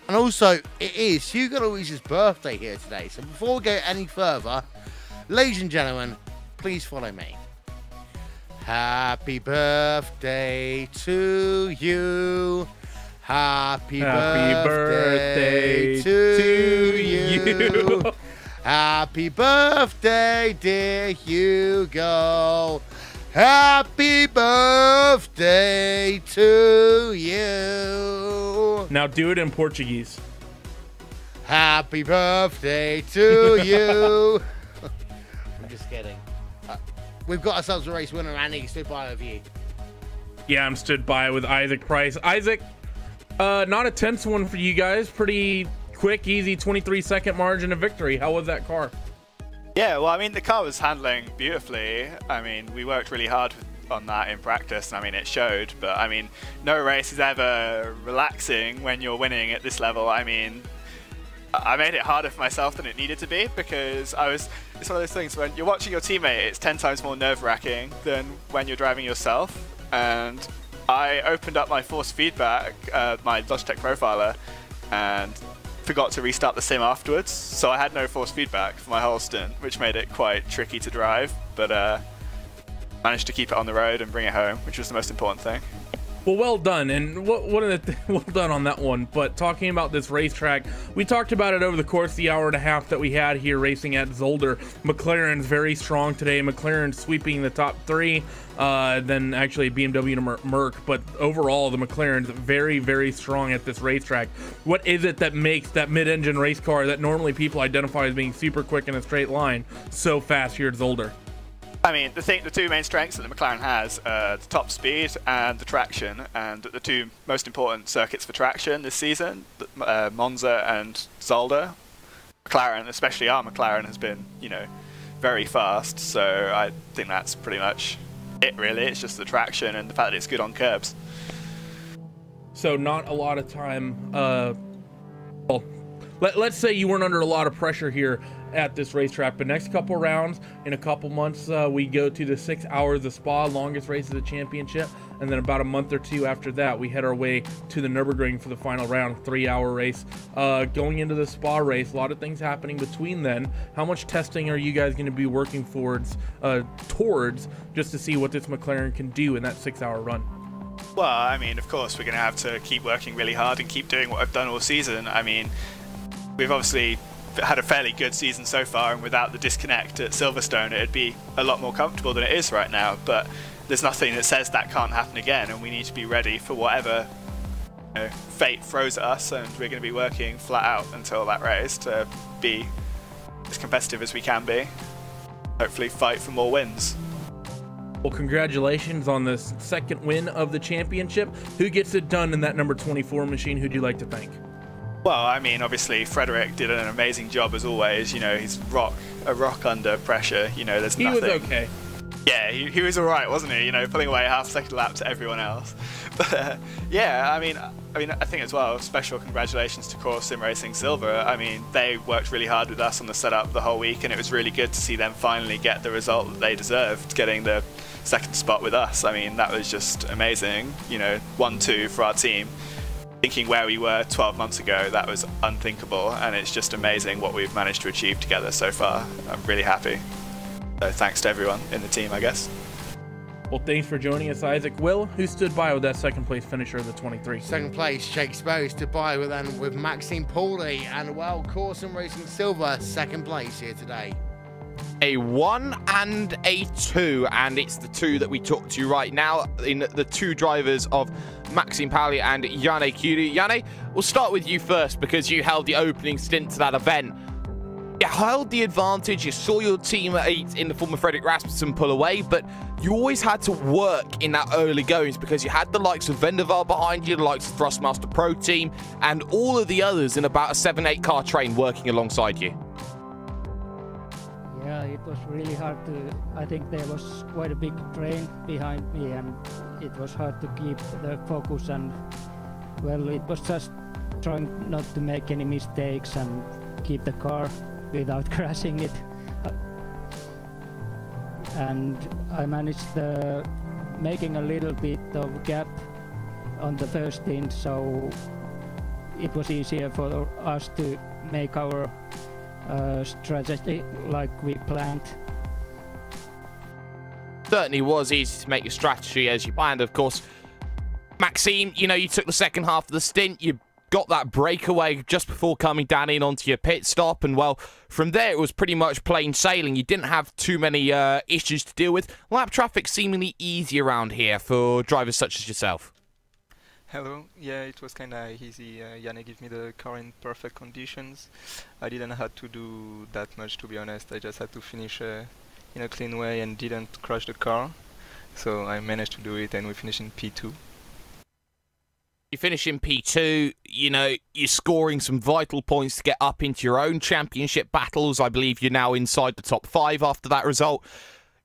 And also, it is Hugo Luis's birthday here today. So before we go any further, ladies and gentlemen, please follow me. Happy birthday to you. Happy birthday to you. Happy birthday, dear Hugo. Happy birthday to you. Now do it in Portuguese. Happy birthday to you. I'm just kidding. We've got ourselves a race winner, Andy. Stood by with you. Yeah, I'm stood by with Isaac Price. Isaac, not a tense one for you guys. Pretty quick, easy 23-second margin of victory. How was that car? Yeah, well, I mean, the car was handling beautifully. I mean, we worked really hard on that in practice, and I mean, it showed. But I mean, no race is ever relaxing when you're winning at this level. I mean, I made it harder for myself than it needed to be, because it's one of those things when you're watching your teammate, it's 10 times more nerve-wracking than when you're driving yourself. And I opened up my force feedback, my Logitech profiler, and forgot to restart the sim afterwards, so I had no force feedback for my whole stint, which made it quite tricky to drive, but managed to keep it on the road and bring it home, which was the most important thing. Well, well done, and well done on that one. But talking about this racetrack, we talked about it over the course of the hour and a half that we had here racing at Zolder. McLaren's very strong today. McLaren sweeping the top three, then actually BMW to Merc. But overall, the McLaren's very, very strong at this racetrack. What is it that makes that mid-engine race car that normally people identify as being super quick in a straight line so fast here at Zolder? I mean, the two main strengths that the McLaren has are the top speed and the traction, and the two most important circuits for traction this season, Monza and Zolder. McLaren, especially our McLaren, has been, you know, very fast, so I think that's pretty much it, really. It's just the traction and the fact that it's good on curbs. So not a lot of time, well, let's say you weren't under a lot of pressure here at this racetrack, but next couple rounds in a couple months, we go to the 6 hours of Spa, longest race of the championship, and then about a month or two after that we head our way to the Nürburgring for the final round, 3-hour race. Going into the Spa race, a lot of things happening between then. How much testing are you guys going to be working towards just to see what this McLaren can do in that 6-hour run? Well, I mean, of course we're going to have to keep working really hard and keep doing what I've done all season. I mean, we've obviously had a fairly good season so far, and without the disconnect at Silverstone it'd be a lot more comfortable than it is right now, but there's nothing that says that can't happen again, and we need to be ready for whatever, you know, fate throws at us, and we're going to be working flat out until that race to be as competitive as we can be, hopefully fight for more wins. Well, congratulations on the second win of the championship. Who gets it done in that number 24 machine? Who'd you like to thank? Well, I mean, obviously Frederick did an amazing job as always. You know, he's a rock under pressure. You know, there's nothing. He was okay. Yeah, he was all right, wasn't he? You know, pulling away half a second lap to everyone else. But yeah, I mean, I think as well, special congratulations to Core Sim Racing Silver. I mean, they worked really hard with us on the setup the whole week, and it was really good to see them finally get the result that they deserved, getting the second spot with us. I mean, that was just amazing. You know, 1-2 for our team. Thinking where we were 12 months ago, that was unthinkable, and it's just amazing what we've managed to achieve together so far. I'm really happy. So thanks to everyone in the team, I guess. Well, thanks for joining us, Isaac. Will, who stood by with that second place finisher of the 23? Second place, Jake Sparrow stood by with Maxime Pauly, and well, Core Sim Racing Silver, second place here today. A 1 and a 2, and it's the 2 that we talk to right now in the two drivers of Maxime Pauly and Yannick Curie. Yannick, we'll start with you first because you held the opening stint to that event. You held the advantage, you saw your teammate in the form of Frederick Rasmussen pull away, but you always had to work in that early goings because you had the likes of Vendaval behind you, the likes of Thrustmaster Pro Team, and all of the others in about a 7-8 car train working alongside you. Yeah, it was really hard to, I think there was quite a big train behind me and it was hard to keep the focus, and well, it was just trying not to make any mistakes and keep the car without crashing it. and I managed making a little bit of gap on the first stint, so it was easier for us to make our strategy like we planned. Certainly was easy to make your strategy as you planned, of course. Maxime, you know, you took the second half of the stint, you got that breakaway just before coming down in onto your pit stop, and well, from there it was pretty much plain sailing. You didn't have too many issues to deal with. Lap traffic seemingly easy around here for drivers such as yourself. Hello, yeah, it was kinda easy. Yannick gave me the car in perfect conditions. I didn't have to do that much, to be honest. I just had to finish in a clean way and didn't crash the car. So I managed to do it, and we finished in P2. You finish in P2, you know, you're scoring some vital points to get up into your own championship battles. I believe you're now inside the top 5 after that result.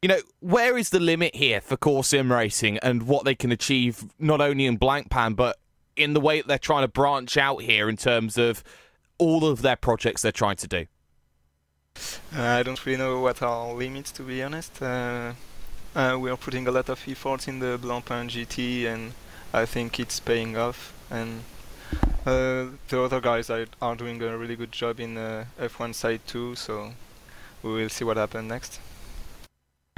You know, where is the limit here for Core Sim Racing and what they can achieve not only in Blancpain, but in the way that they're trying to branch out here in terms of all of their projects they're trying to do? I don't really know what our limits, to be honest. We are putting a lot of effort in the Blancpain GT, and I think it's paying off. And the other guys are doing a really good job in F1 side too, so we will see what happens next.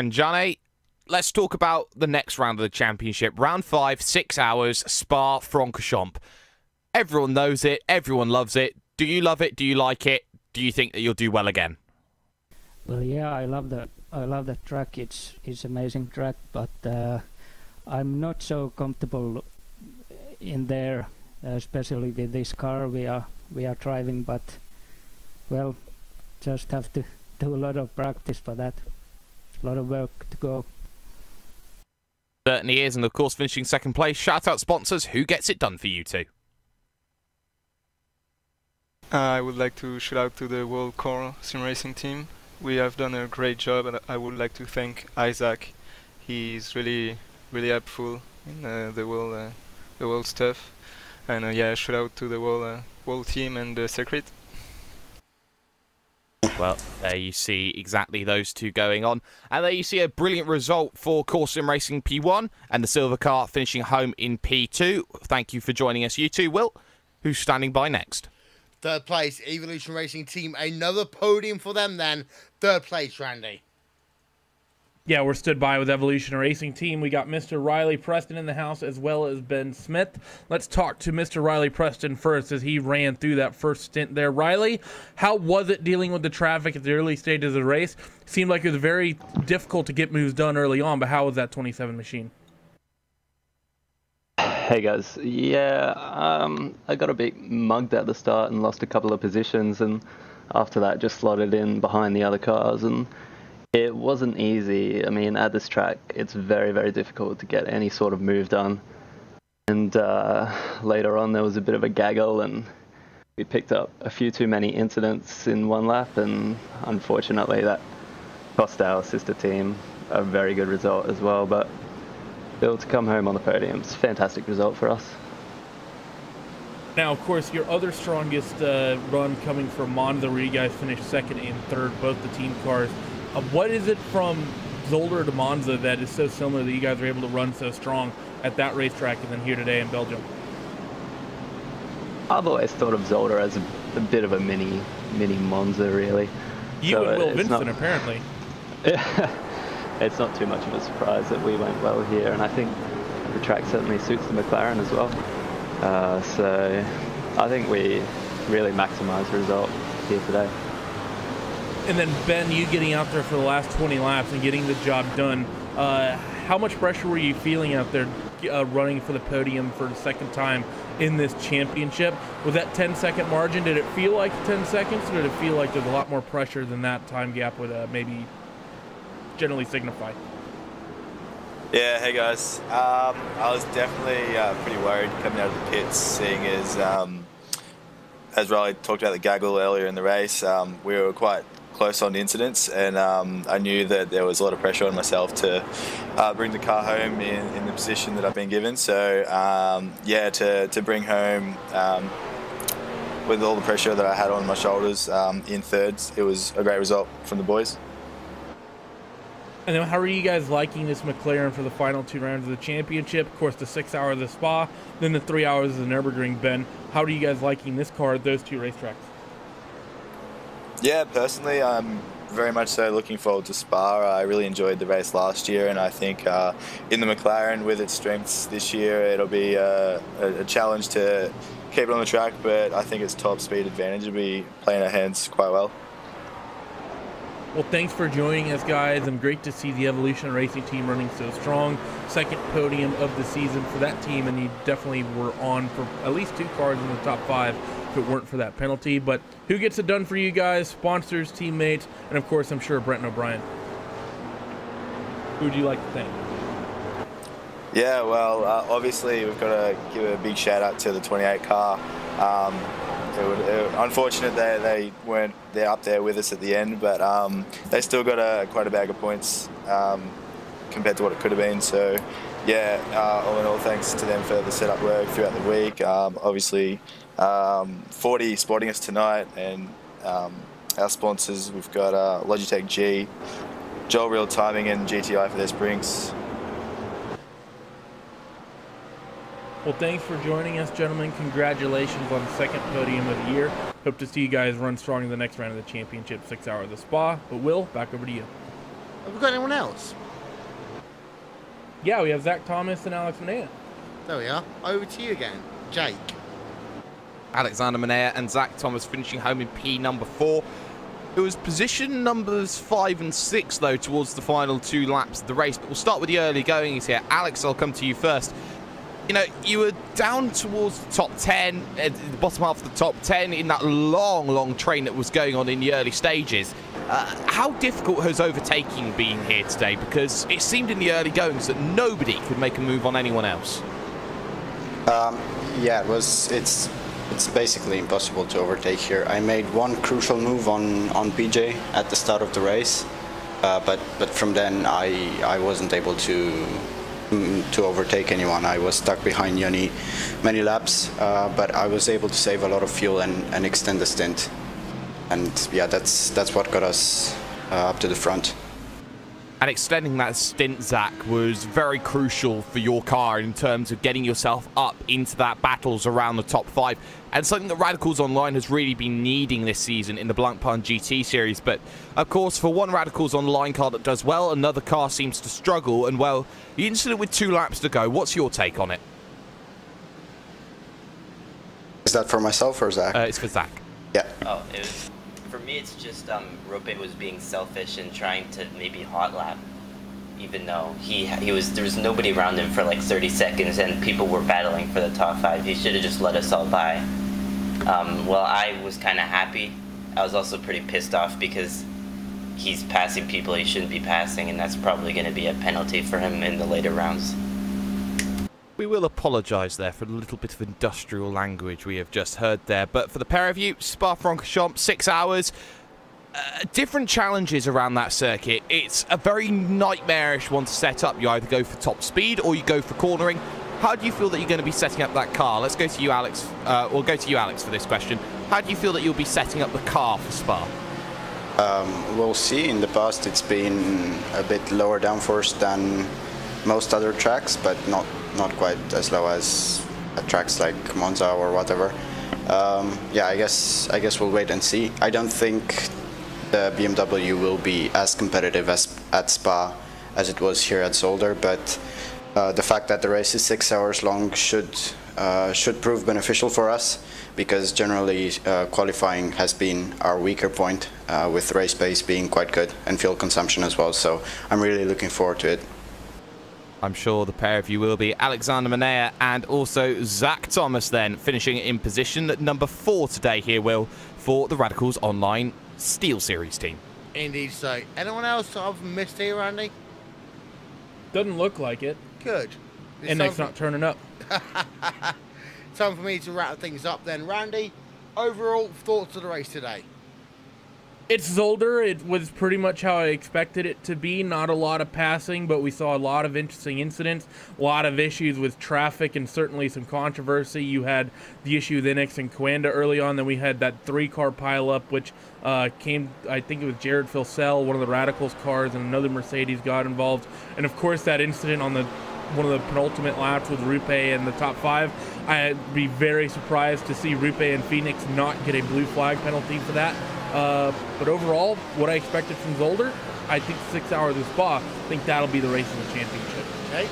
And Johnny, let's talk about the next round of the championship. Round 5, 6 hours, Spa-Francorchamps. Everyone knows it, everyone loves it. Do you love it? Do you like it? Do you think that you'll do well again? Well, yeah, I love that track. It's amazing track, but I'm not so comfortable in there, especially with this car we are driving. But well, just have to do a lot of practice for that. A lot of work to go. Certainly is, and of course, finishing second place. Shout out sponsors. Who gets it done for you two? I would like to shout out to the World Core Sim Racing team. We have done a great job, and I would like to thank Isaac. He's really helpful in the world stuff. And yeah, shout out to the world team and the Secret. Well, there you see exactly those two going on. And there you see a brilliant result for Core Sim Racing P1 and the silver car finishing home in P2. Thank you for joining us, you two. Will, who's standing by next? Third place, Evolution Racing Team. Another podium for them then. Third place, Randy. Yeah, we're stood by with Evolution Racing Team. We got Mr. Riley Preston in the house as well as Ben Smith. Let's talk to Mr. Riley Preston first as he ran through that first stint there. Riley, how was it dealing with the traffic at the early stages of the race? Seemed like it was very difficult to get moves done early on, but how was that 27 machine? Hey guys, yeah, I got a bit mugged at the start and lost a couple of positions, and after that just slotted in behind the other cars, and it wasn't easy. I mean, at this track it's very difficult to get any sort of move done, and later on there was a bit of a gaggle and we picked up a few too many incidents in one lap, and unfortunately that cost our sister team a very good result as well, but able to come home on the podium. It's a fantastic result for us. Now, of course, your other strongest run coming from Monza, where you guys finished second and third, both the team cars. What is it from Zolder to Monza that is so similar that you guys are able to run so strong at that racetrack and then here today in Belgium? I've always thought of Zolder as a bit of a mini Monza, really. You so and Will Vincent, apparently. It's not too much of a surprise that we went well here, and I think the track certainly suits the McLaren as well. So I think we really maximised the result here today. And then Ben, you getting out there for the last 20 laps and getting the job done. How much pressure were you feeling out there running for the podium for the second time in this championship? Was that 10-second margin, did it feel like 10 seconds, or did it feel like there's a lot more pressure than that time gap would maybe generally signify? Yeah, hey guys. I was definitely pretty worried coming out of the pits, seeing as Riley talked about the gaggle earlier in the race. We were quite close on incidents, and I knew that there was a lot of pressure on myself to bring the car home in the position that I've been given. So yeah, to bring home with all the pressure that I had on my shoulders in thirds, it was a great result from the boys. And then how are you guys liking this McLaren for the final 2 rounds of the championship? Of course, the 6 hours of the Spa, then the 3 hours of the Nürburgring. Ben, how are you guys liking this car at those 2 racetracks? Yeah, personally, I'm very much so looking forward to Spa. I really enjoyed the race last year, and I think in the McLaren, with its strengths this year, it'll be a challenge to keep it on the track, but I think its top speed advantage will be playing our hands quite well. Well, thanks for joining us, guys, and great to see the Evolution Racing team running so strong. Second podium of the season for that team, and you definitely were on for at least 2 cars in the top 5 if it weren't for that penalty. But who gets it done for you guys? Sponsors, teammates, and of course, I'm sure Brent and O'Brien. Who would you like to thank? Yeah, well, obviously we've got to give a big shout out to the 28 car. Unfortunate they're up there with us at the end, but they still got quite a bag of points compared to what it could have been. So yeah, all in all, thanks to them for the setup work throughout the week. Obviously 40 spotting us tonight, and our sponsors, we've got Logitech G, Joel Real Timing, and GTI for their springs. Well, thanks for joining us, gentlemen. Congratulations on the second podium of the year. Hope to see you guys run strong in the next round of the championship, 6 hour of the Spa. But Will, back over to you. Have we got anyone else? Yeah, we have Zach Thomas and Alex Manea. There we are. Over to you again, Jake. Alexander Manea and Zach Thomas finishing home in P number 4. It was position numbers 5 and 6, though, towards the final 2 laps of the race. But we'll start with the early goings here. Alex, I'll come to you first. You know, you were down towards the top 10, at the bottom half of the top 10 in that long train that was going on in the early stages. How difficult has overtaking been here today? Because it seemed in the early goings that nobody could make a move on anyone else. Yeah, it's basically impossible to overtake here. I made one crucial move on BJ at the start of the race, but from then I wasn't able to overtake anyone. I was stuck behind Yoni many laps, but I was able to save a lot of fuel and extend the stint. And yeah, that's what got us up to the front. And extending that stint, Zach, was very crucial for your car in terms of getting yourself up into that battles around the top 5. And something that Radicals Online has really been needing this season in the Blancpain GT Series. But, of course, for one Radicals Online car that does well, another car seems to struggle. And, well, the incident with 2 laps to go, what's your take on it? Is that for myself or Zach? It's for Zach. Yeah. Oh, it was... For me, it's just Rope was being selfish and trying to maybe hot lap, even though there was nobody around him for like 30 seconds and people were battling for the top 5. He should have just let us all by. Well, I was kind of happy. I was also pretty pissed off because he's passing people he shouldn't be passing, and that's probably going to be a penalty for him in the later rounds. We will apologise there for a little bit of industrial language we have just heard there. But for the pair of you, Spa-Francorchamps, 6 hours. Different challenges around that circuit. It's a very nightmarish one to set up. You either go for top speed or you go for cornering. How do you feel that you're going to be setting up that car? Let's go to you, Alex. We'll go to you, Alex, for this question. How do you feel that you'll be setting up the car for Spa? We'll see. In the past, it's been a bit lower downforce than most other tracks, but not quite as low as tracks like Monza or whatever. Yeah, I guess we'll wait and see. I don't think the BMW will be as competitive as at Spa as it was here at Zolder, but the fact that the race is 6 hours long should prove beneficial for us, because generally qualifying has been our weaker point, with race pace being quite good and fuel consumption as well. So I'm really looking forward to it. I'm sure the pair of you will be. Alexander Manea and also Zach Thomas then finishing in position at number 4 today here, Will, for the Radicals Online Steel Series team. Indeed so. Anyone else I've missed here, Andy? Doesn't look like it. Good. And Nick's not turning up. Time for me to wrap things up then. Randy, overall thoughts of the race today? It's Zolder. It was pretty much how I expected it to be. Not a lot of passing, but we saw a lot of interesting incidents, a lot of issues with traffic, and certainly some controversy. You had the issue with Inex and Coanda early on. Then we had that 3-car pileup, which came, I think it was Jared Filsell, one of the Radicals cars, and another Mercedes got involved. And of course, that incident on one of the penultimate laps with Rupe in the top 5. I'd be very surprised to see Rupe and Phoenix not get a blue flag penalty for that. But overall, what I expected from Zolder, I think 6 hours of Spa, I think that'll be the race in the championship. Jake?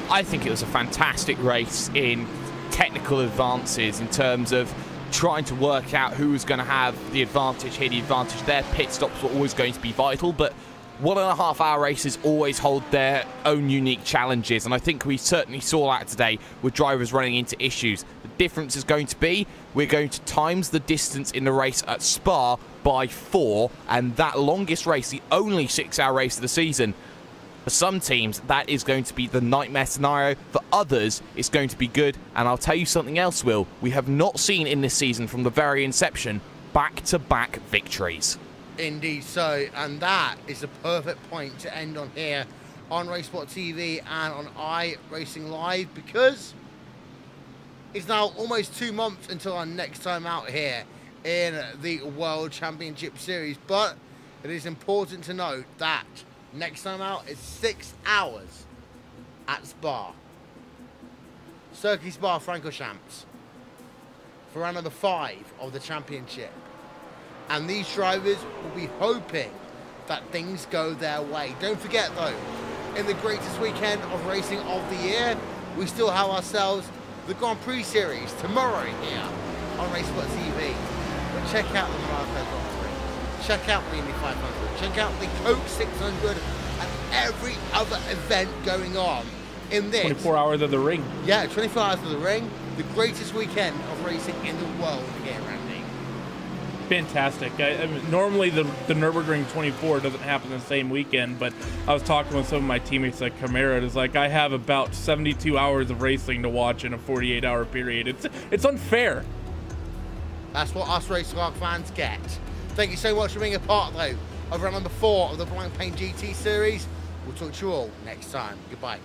I think it was a fantastic race in technical advances in terms of trying to work out who was going to have the advantage here, the advantage there. Pit stops were always going to be vital, but 1.5 hour races always hold their own unique challenges, and I think we certainly saw that today with drivers running into issues. The difference is going to be we're going to times the distance in the race at Spa by 4, and that longest race, the only 6-hour race of the season, for some teams that is going to be the nightmare scenario. For others it's going to be good. And I'll tell you something else, Will, we have not seen in this season from the very inception back-to-back victories. Indeed so, and that is the perfect point to end on here on RaceSpotTV and on iRacingLive, because it's now almost 2 months until our next time out here in the World Championship Series. But it is important to note that next time out is 6 hours at Spa. Circuit Spa-Francorchamps for round number 5 of the championship. And these drivers will be hoping that things go their way. Don't forget though, in the greatest weekend of racing of the year, we still have ourselves the Grand Prix Series tomorrow here on RaceSpotTV. But check out the Monaco Grand Prix, check out the Indy 500, check out the Coke 600 and every other event going on in this 24 hours of the ring. Yeah, 24 hours of the ring, the greatest weekend of racing in the world again, Randy. Fantastic. I mean, normally the Nürburgring 24 doesn't happen the same weekend, but I was talking with some of my teammates at Camaro. It's like I have about 72 hours of racing to watch in a 48-hour period. It's unfair. That's what us race car fans get. Thank you so much for being a part, though, of round number 4 of the Blancpain GT Series. We'll talk to you all next time. Goodbye.